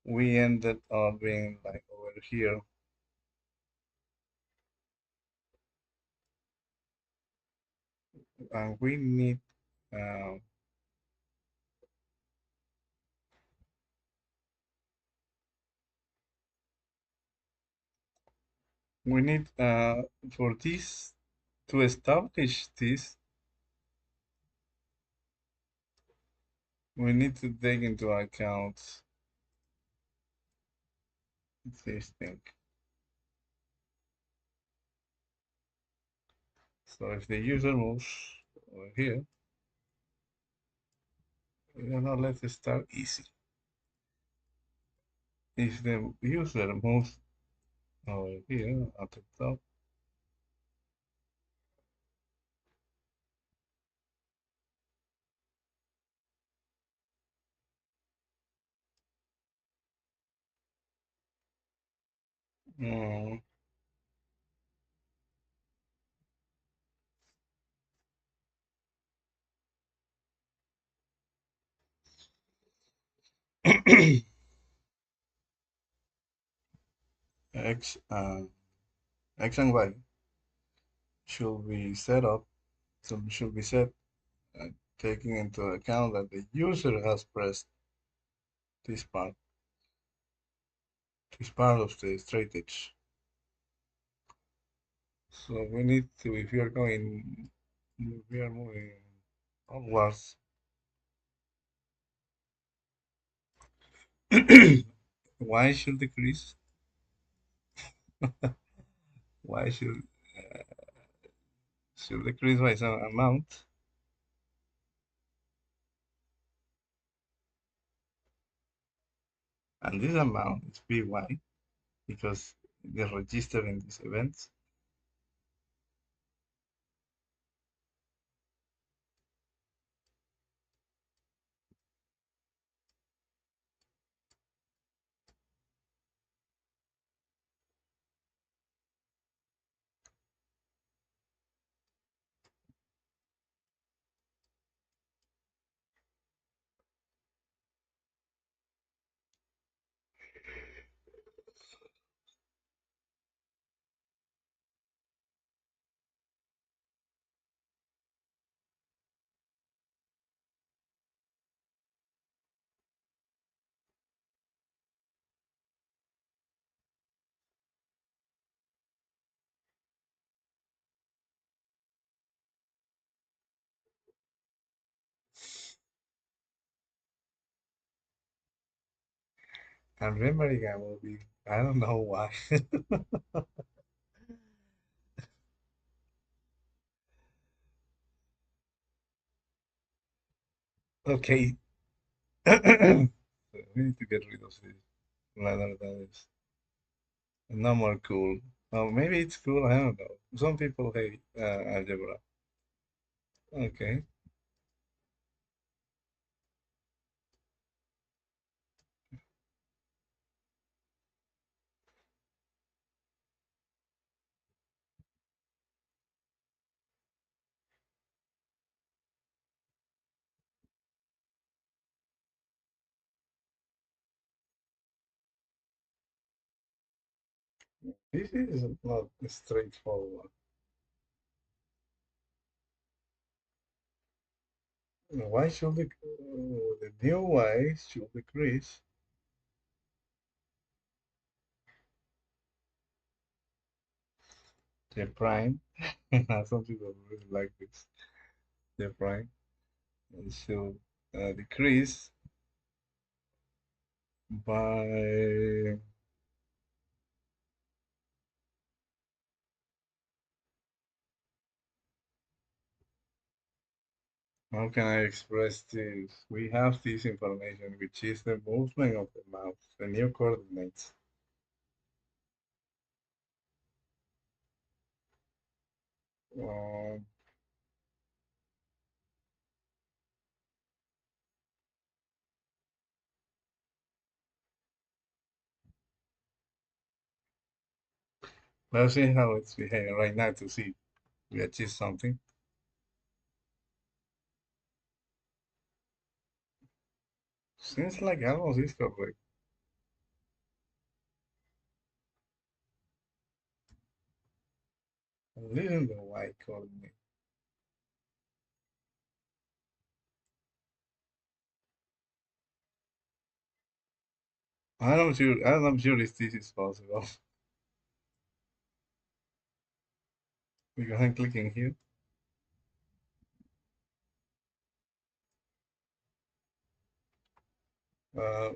we ended up being like over here. And uh, we need for this to establish this, we need to take into account this thing. So if the user moves over here, let's start easy. If the user moves over here at the top, mm, X, X and Y should be set up, so should be set, uh, taking into account that the user has pressed this part of the straight edge. So we need to, if we are moving onwards, Y should decrease. Y should decrease by some amount, and this amount is By because the register in these events. And remembering I will be, I don't know why. Okay. We need to get rid of this letter that is no more cool. Oh, maybe it's cool, I don't know. Some people hate algebra. Okay. This is not straightforward. Why should the new y should decrease? The prime. Some people really like this. The prime should decrease by, how can I express this? We have this information, which is the movement of the mouse, the new coordinates. Um, let's see how it's behaving right now to see if we achieve something. Seems like almost is correct. Listen to Y coordinate. I'm sure if this is possible because I'm clicking here. Uh,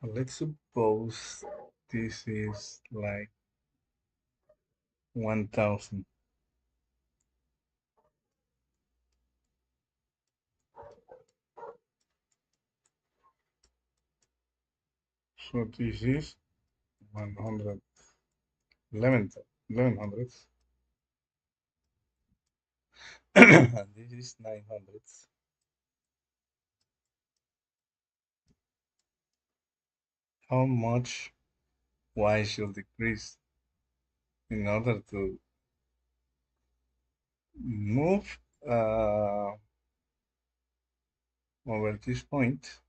let's suppose this is like 1000. So this is 100, 11 hundredths. And this is 9 hundredths. How much y should decrease in order to move over this point,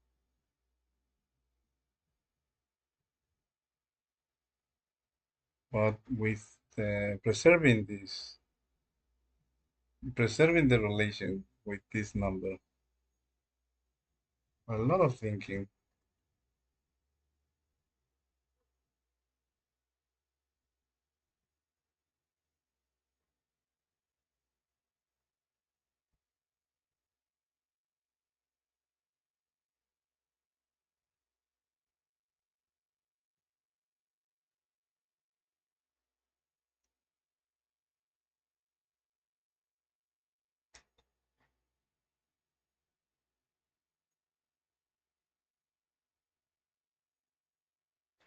but with preserving the relation with this number? A lot of thinking.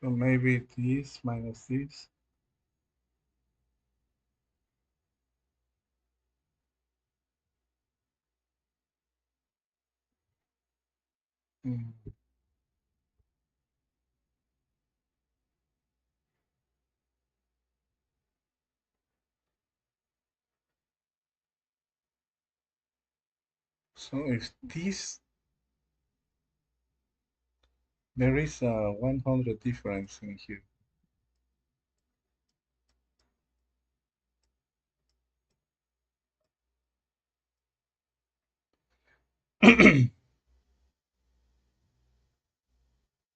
So maybe this minus this. Mm. So if this, there is a 100 difference in here.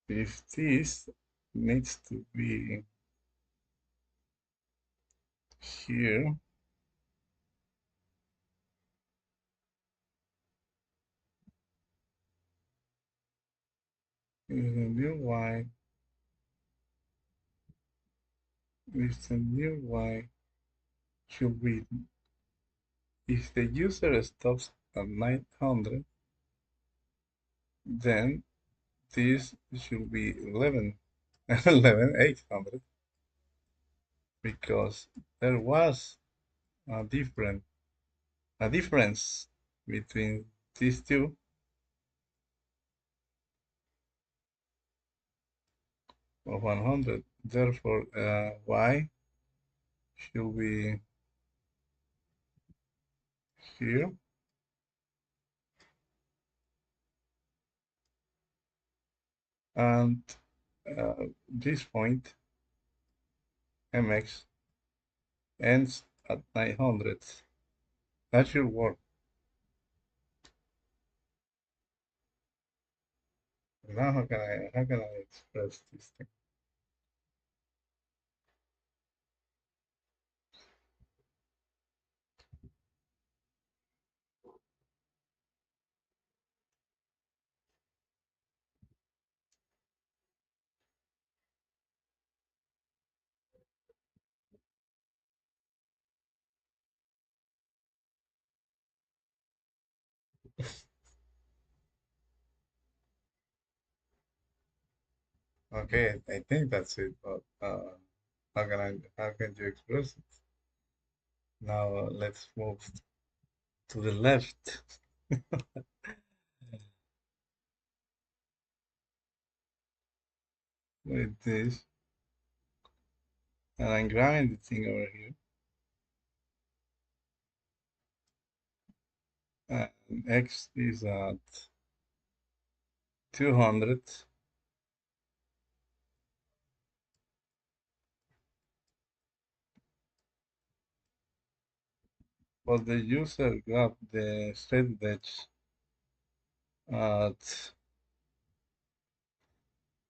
If this needs to be here, with a new y, with the new y should be, if the user stops at 900, then this should be 11, 11,800, because there was a difference between these two of 100. Therefore, y should be here, and this point mx ends at 900. That should work. Now how can I express this thing? Okay, I think that's it. But how can you express it? Now let's move to the left with this, and I'm grabbing the thing over here, and x is at 200, but the user grabbed the straight edge at,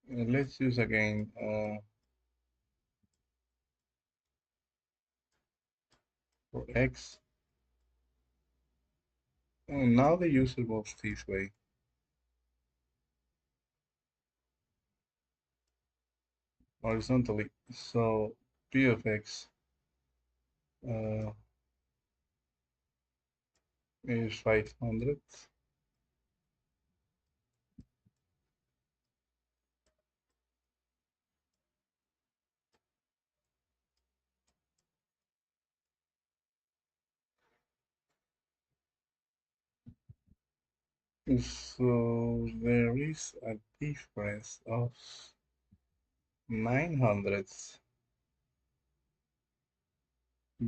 let's use again for x. And now the user moves this way. Horizontally. So p of x uh, is 500. So there is a difference of 900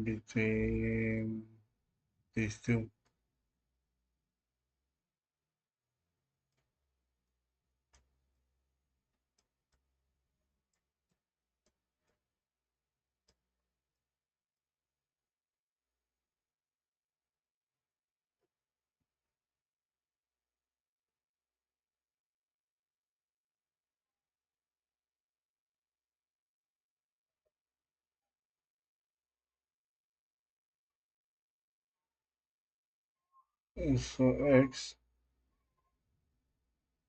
between these two. So x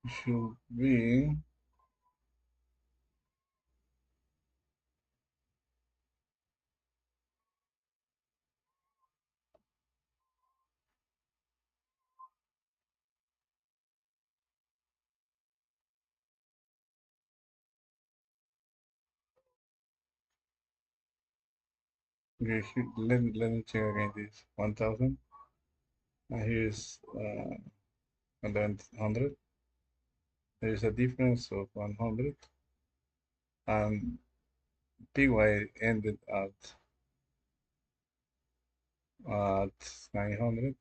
should be, let me check again this 1000. Here's 1100. There is a difference of 100, and py ended at 900.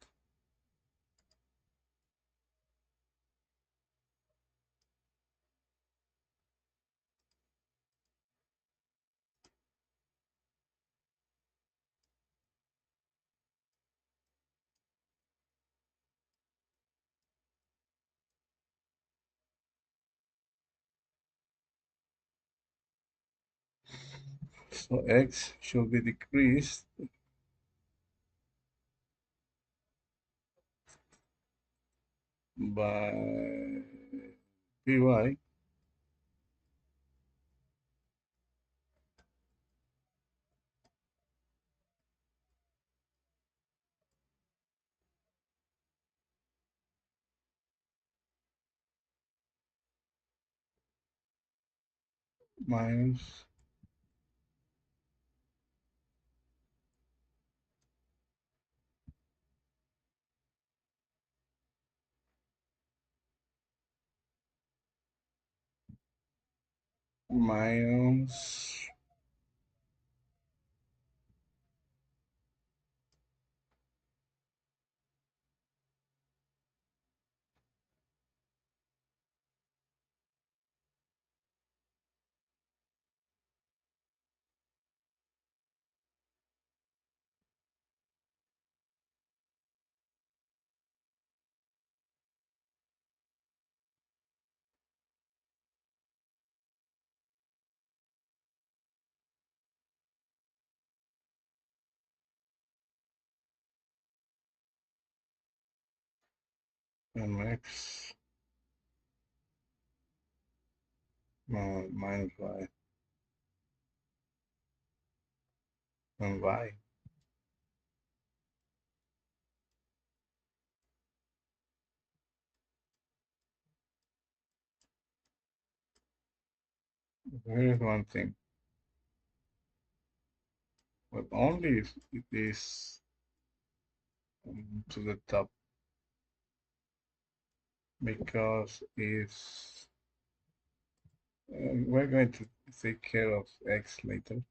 So x should be decreased by py minus minus mx minus y and y. There is one thing, but only if it is to the top, because if we're going to take care of x later.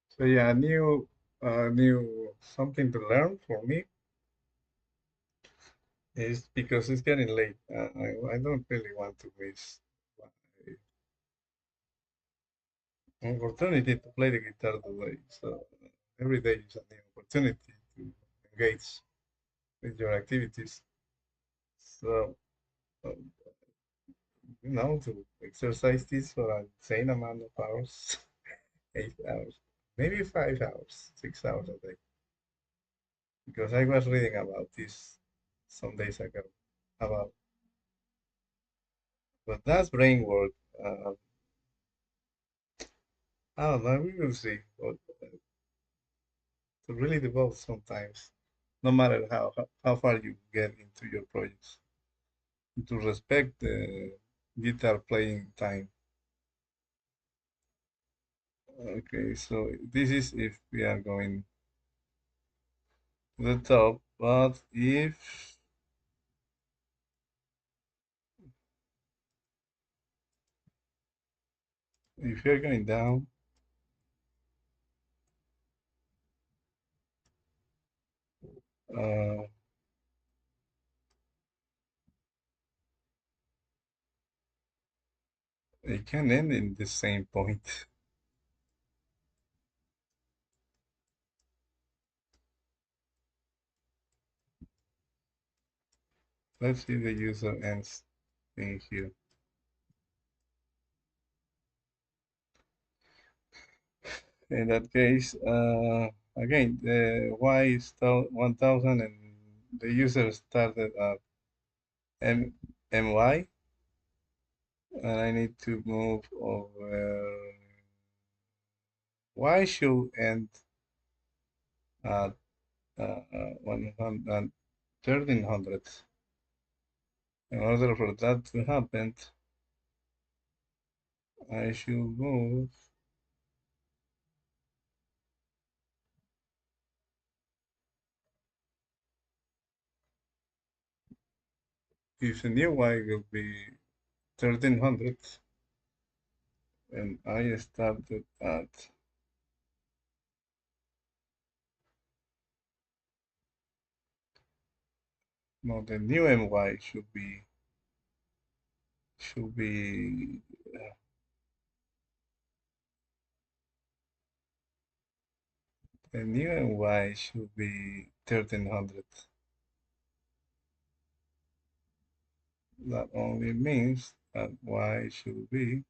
So yeah, new something to learn for me is because it's getting late. I don't really want to waste my opportunity to play the guitar today. So every day is a new opportunity to engage with your activities. So uh, to exercise this for an insane amount of hours, 8 hours, maybe 5 hours, 6 hours a day. Because I was reading about this some days ago about, but that's brain work. Uh, I don't know. We will see. But to really devote sometimes, no matter how far you get into your projects, to respect the guitar playing time. Okay, so this is if we are going to the top, but if you're going down, uh, it can end in the same point. Let's see the user ends in here. In that case, again, the y is 1000 and the user started at my, and I need to move over. Y should end at 100, 1300. In order for that to happen, I should move if the new y will be 1300 and I started at no, the new my should be the new my should be 1300. That only means that y should be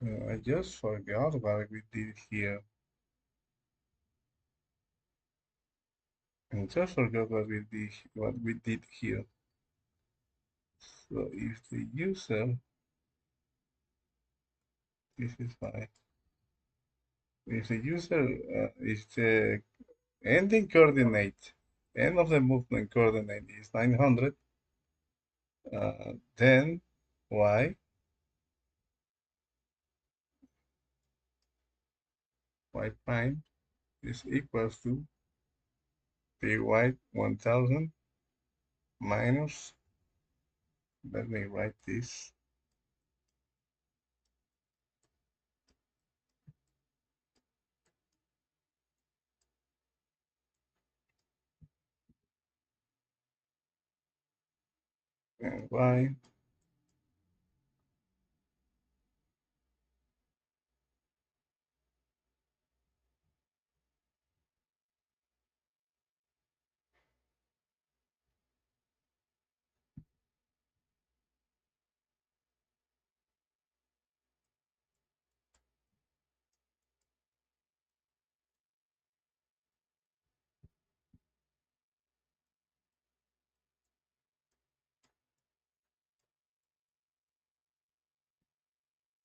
I just forgot what we did here. I just forgot what we did here. So if the user, this is fine. If the user is the ending coordinate, end of the movement coordinate is 900, then y, y prime is equals to dy 1000 minus, let me write this, and y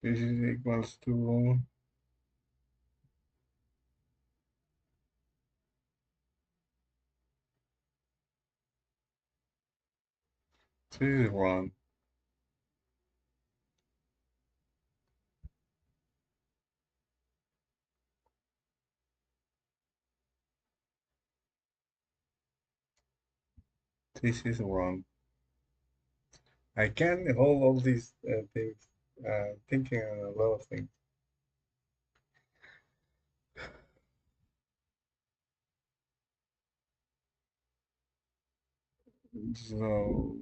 this is equals to 3 1. This is wrong. I can't hold all these things, thinking on a lot of things. So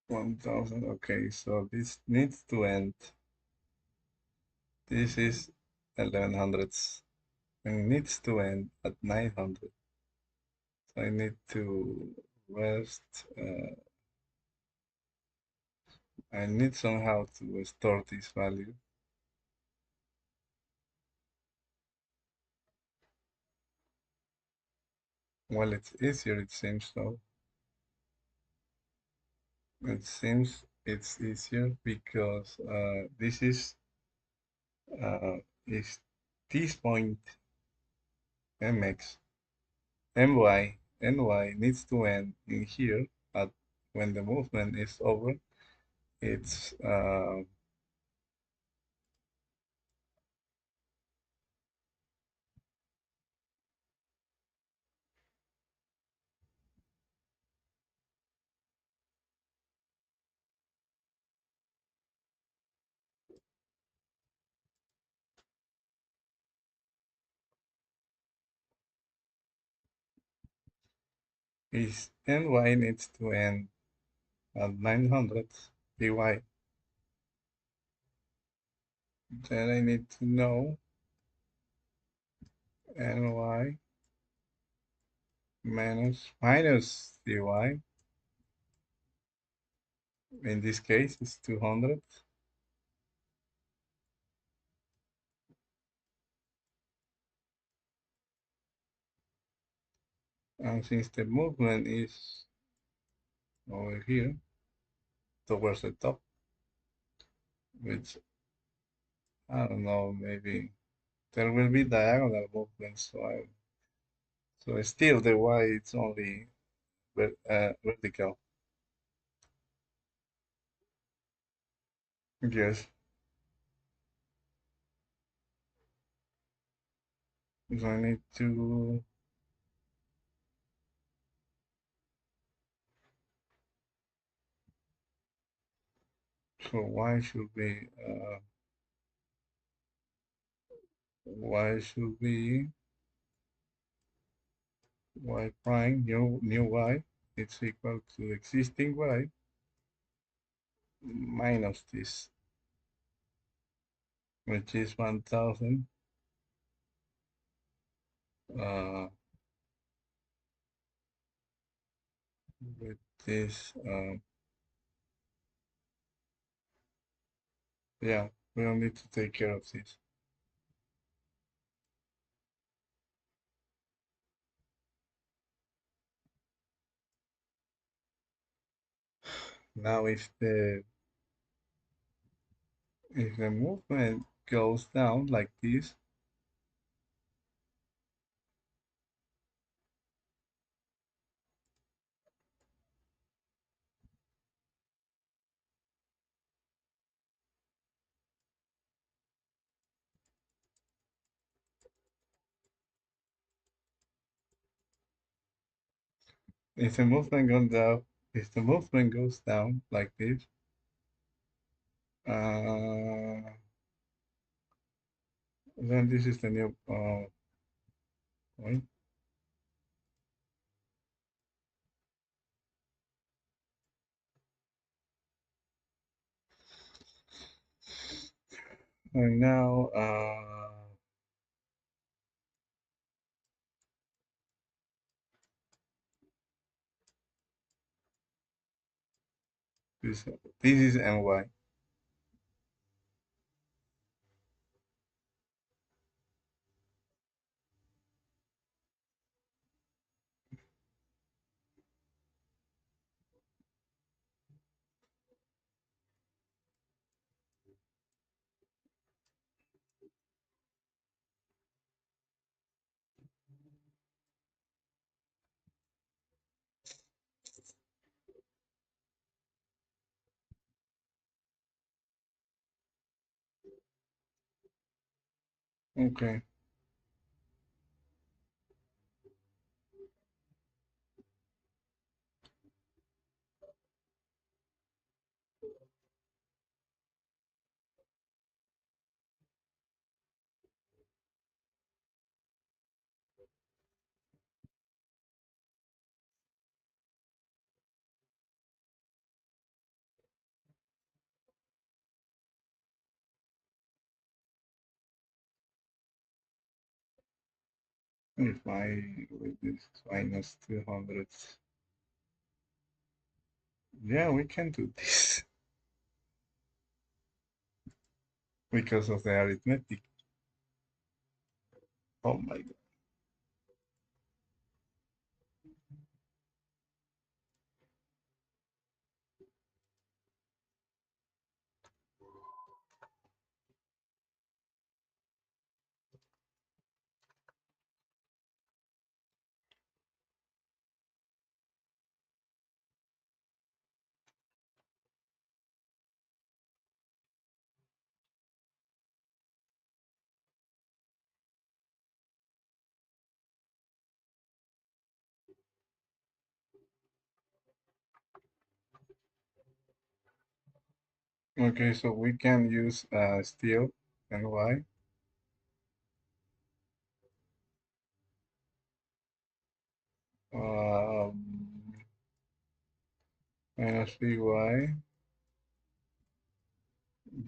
1000. Okay, so this needs to end. This is 1100 and needs to end at 900. So I need to rest. I need somehow to store this value. Well, it's easier, it seems so. It seems it's easier because uh, is this point mx, my needs to end in here at when the movement is over. It's is ny needs to end at 900 dy. Then I need to know ny minus dy. In this case, it's 200. And since the movement is over here towards the top, which I don't know, maybe there will be diagonal movements. So still the y it's only vertical. Yes. So I need to. So y should be y prime new y. It's equal to existing y minus this, which is 1000. Uh, with this, yeah, we don't need to take care of this. Now, if the movement goes down like this, if the movement goes down, if the movement goes down like this, then this is the new point. And now, this is ny. Okay. If I with this minus 200, yeah, we can do this because of the arithmetic. Oh my God. Okay, so we can use steel and y. minus 3y.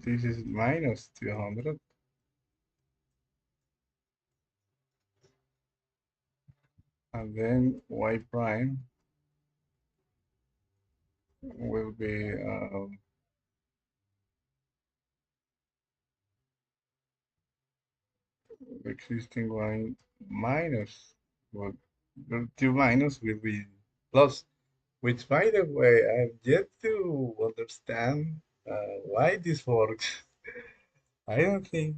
This is minus 200. And then y prime will be existing y minus, well, the 2 minus will be plus, which by the way, I've yet to understand why this works. I don't think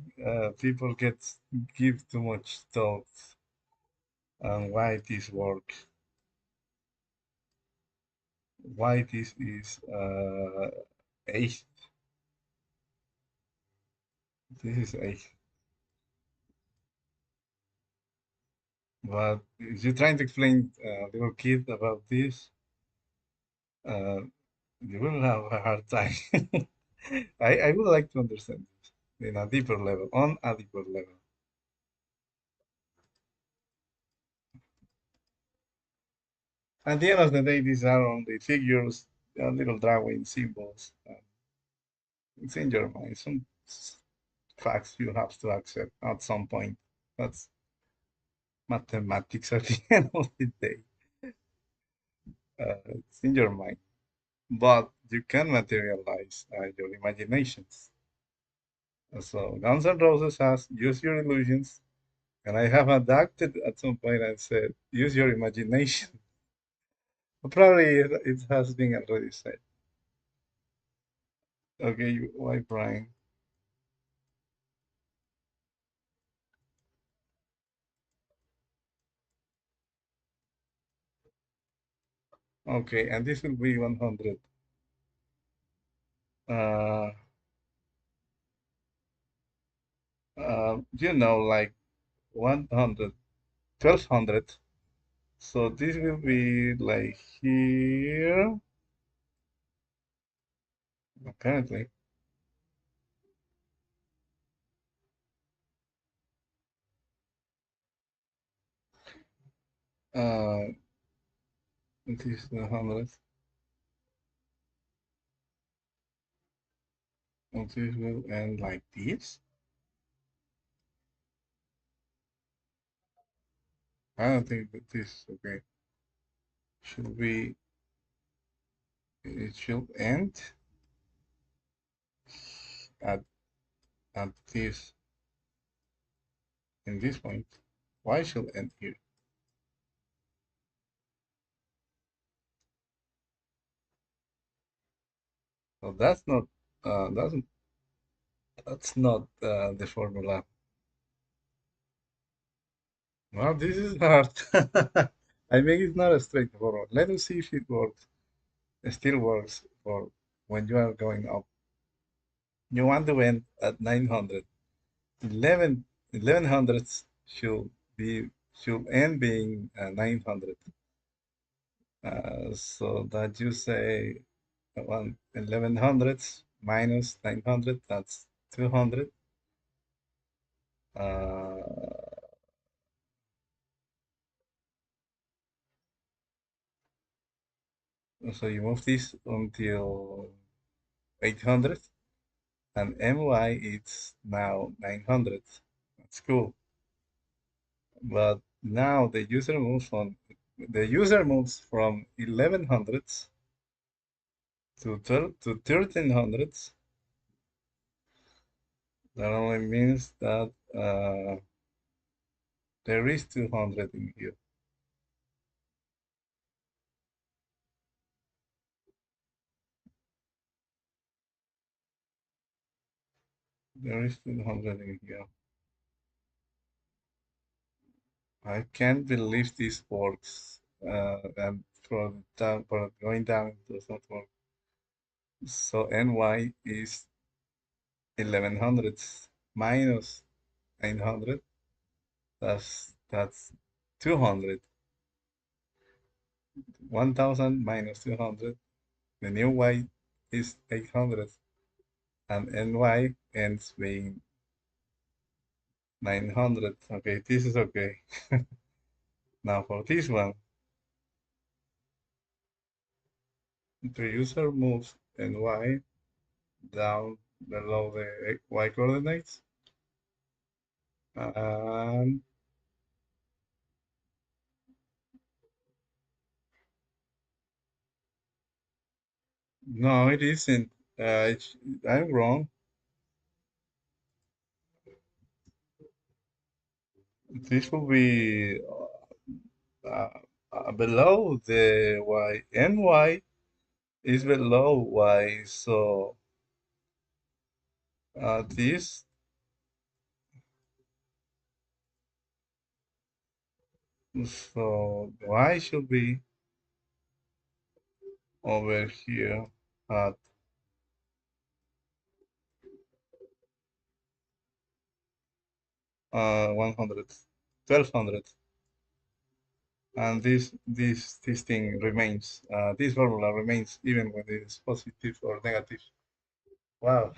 people give too much thought on why this works, why this is eighth. This is eighth. But if you're trying to explain little kid about this, uh, you will have a hard time. I would like to understand this in a deeper level, on a deeper level. At the end of the day, these are only figures, little drawing symbols. It's in your mind. Some facts you have to accept at some point. That's mathematics at the end of the day. It's in your mind. But you can materialize your imaginations. So Guns N' Roses has use your illusions, and I have adapted at some point and said use your imagination. Probably it has been already said. Okay, why Brian? Okay, and this will be 100. Uh, like 100, 1200. So this will be like here, apparently. Uh, it is the 100. And this will end like this. I don't think that this, okay, should be, it should end at, at this, in this point. Why should end here? So uh, that's, that's not the formula. Well, this is hard. I think it's not a straightforward. Let us see if it works. It still works for when you are going up. You want to end at 900. 1100s should end being 900. So that you say 1100s minus 900, that's 200. Uh, so you move this until 800, and my it's now 900. That's cool. But now the user moves from 1100s to 1300s. That only means that there is 200 in here. There is 200 in here. I can't believe this works. And for going down, it does not work. So ny is 1100 minus 900. That's 200. 1000 minus 200. The new y is 800, and ny ends being 900. Okay, this is okay. Now for this one, The user moves and Y down below the Y coordinates. And no, it isn't. I'm wrong. This will be uh, below the Y. NY is below Y. So this, so Y should be over here at 100, 1200. And this thing remains. This formula remains even when it is positive or negative. Wow.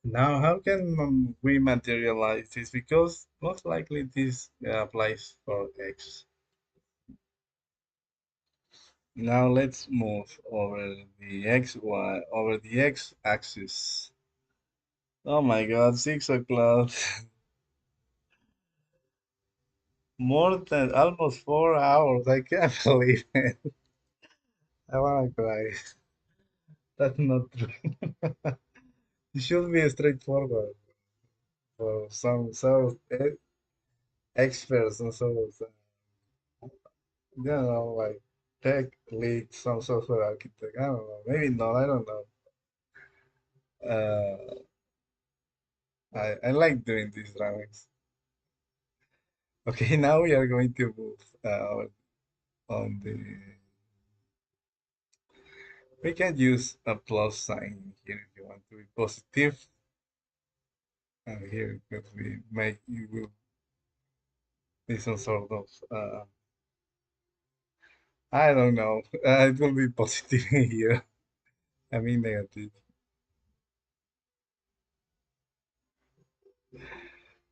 Now, how can we materialize this? Because most likely this applies for x. Now let's move over the x axis. Oh my God, 6 o'clock. More than almost 4 hours. I can't believe it. I wanna cry. That's not true. It should be straightforward for some experts and you know, like tech lead, some software architect. I don't know. Maybe not. I don't know. Uh, I like doing these drawings. Okay, now we are going to move on the. We can use a plus sign here if you want to be positive, and here it will be make you will be some sort of I don't know. It will be positive here. I mean negative.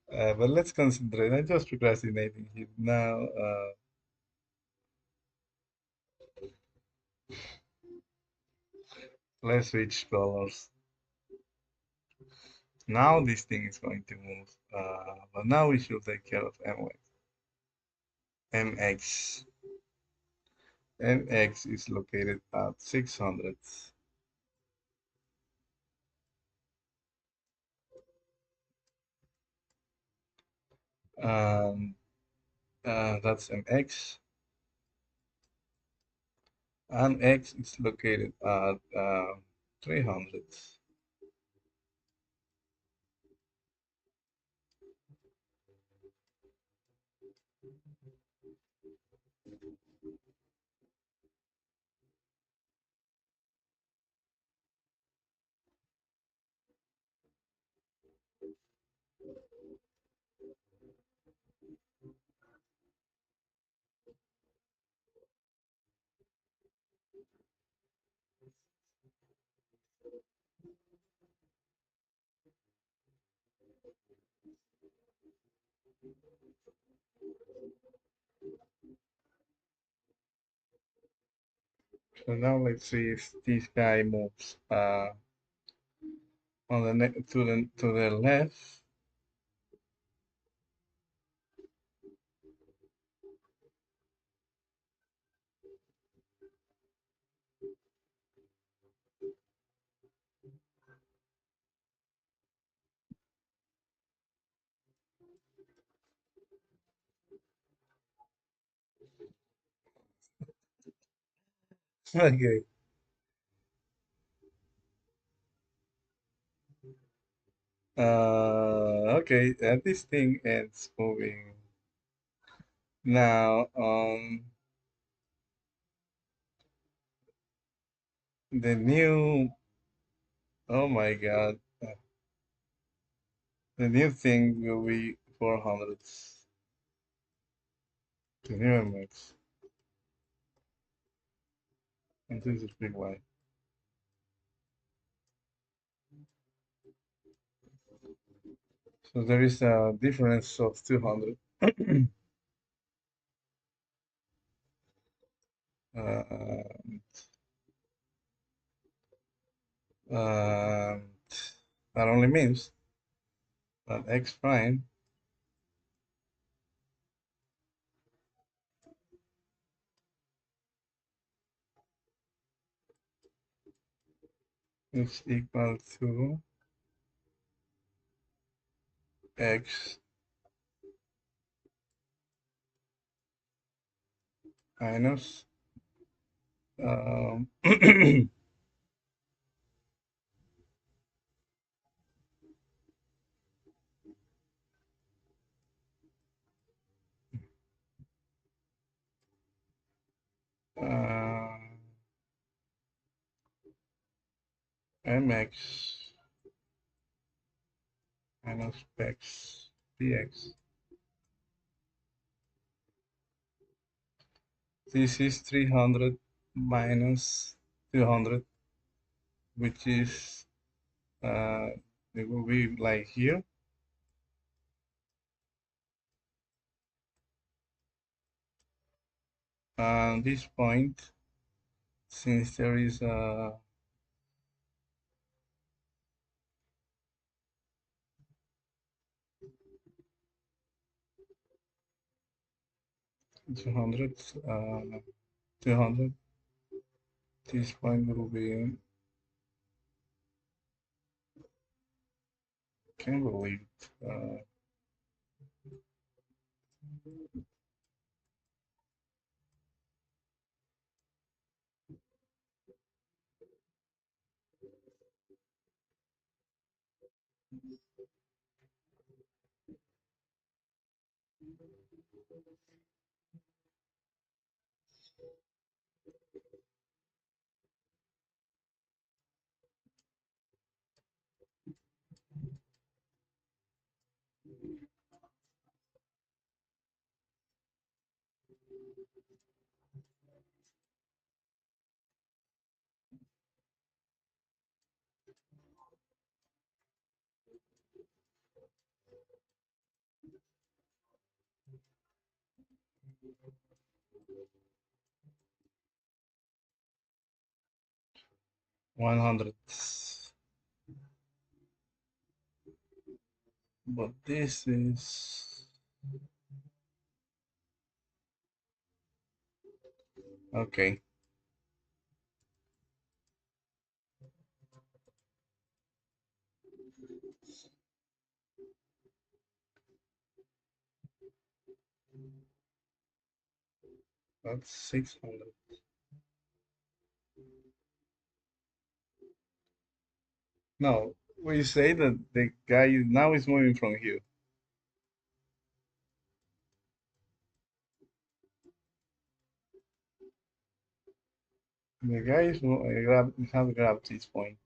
But let's concentrate. I'm just procrastinating here now. Let's switch colors. Now this thing is going to move. But now we should take care of MX. MX is located at 600. Um, that's MX. And X is located at 300. So now let's see if this guy moves on to the left. Okay. Okay. This thing ends moving now. The new. Oh my God. The new thing will be 400. The new MX. and this is big Y. So there is a difference of 200. uh, and that only means that x prime is equal to x minus uh, mx minus x dx. This is 300 minus 200, which is it will be like here. And this point, since there is a 200, 200, this point will be, can't believe it. 100. But this is okay. That's 600. No, we say that the guy now is moving from here. The guy is has grabbed this point,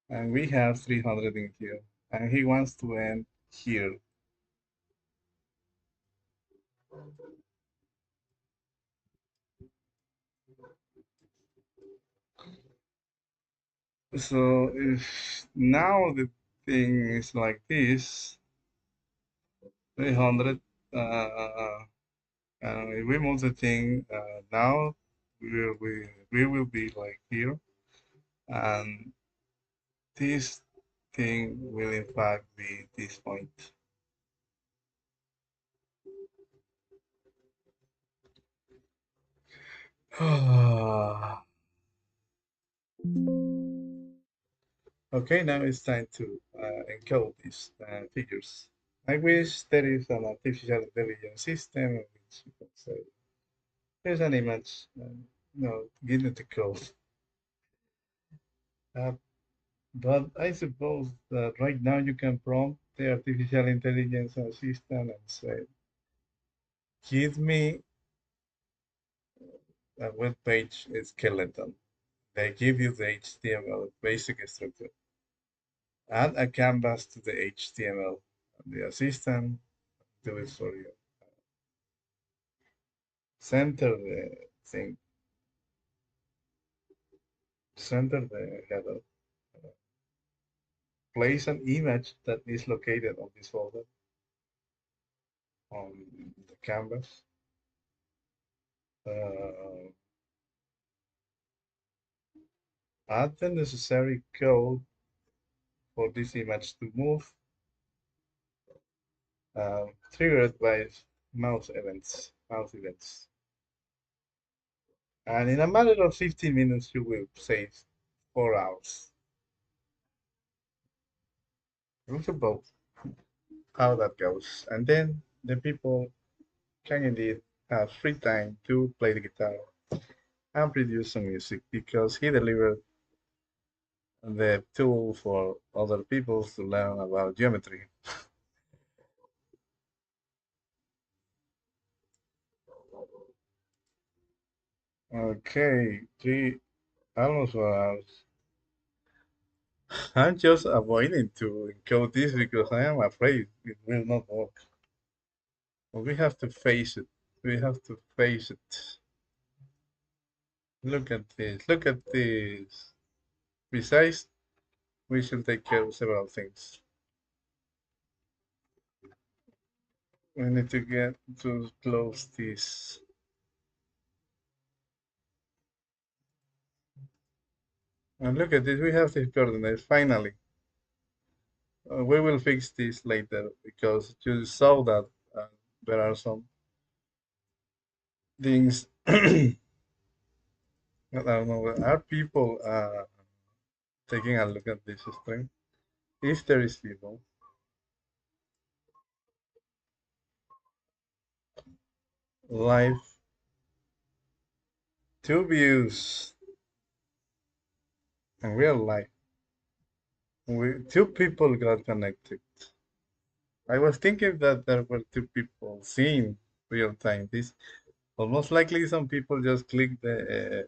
and we have 300 in here, and he wants to end here. So if now the thing is like this, 300, and if we move the thing now, we will be like here, and this thing will in fact be this point. Okay, now it's time to encode these figures. I wish there is an artificial intelligence system in which you can say, here's an image, no, give it the code. Uh, but I suppose that right now you can prompt the artificial intelligence system and say, give me a web page skeleton. They give you the HTML basic structure. Add a canvas to the HTML. The assistant do it for you. Center the thing. center the header, place an image that is located on this folder on the canvas. Uh, Add the necessary code for this image to move, triggered by mouse events. And in a matter of 15 minutes, you will save 4 hours. Think about how that goes. And then the people can indeed have free time to play the guitar and produce some music because he delivered the tool for other people to learn about geometry. Okay, almost 4 hours. I'm just avoiding to encode this because I am afraid it will not work. But we have to face it. We have to face it. Look at this. Look at this. Besides, we should take care of several things. We need to get to close this. And look at this. We have the coordinates. Finally, we will fix this later because you saw that there are some things. I don't know. Are people taking a look at this string? If there is people, live, two views in real life. Two people got connected. I was thinking that there were two people seeing real time this, but most likely some people just click the,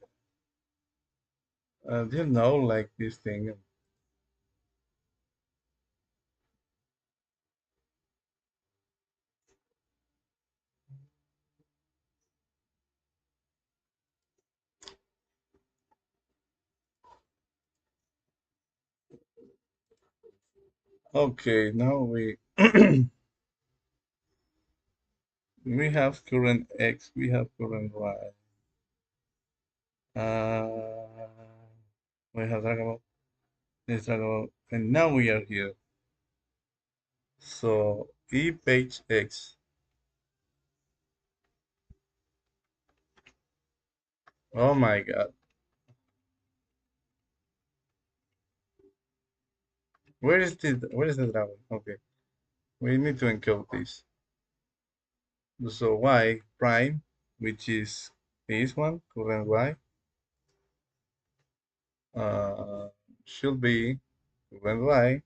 like this thing. Okay, now we have current X, we have current Y. Uh, we have trackable, this trackable, and now we are here. So E page X. Oh my God. Where is the travel? Okay. We need to encode this. So Y prime, which is this one, current Y, uh, should be current Y.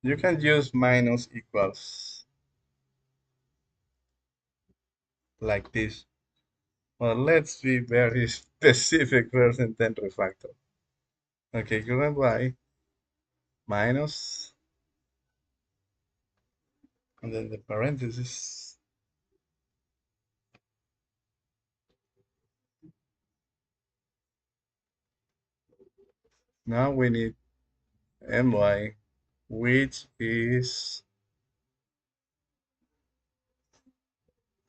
You can use minus equals like this. Well, let's be very specific first and then refactor. Okay, current Y minus, and then the parentheses. Now we need my, which is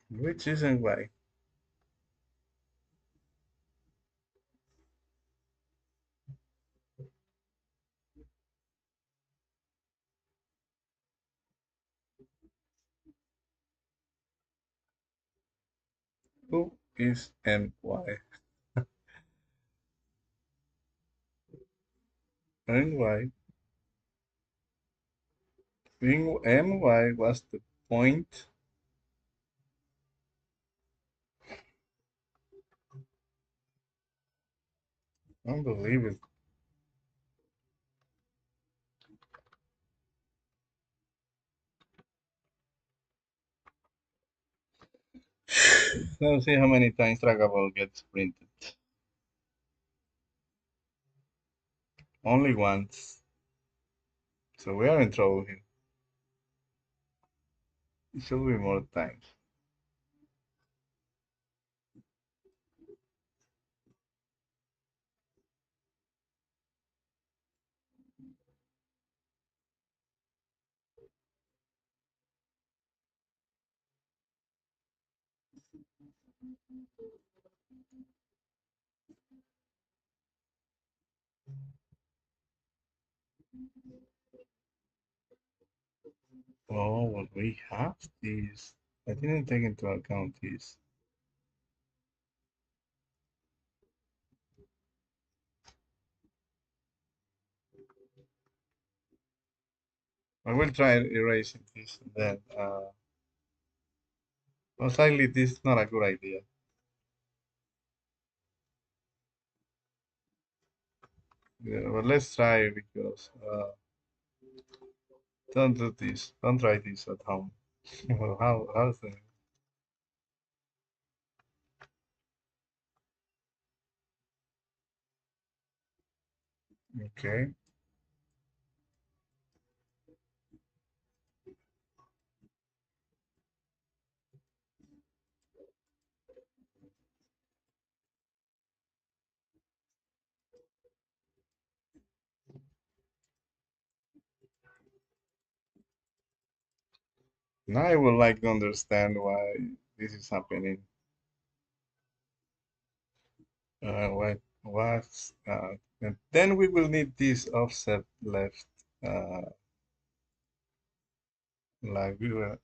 my. Who is my? My being my was the point. Unbelievable. Let's see how many times trackable gets printed. Only once. So we are in trouble here. It should be more times. Oh, well, we have this. I didn't take into account this. I will try erasing this, and then most likely this is not a good idea. Yeah, but let's try because don't do this. Don't try this at home. How's the okay? Now I would like to understand why this is happening. What's and then we will need this offset left, like we were.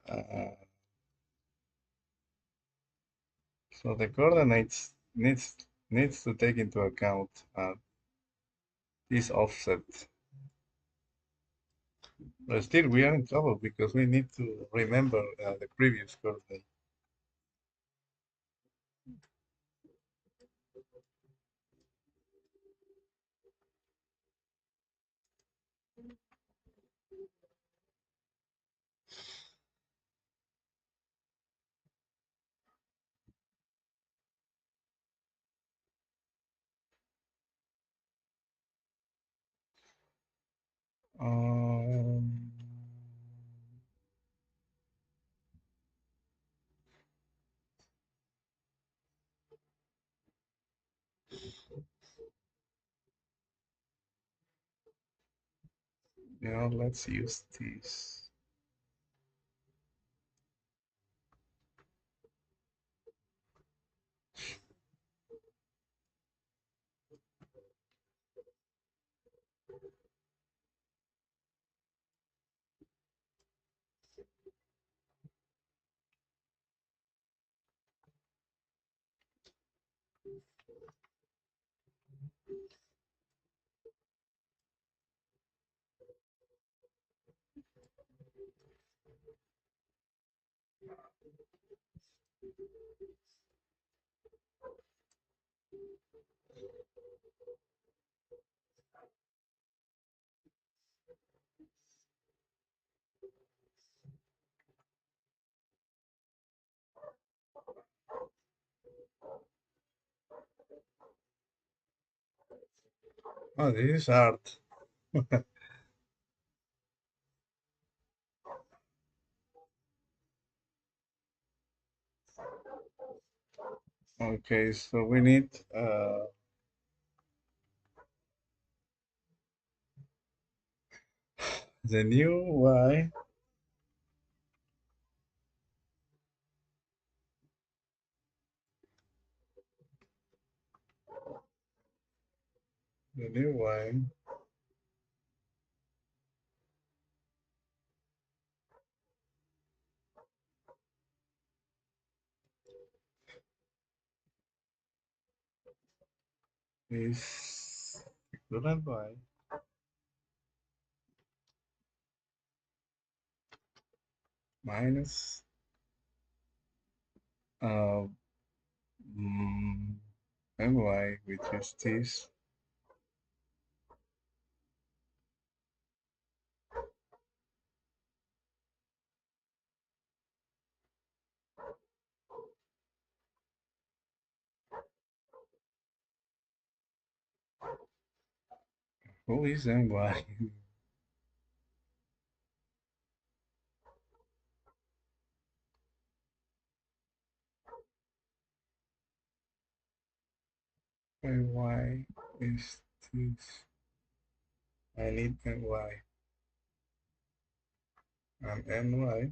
So the coordinates needs to take into account this offset. But still, we are in trouble because we need to remember the previous coordinate. Um, let's use this. Oh, this is hard. Okay, so we need the new y, the new y is equivalent y minus uh, mm, my, which is this. Who is my? My is this. I need my and my.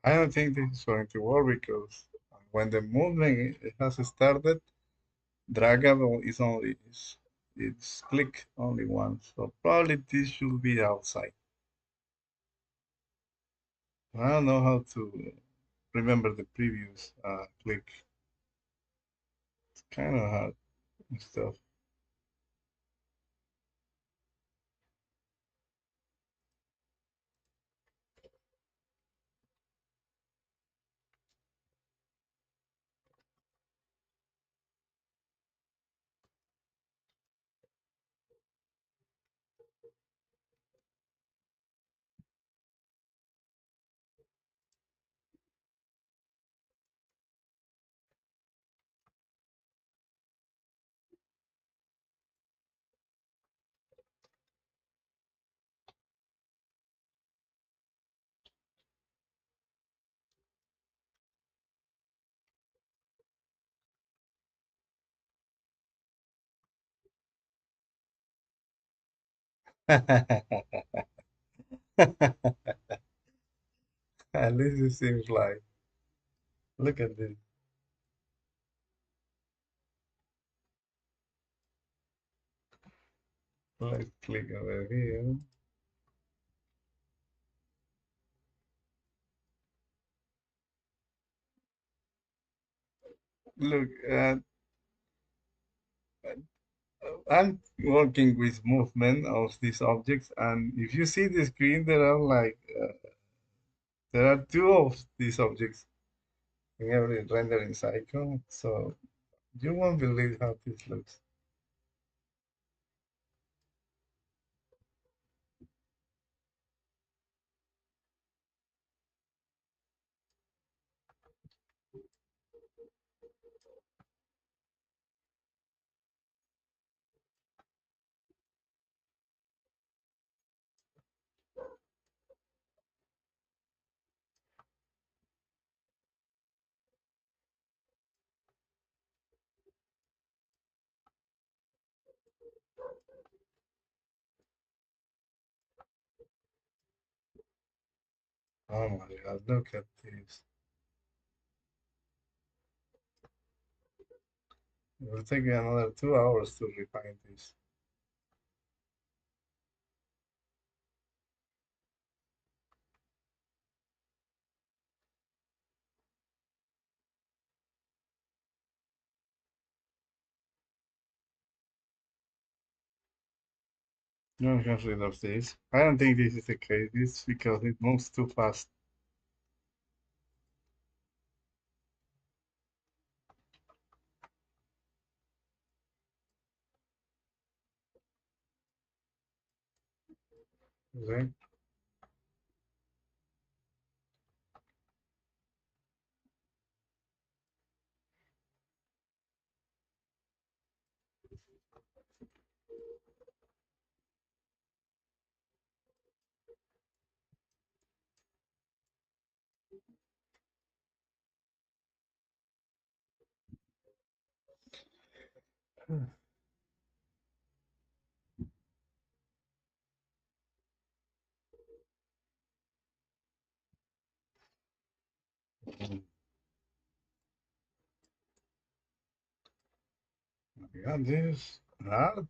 I don't think this is going to work because when the movement has started, draggable is only it's click only once. So probably this should be outside. I don't know how to remember the previous click. It's kind of hard and stuff. At least it seems like. Look at this. Let's click over here. Look, I'm working with movement of these objects, and if you see the screen, there are two of these objects in every rendering cycle. So you won't believe how this looks. Oh my God, look at this. It will take me another 2 hours to refine this. No, I get rid of this. I don't think this is the case. It's because it moves too fast. Okay? I got this. Art.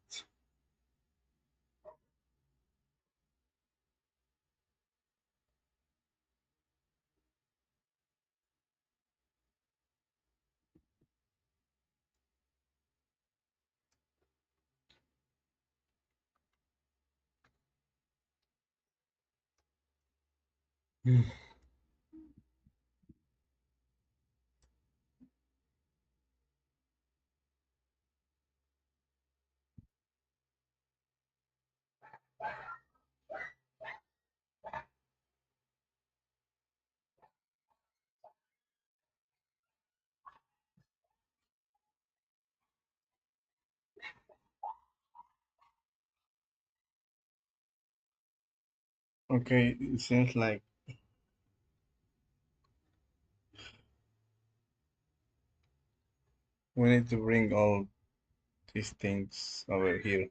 Okay, it seems like we need to bring all these things over here.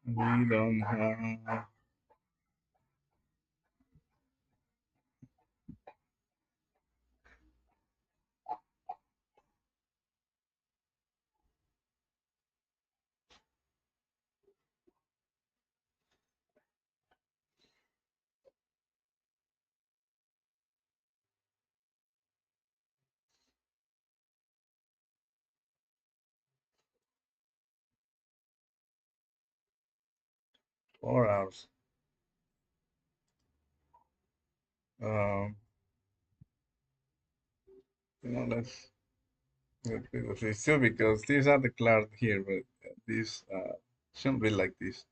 We don't have 4 hours. Um, let's be the three still because these are declared here, but these shouldn't be like this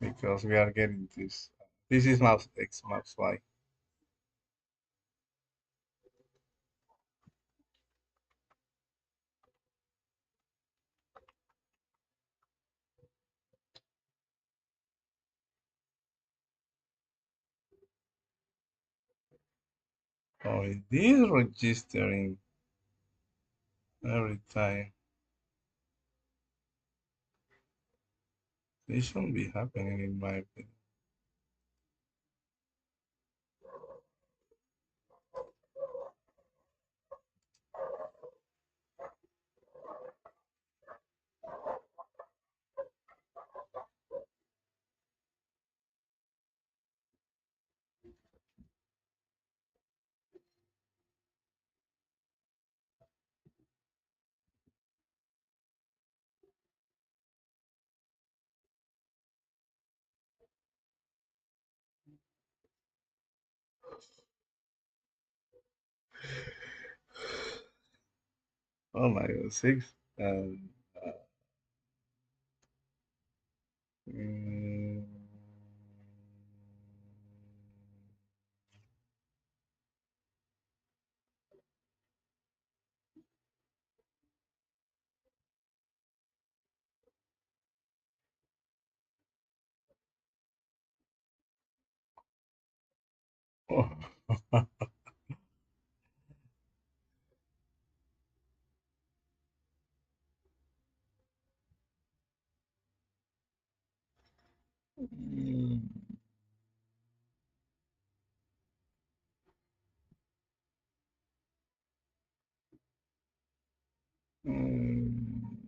because we are getting this. This is mouse X, mouse Y. Oh, it is registering every time. This shouldn't be happening in my opinion. Oh my god, six. Um, uh, mm, oh. Mm, mm,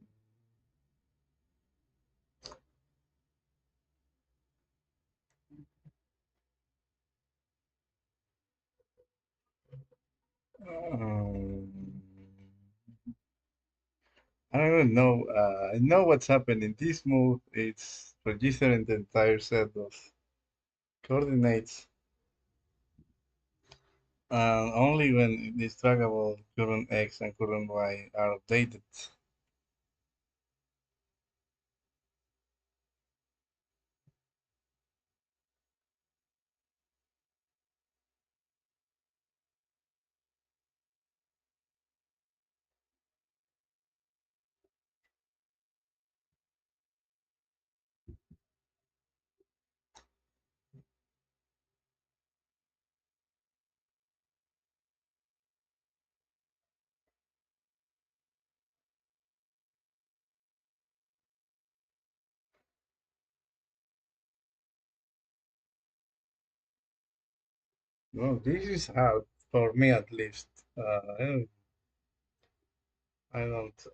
um, I don't even know. I know what's happened in this move. It's registering the entire set of coordinates. Only when this trackable current X and current Y are updated. No, this is hard for me at least. I don't, I don't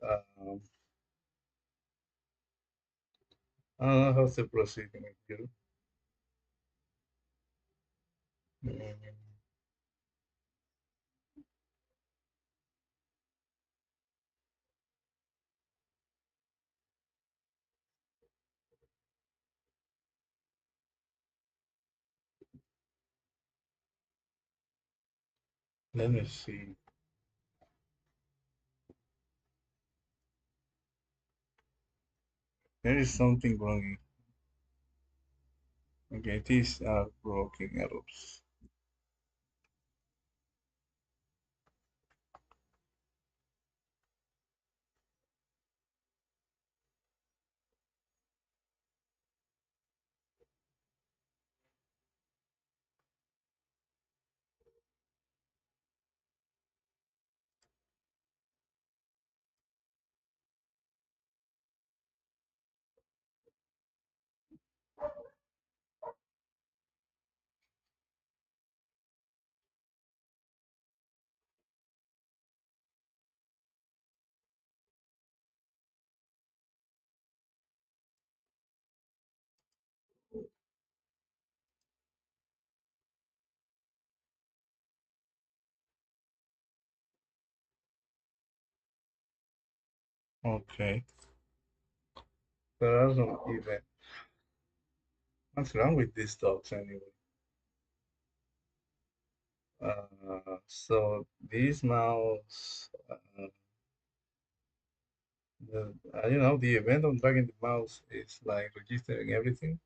know how to proceed with you. Mm, let me see. There is something wrong. Okay, these are broken errors. Okay. There are some events. What's wrong with these dogs anyway? So this mouse, the event on dragging the mouse is like registering everything.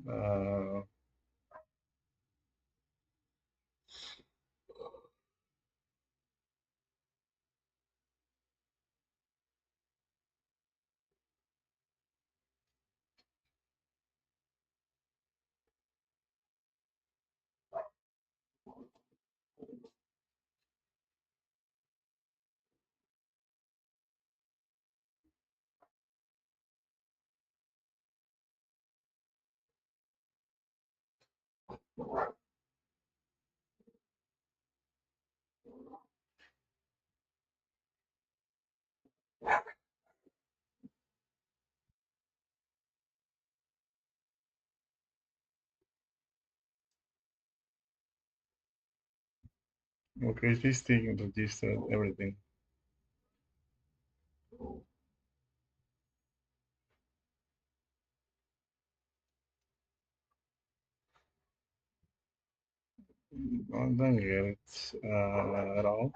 Uh, okay, this thing registered everything. I don't get it at all.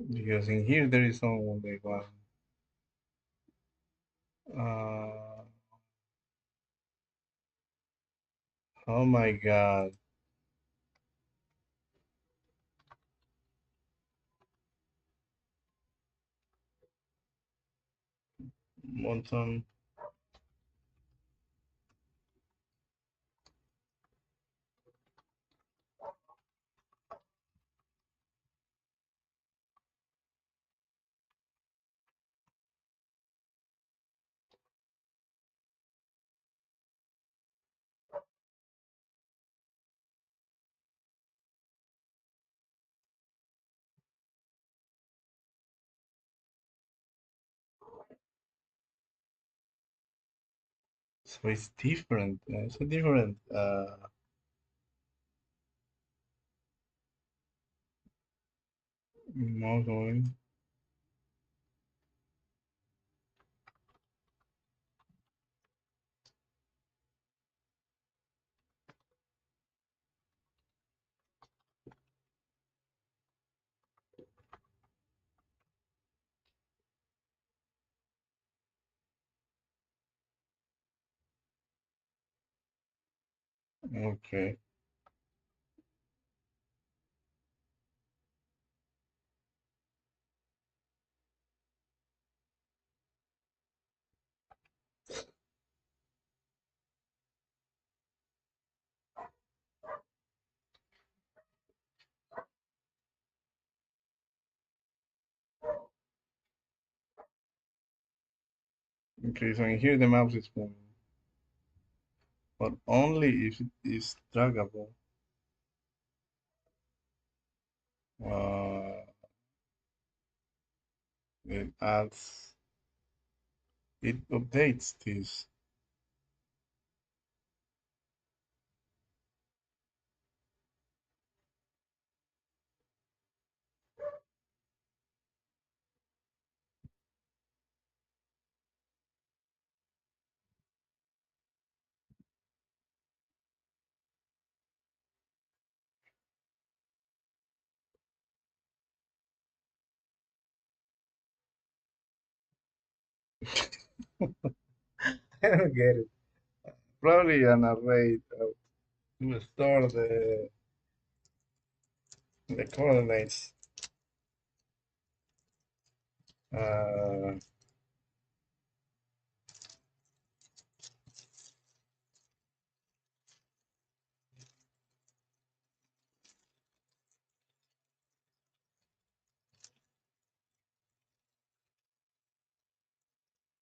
Because in here there is only one. Uh, oh my God. Monton. So it's different. It's a different model. Okay. Okay, so in here the mouse is moving, but only if it is draggable. Uh, it adds, it updates this. I don't get it. Probably an array to store the coordinates. Uh,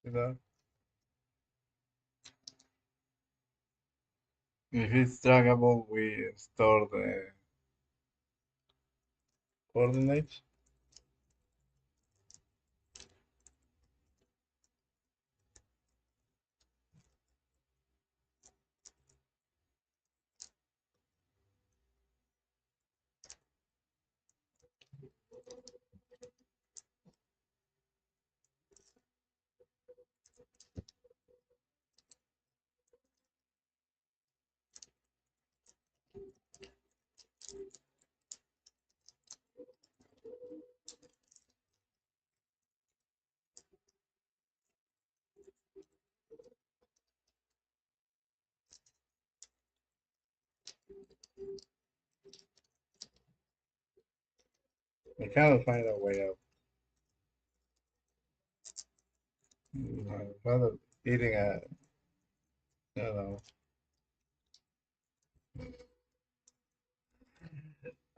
you know, if it's draggable, we store the coordinates. I cannot find a way out. I'd rather eating a, you know,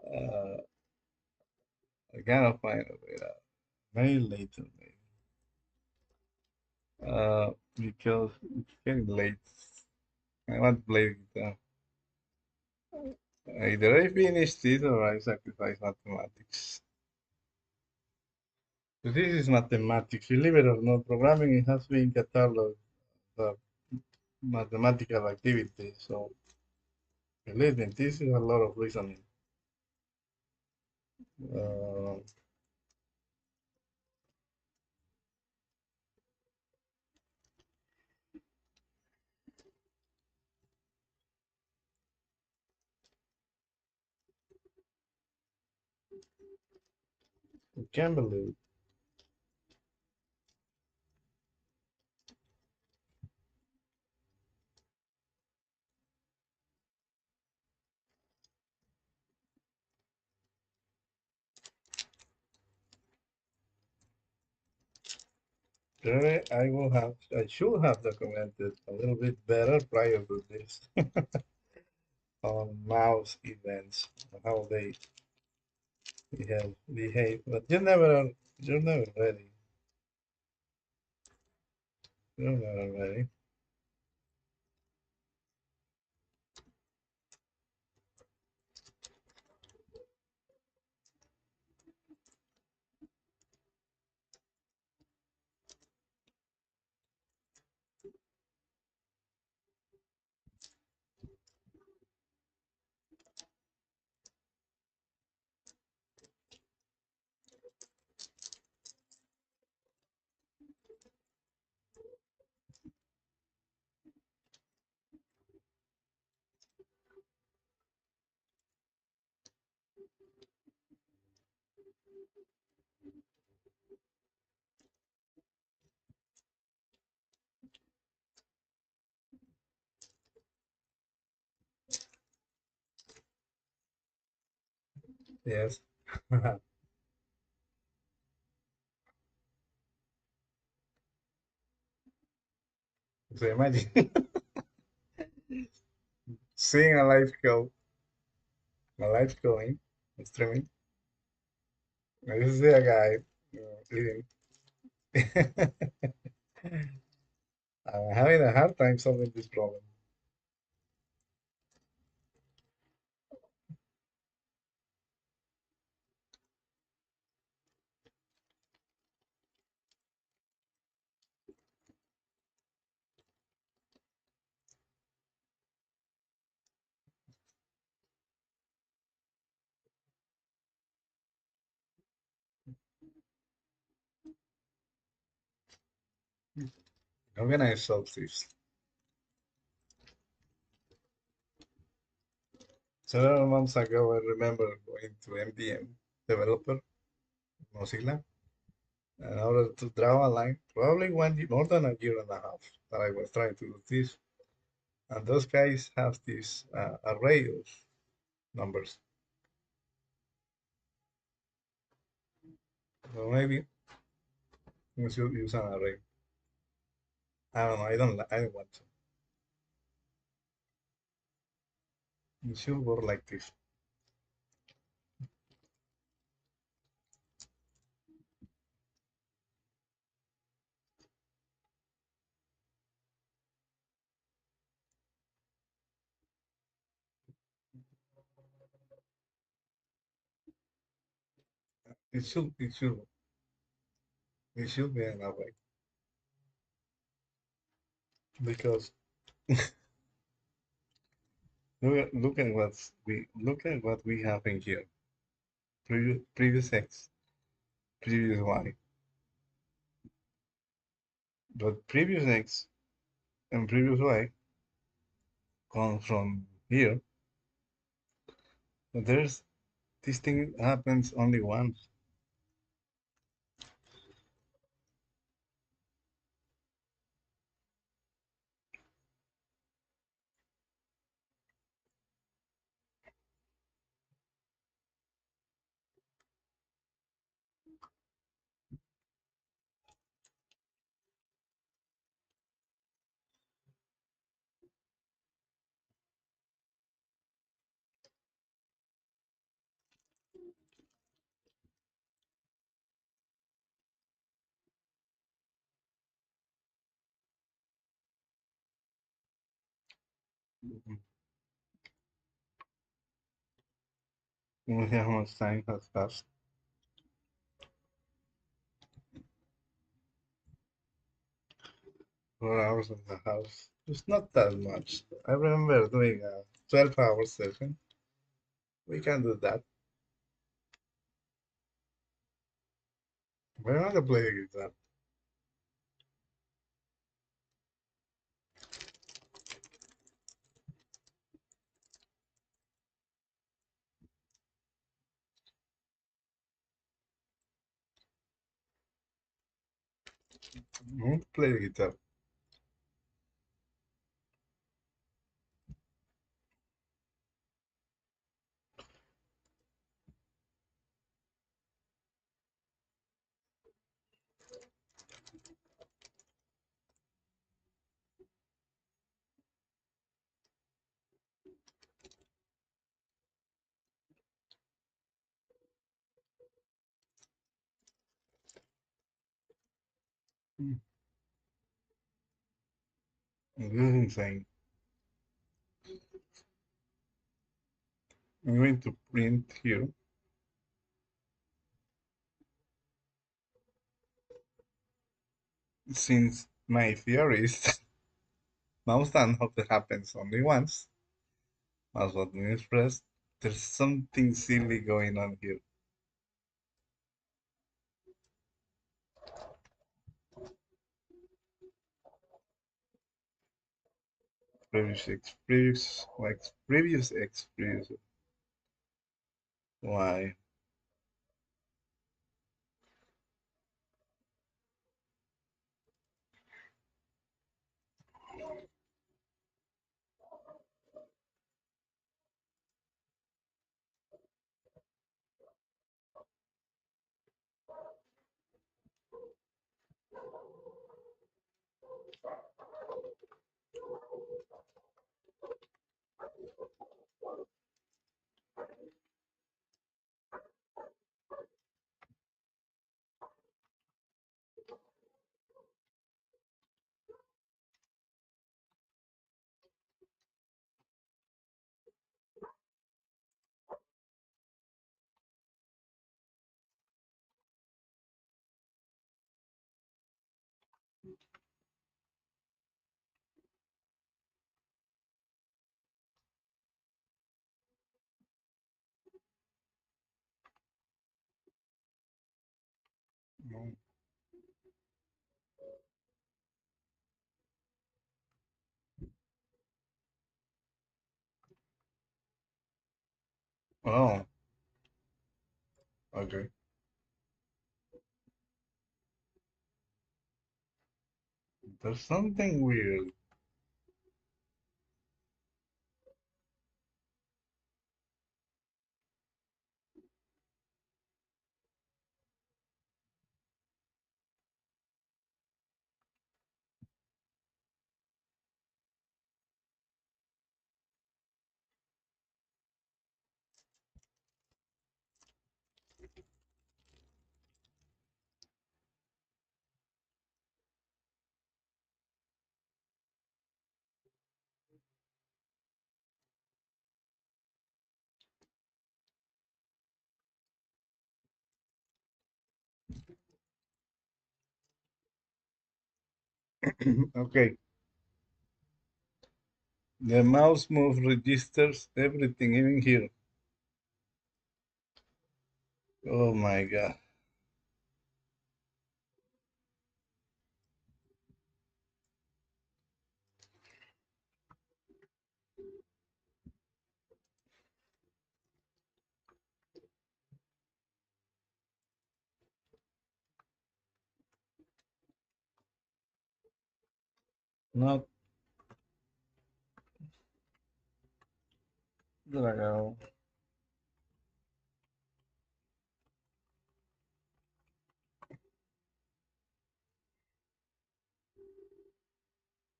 uh, I cannot find a way out. Very late to me. Because it's getting late. I want to play guitar. Either I finish this or I sacrifice mathematics. So this is mathematics. Believe it or not, programming has been cataloged as a mathematical activity. So believe me, this is a lot of reasoning. Uh, I can't believe it. Really, I should have documented a little bit better prior to this on mouse events, how they behave. But you're never ready. You're never ready. Yes. So imagine seeing a live going, streaming. I just see a guy eating. I'm having a hard time solving this problem. How can I solve this? Several months ago, I remember going to MDM developer, Mozilla, in order to draw a line, probably more than a year and a half that I was trying to do this. And those guys have this array of numbers. So maybe we should use an array. I don't know. I don't want to. It should work like this. It should be an array because look at what we have in here. Previous X. previous y, but previous x and previous y come from here. But there's this thing happens only once. We'll see how much time has passed. 4 hours in the house. It's not that much. I remember doing a 12-hour session. We can do that. We're not gonna play the guitar. Play the guitar. Mm. This is insane. I'm going to print here. Since my theory is mouse download that happens only once, mouse button is pressed, there's something silly going on here. Previous X, previous X, previous X, previous Y. Mm. Oh, okay. There's something weird. Okay, the mouse move registers everything, even here. Oh my god. Not dragado.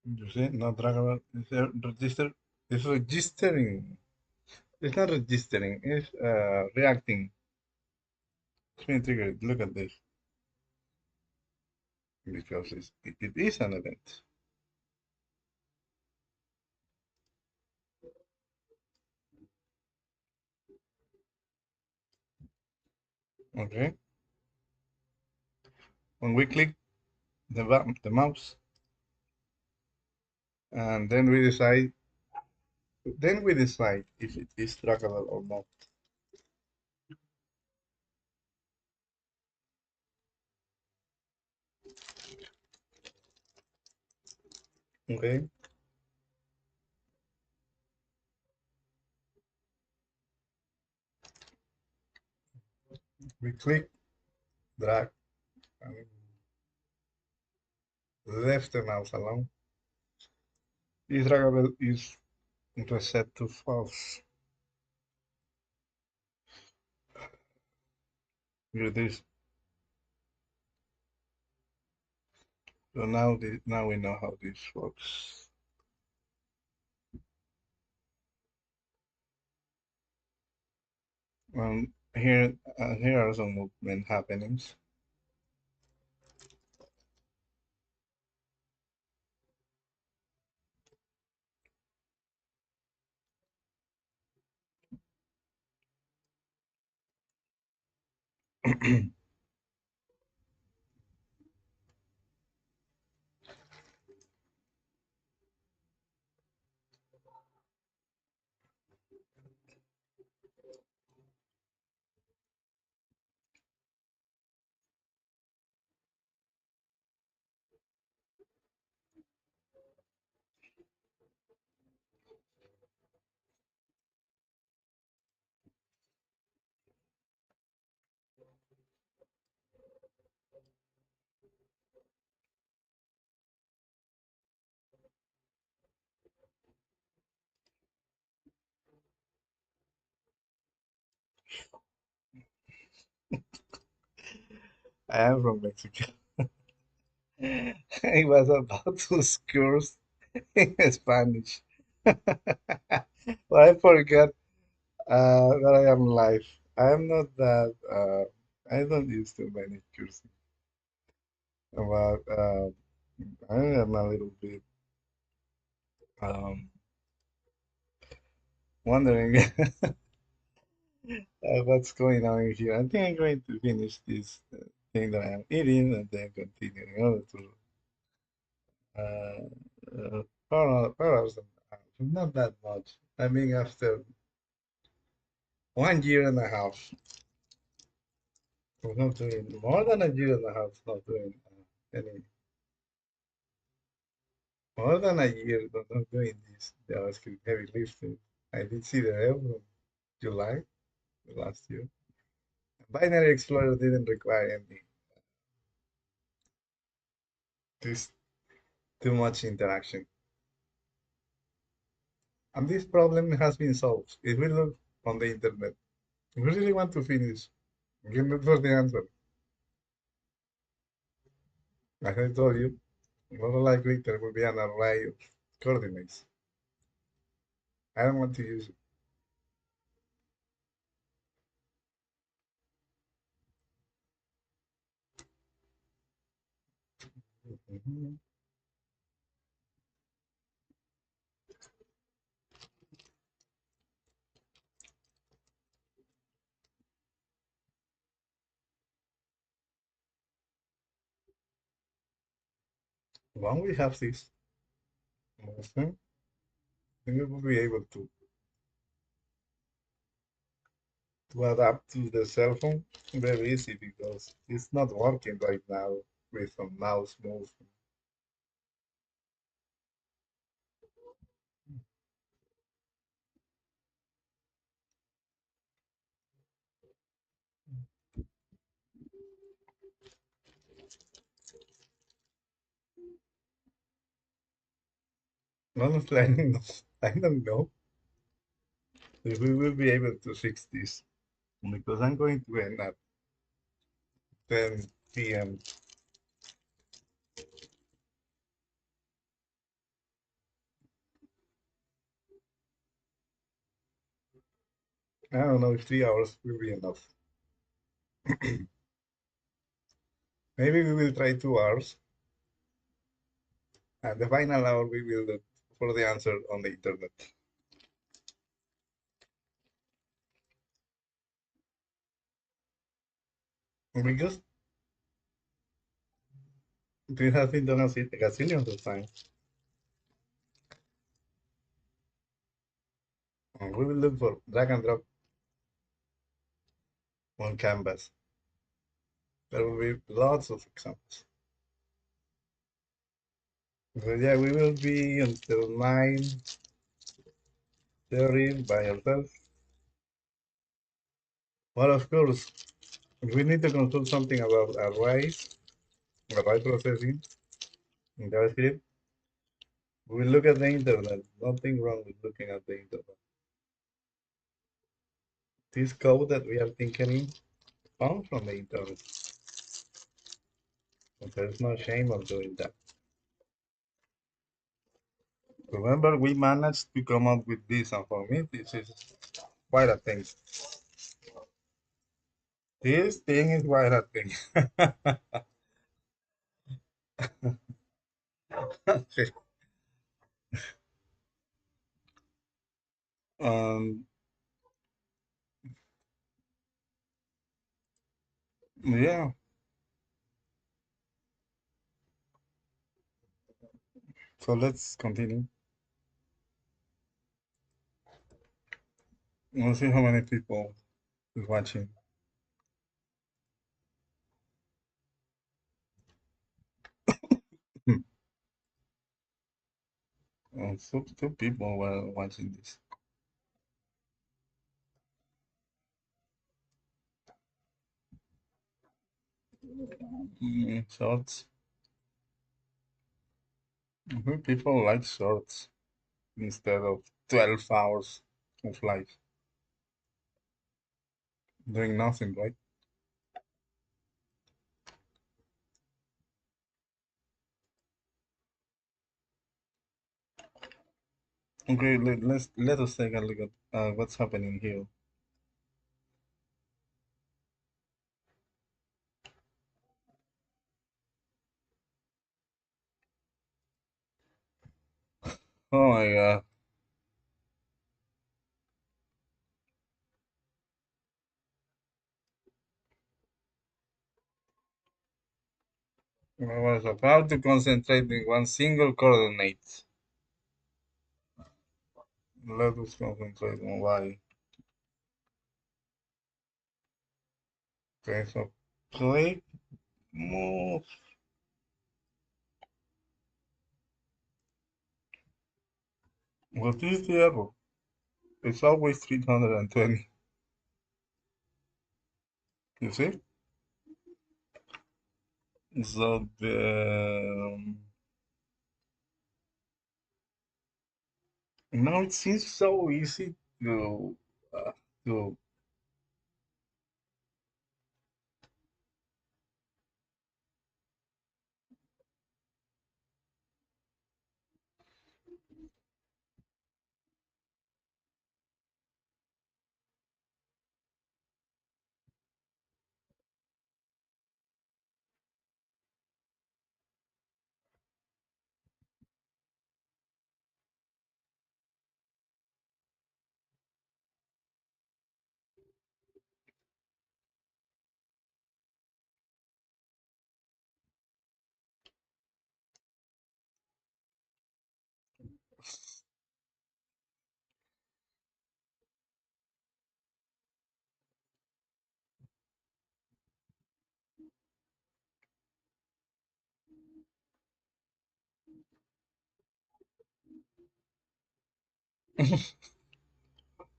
You see, not dragable. It's a register. It's registering. It's not registering. It's reacting. It's being triggered. Look at this because it is an event. Okay. When we click the mouse, and then we decide if it is trackable or not. Okay. We click, drag, and left the mouse alone. Is trackable is reset to false. With this, so now we know how this works. Here are some movement happenings. I am from Mexico. I was about to curse in Spanish, but I forgot that I am live. I am not that. I don't use too many cursing, but I am a little bit um, wondering what's going on here. I think I'm going to finish this thing that I am eating and then continue in order to uh, 4 hours and a half. Not that much. I mean, after 1 year and a half of not doing more than a year and a half not doing any more than a year of not doing this JavaScript heavy lifting. I did see the help in July last year. Binary Explorer didn't require any this too much interaction. And this problem has been solved. If we look on the internet, if we really want to finish, we can look for the answer. As I told you, more likely there will be an array of coordinates. I don't want to use it. Mhm. When we have this motion, then we will be able to adapt to the cell phone very easy because it's not working right now with a mouse movement. Honestly, I don't know. I don't know if we will be able to fix this because I'm going to end at 10 p.m. I don't know if 3 hours will be enough. Maybe we will try 2 hours, and the final hour we will look for the answer on the internet. Because this has been done a gazillions of times. And we will look for drag and drop on canvas. There will be lots of examples. So yeah, we will be until 9:30 by ourselves. Well, of course, if we need to consult something about array processing in JavaScript, we will look at the internet. Nothing wrong with looking at the internet. This code that we are thinking found from the internet. And there's no shame of doing that. Remember, we managed to come up with this, and for me, this is quite a thing. This thing is quite a thing. Okay. Um, yeah, so let's continue. We'll see how many people is watching. Hmm. So two people were watching this. Shorts. People like shorts instead of 12 hours of life doing nothing, right? Okay, let us take a look at what's happening here. Oh my god. I was about to concentrate in one single coordinate. Let us concentrate on y. Okay, so click, move. What is the error? It's always 320. You see? So now it seems so easy uh, to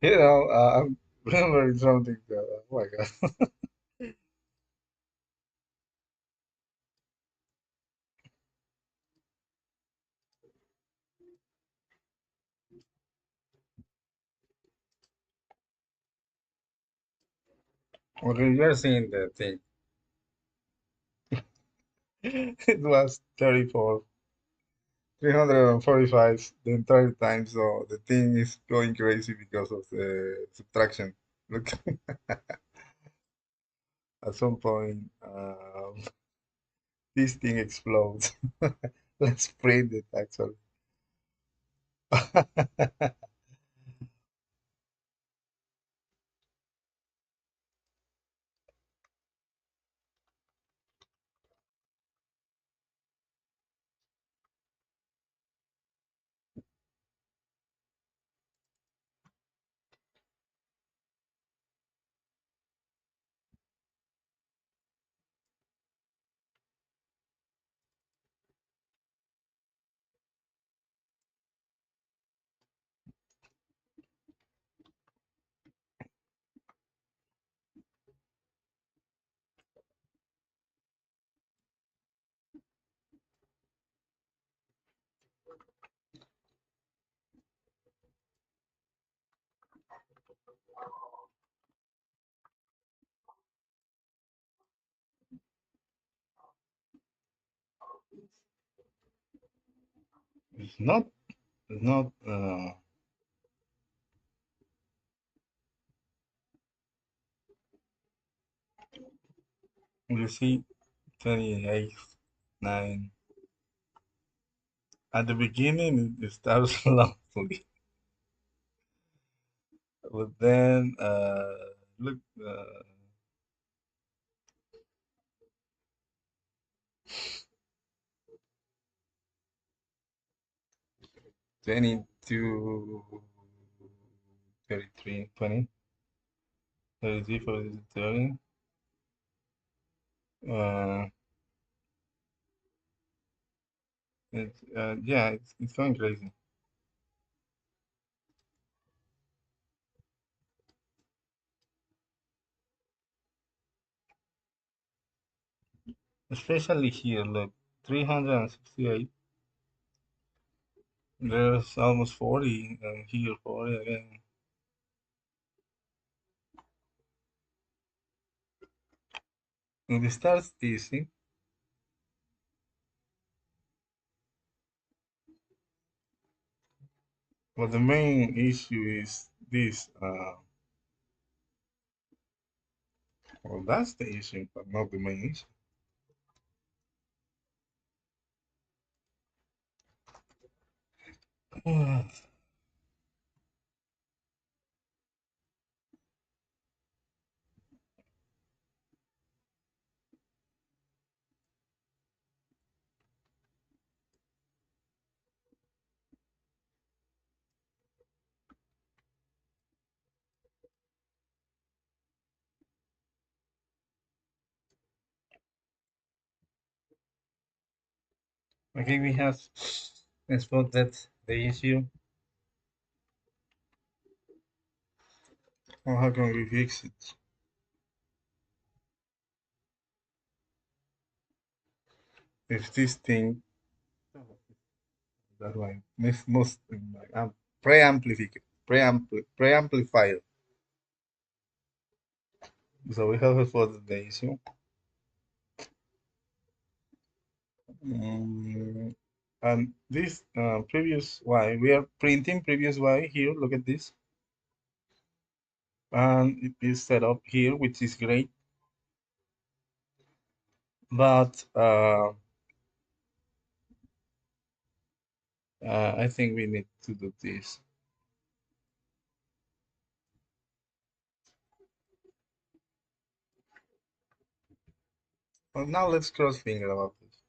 I'm remembering something. Oh my god. Okay, you're seeing the thing. It was 34, 345 the entire time, so the thing is going crazy because of the subtraction. Look, at some point, this thing explodes. Let's print it actually. It's not, it's not, you see, 28, 9. At the beginning, it starts slowly, but then, look, 22, 33, 20, 33, 40, 30. Uh, yeah, it's going crazy. Especially here, look, 368. There's almost 40, and here 40 again. And it starts easy, but the main issue is this. Well, that's the issue, but not the main issue. Okay, we have spotted the issue. Well, how can we fix it? If this thing, that one, must preamplifier, preamplifier. So we have spotted the issue. Mm, and this previous Y, we are printing previous Y here. Look at this, and it is set up here, which is great. But I think we need to do this. Well, now let's cross finger about this.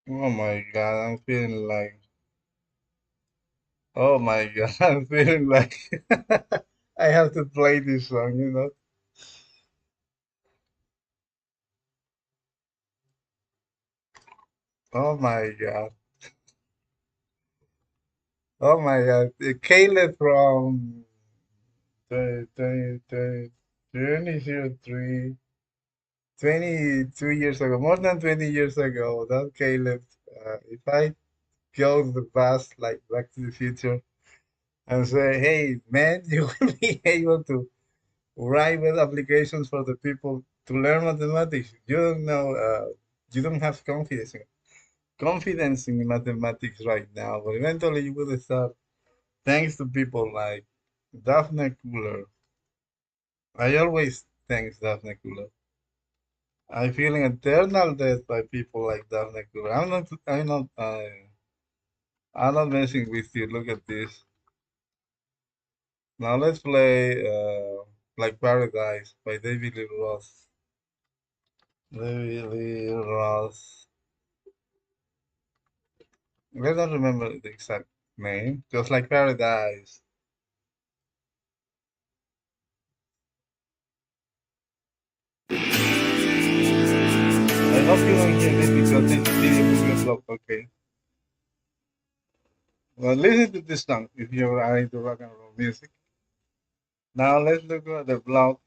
Oh my God, I'm feeling like, oh my God, I'm feeling like I have to play this song, you know? Oh my God. Oh my God. Caleb from 2003, 22 years ago, more than 20 years ago, that Caleb, if I go to the past, like Back to the Future, and say, hey, man, you will be able to write web applications for the people to learn mathematics. You don't know, you don't have confidence in mathematics right now, but eventually you will start thanks to people like Daphne Cooler. I always thank Daphne Cooler. I feel an eternal debt by people like Daphne Cooler. I'm not messing with you. Look at this. Now let's play like Paradise by David Lee Roth. David Lee Roth. I don't remember the exact name. Just like Paradise. I hope you don't hear this because this video will get blocked. Okay. Well, listen to this song if you are into rock and roll music. Now let's look at the blog.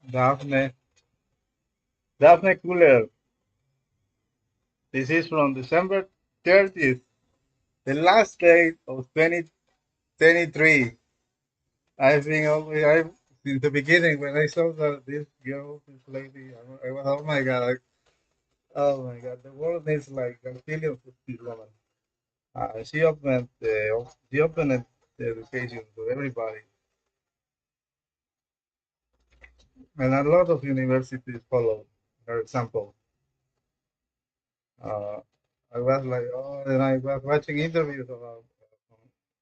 Daphne. Daphne Cooler. This is from December 30th, the last day of 2023. I think since the beginning when I saw this girl, this lady, I was, oh my God, the world needs like a billion of this woman. She opened the education to everybody, and a lot of universities followed her example. Uh, I was like, oh, and I was watching interviews about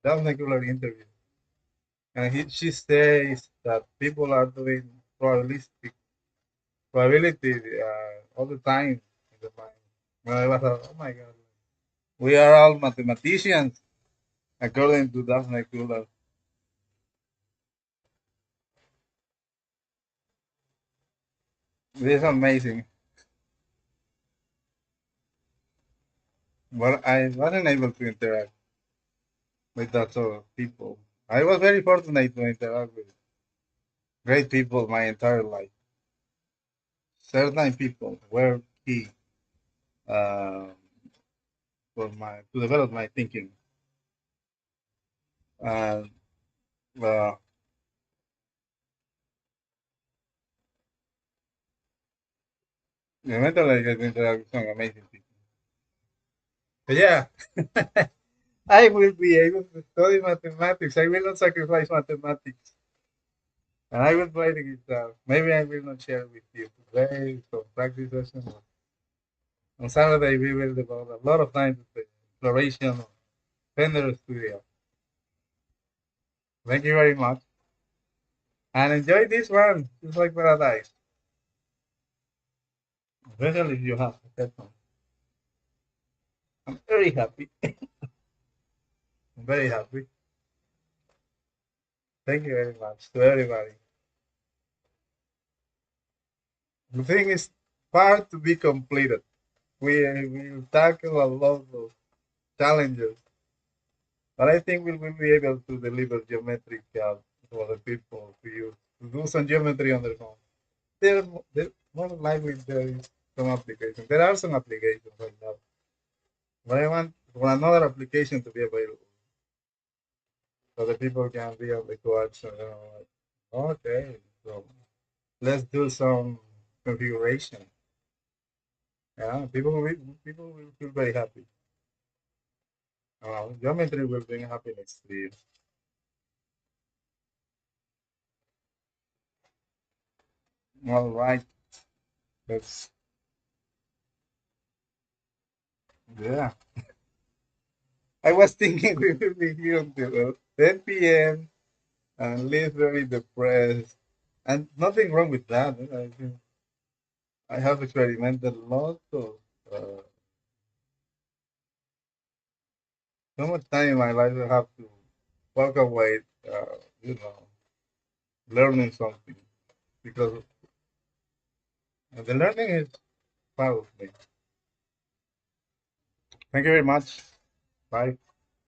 Daphne Cooler interviews, and she says that people are doing probabilistic probability all the time in the mind. And I was like, oh my God, we are all mathematicians, according to Daphne Cooler. This is amazing. But I wasn't able to interact with that sort of people. I was very fortunate to interact with great people my entire life. Certain people were key uh, for my to develop my thinking. And uh, eventually I get to interact with some amazing people. But yeah, I will be able to study mathematics. I will not sacrifice mathematics. And I will play the guitar. Maybe I will not share with you today, so practice session. On Saturday, we will devote a lot of time to the exploration of Fender Studio. Thank you very much. And enjoy this one. It's like paradise. Especially if you have a headphone. I'm very happy. I'm very happy. Thank you very much to everybody. The thing is far to be completed. We will tackle a lot of challenges, but I think we will be able to deliver Geometrikap to other people to use to do some geometry on their phone. There more likely there is some applications. There are some applications like that, but I want for another application to be available so the people can be able to watch. Like, okay, so let's do some configuration. Yeah, people will feel very happy. Geometry will bring happiness to you. All right, that's yeah. I was thinking we will be here until 10 p.m. and live very depressed. And nothing wrong with that. I have experimented a lot of so much time in my life I have to walk away, you know, learning something because the learning is part of me. Thank you very much. Bye.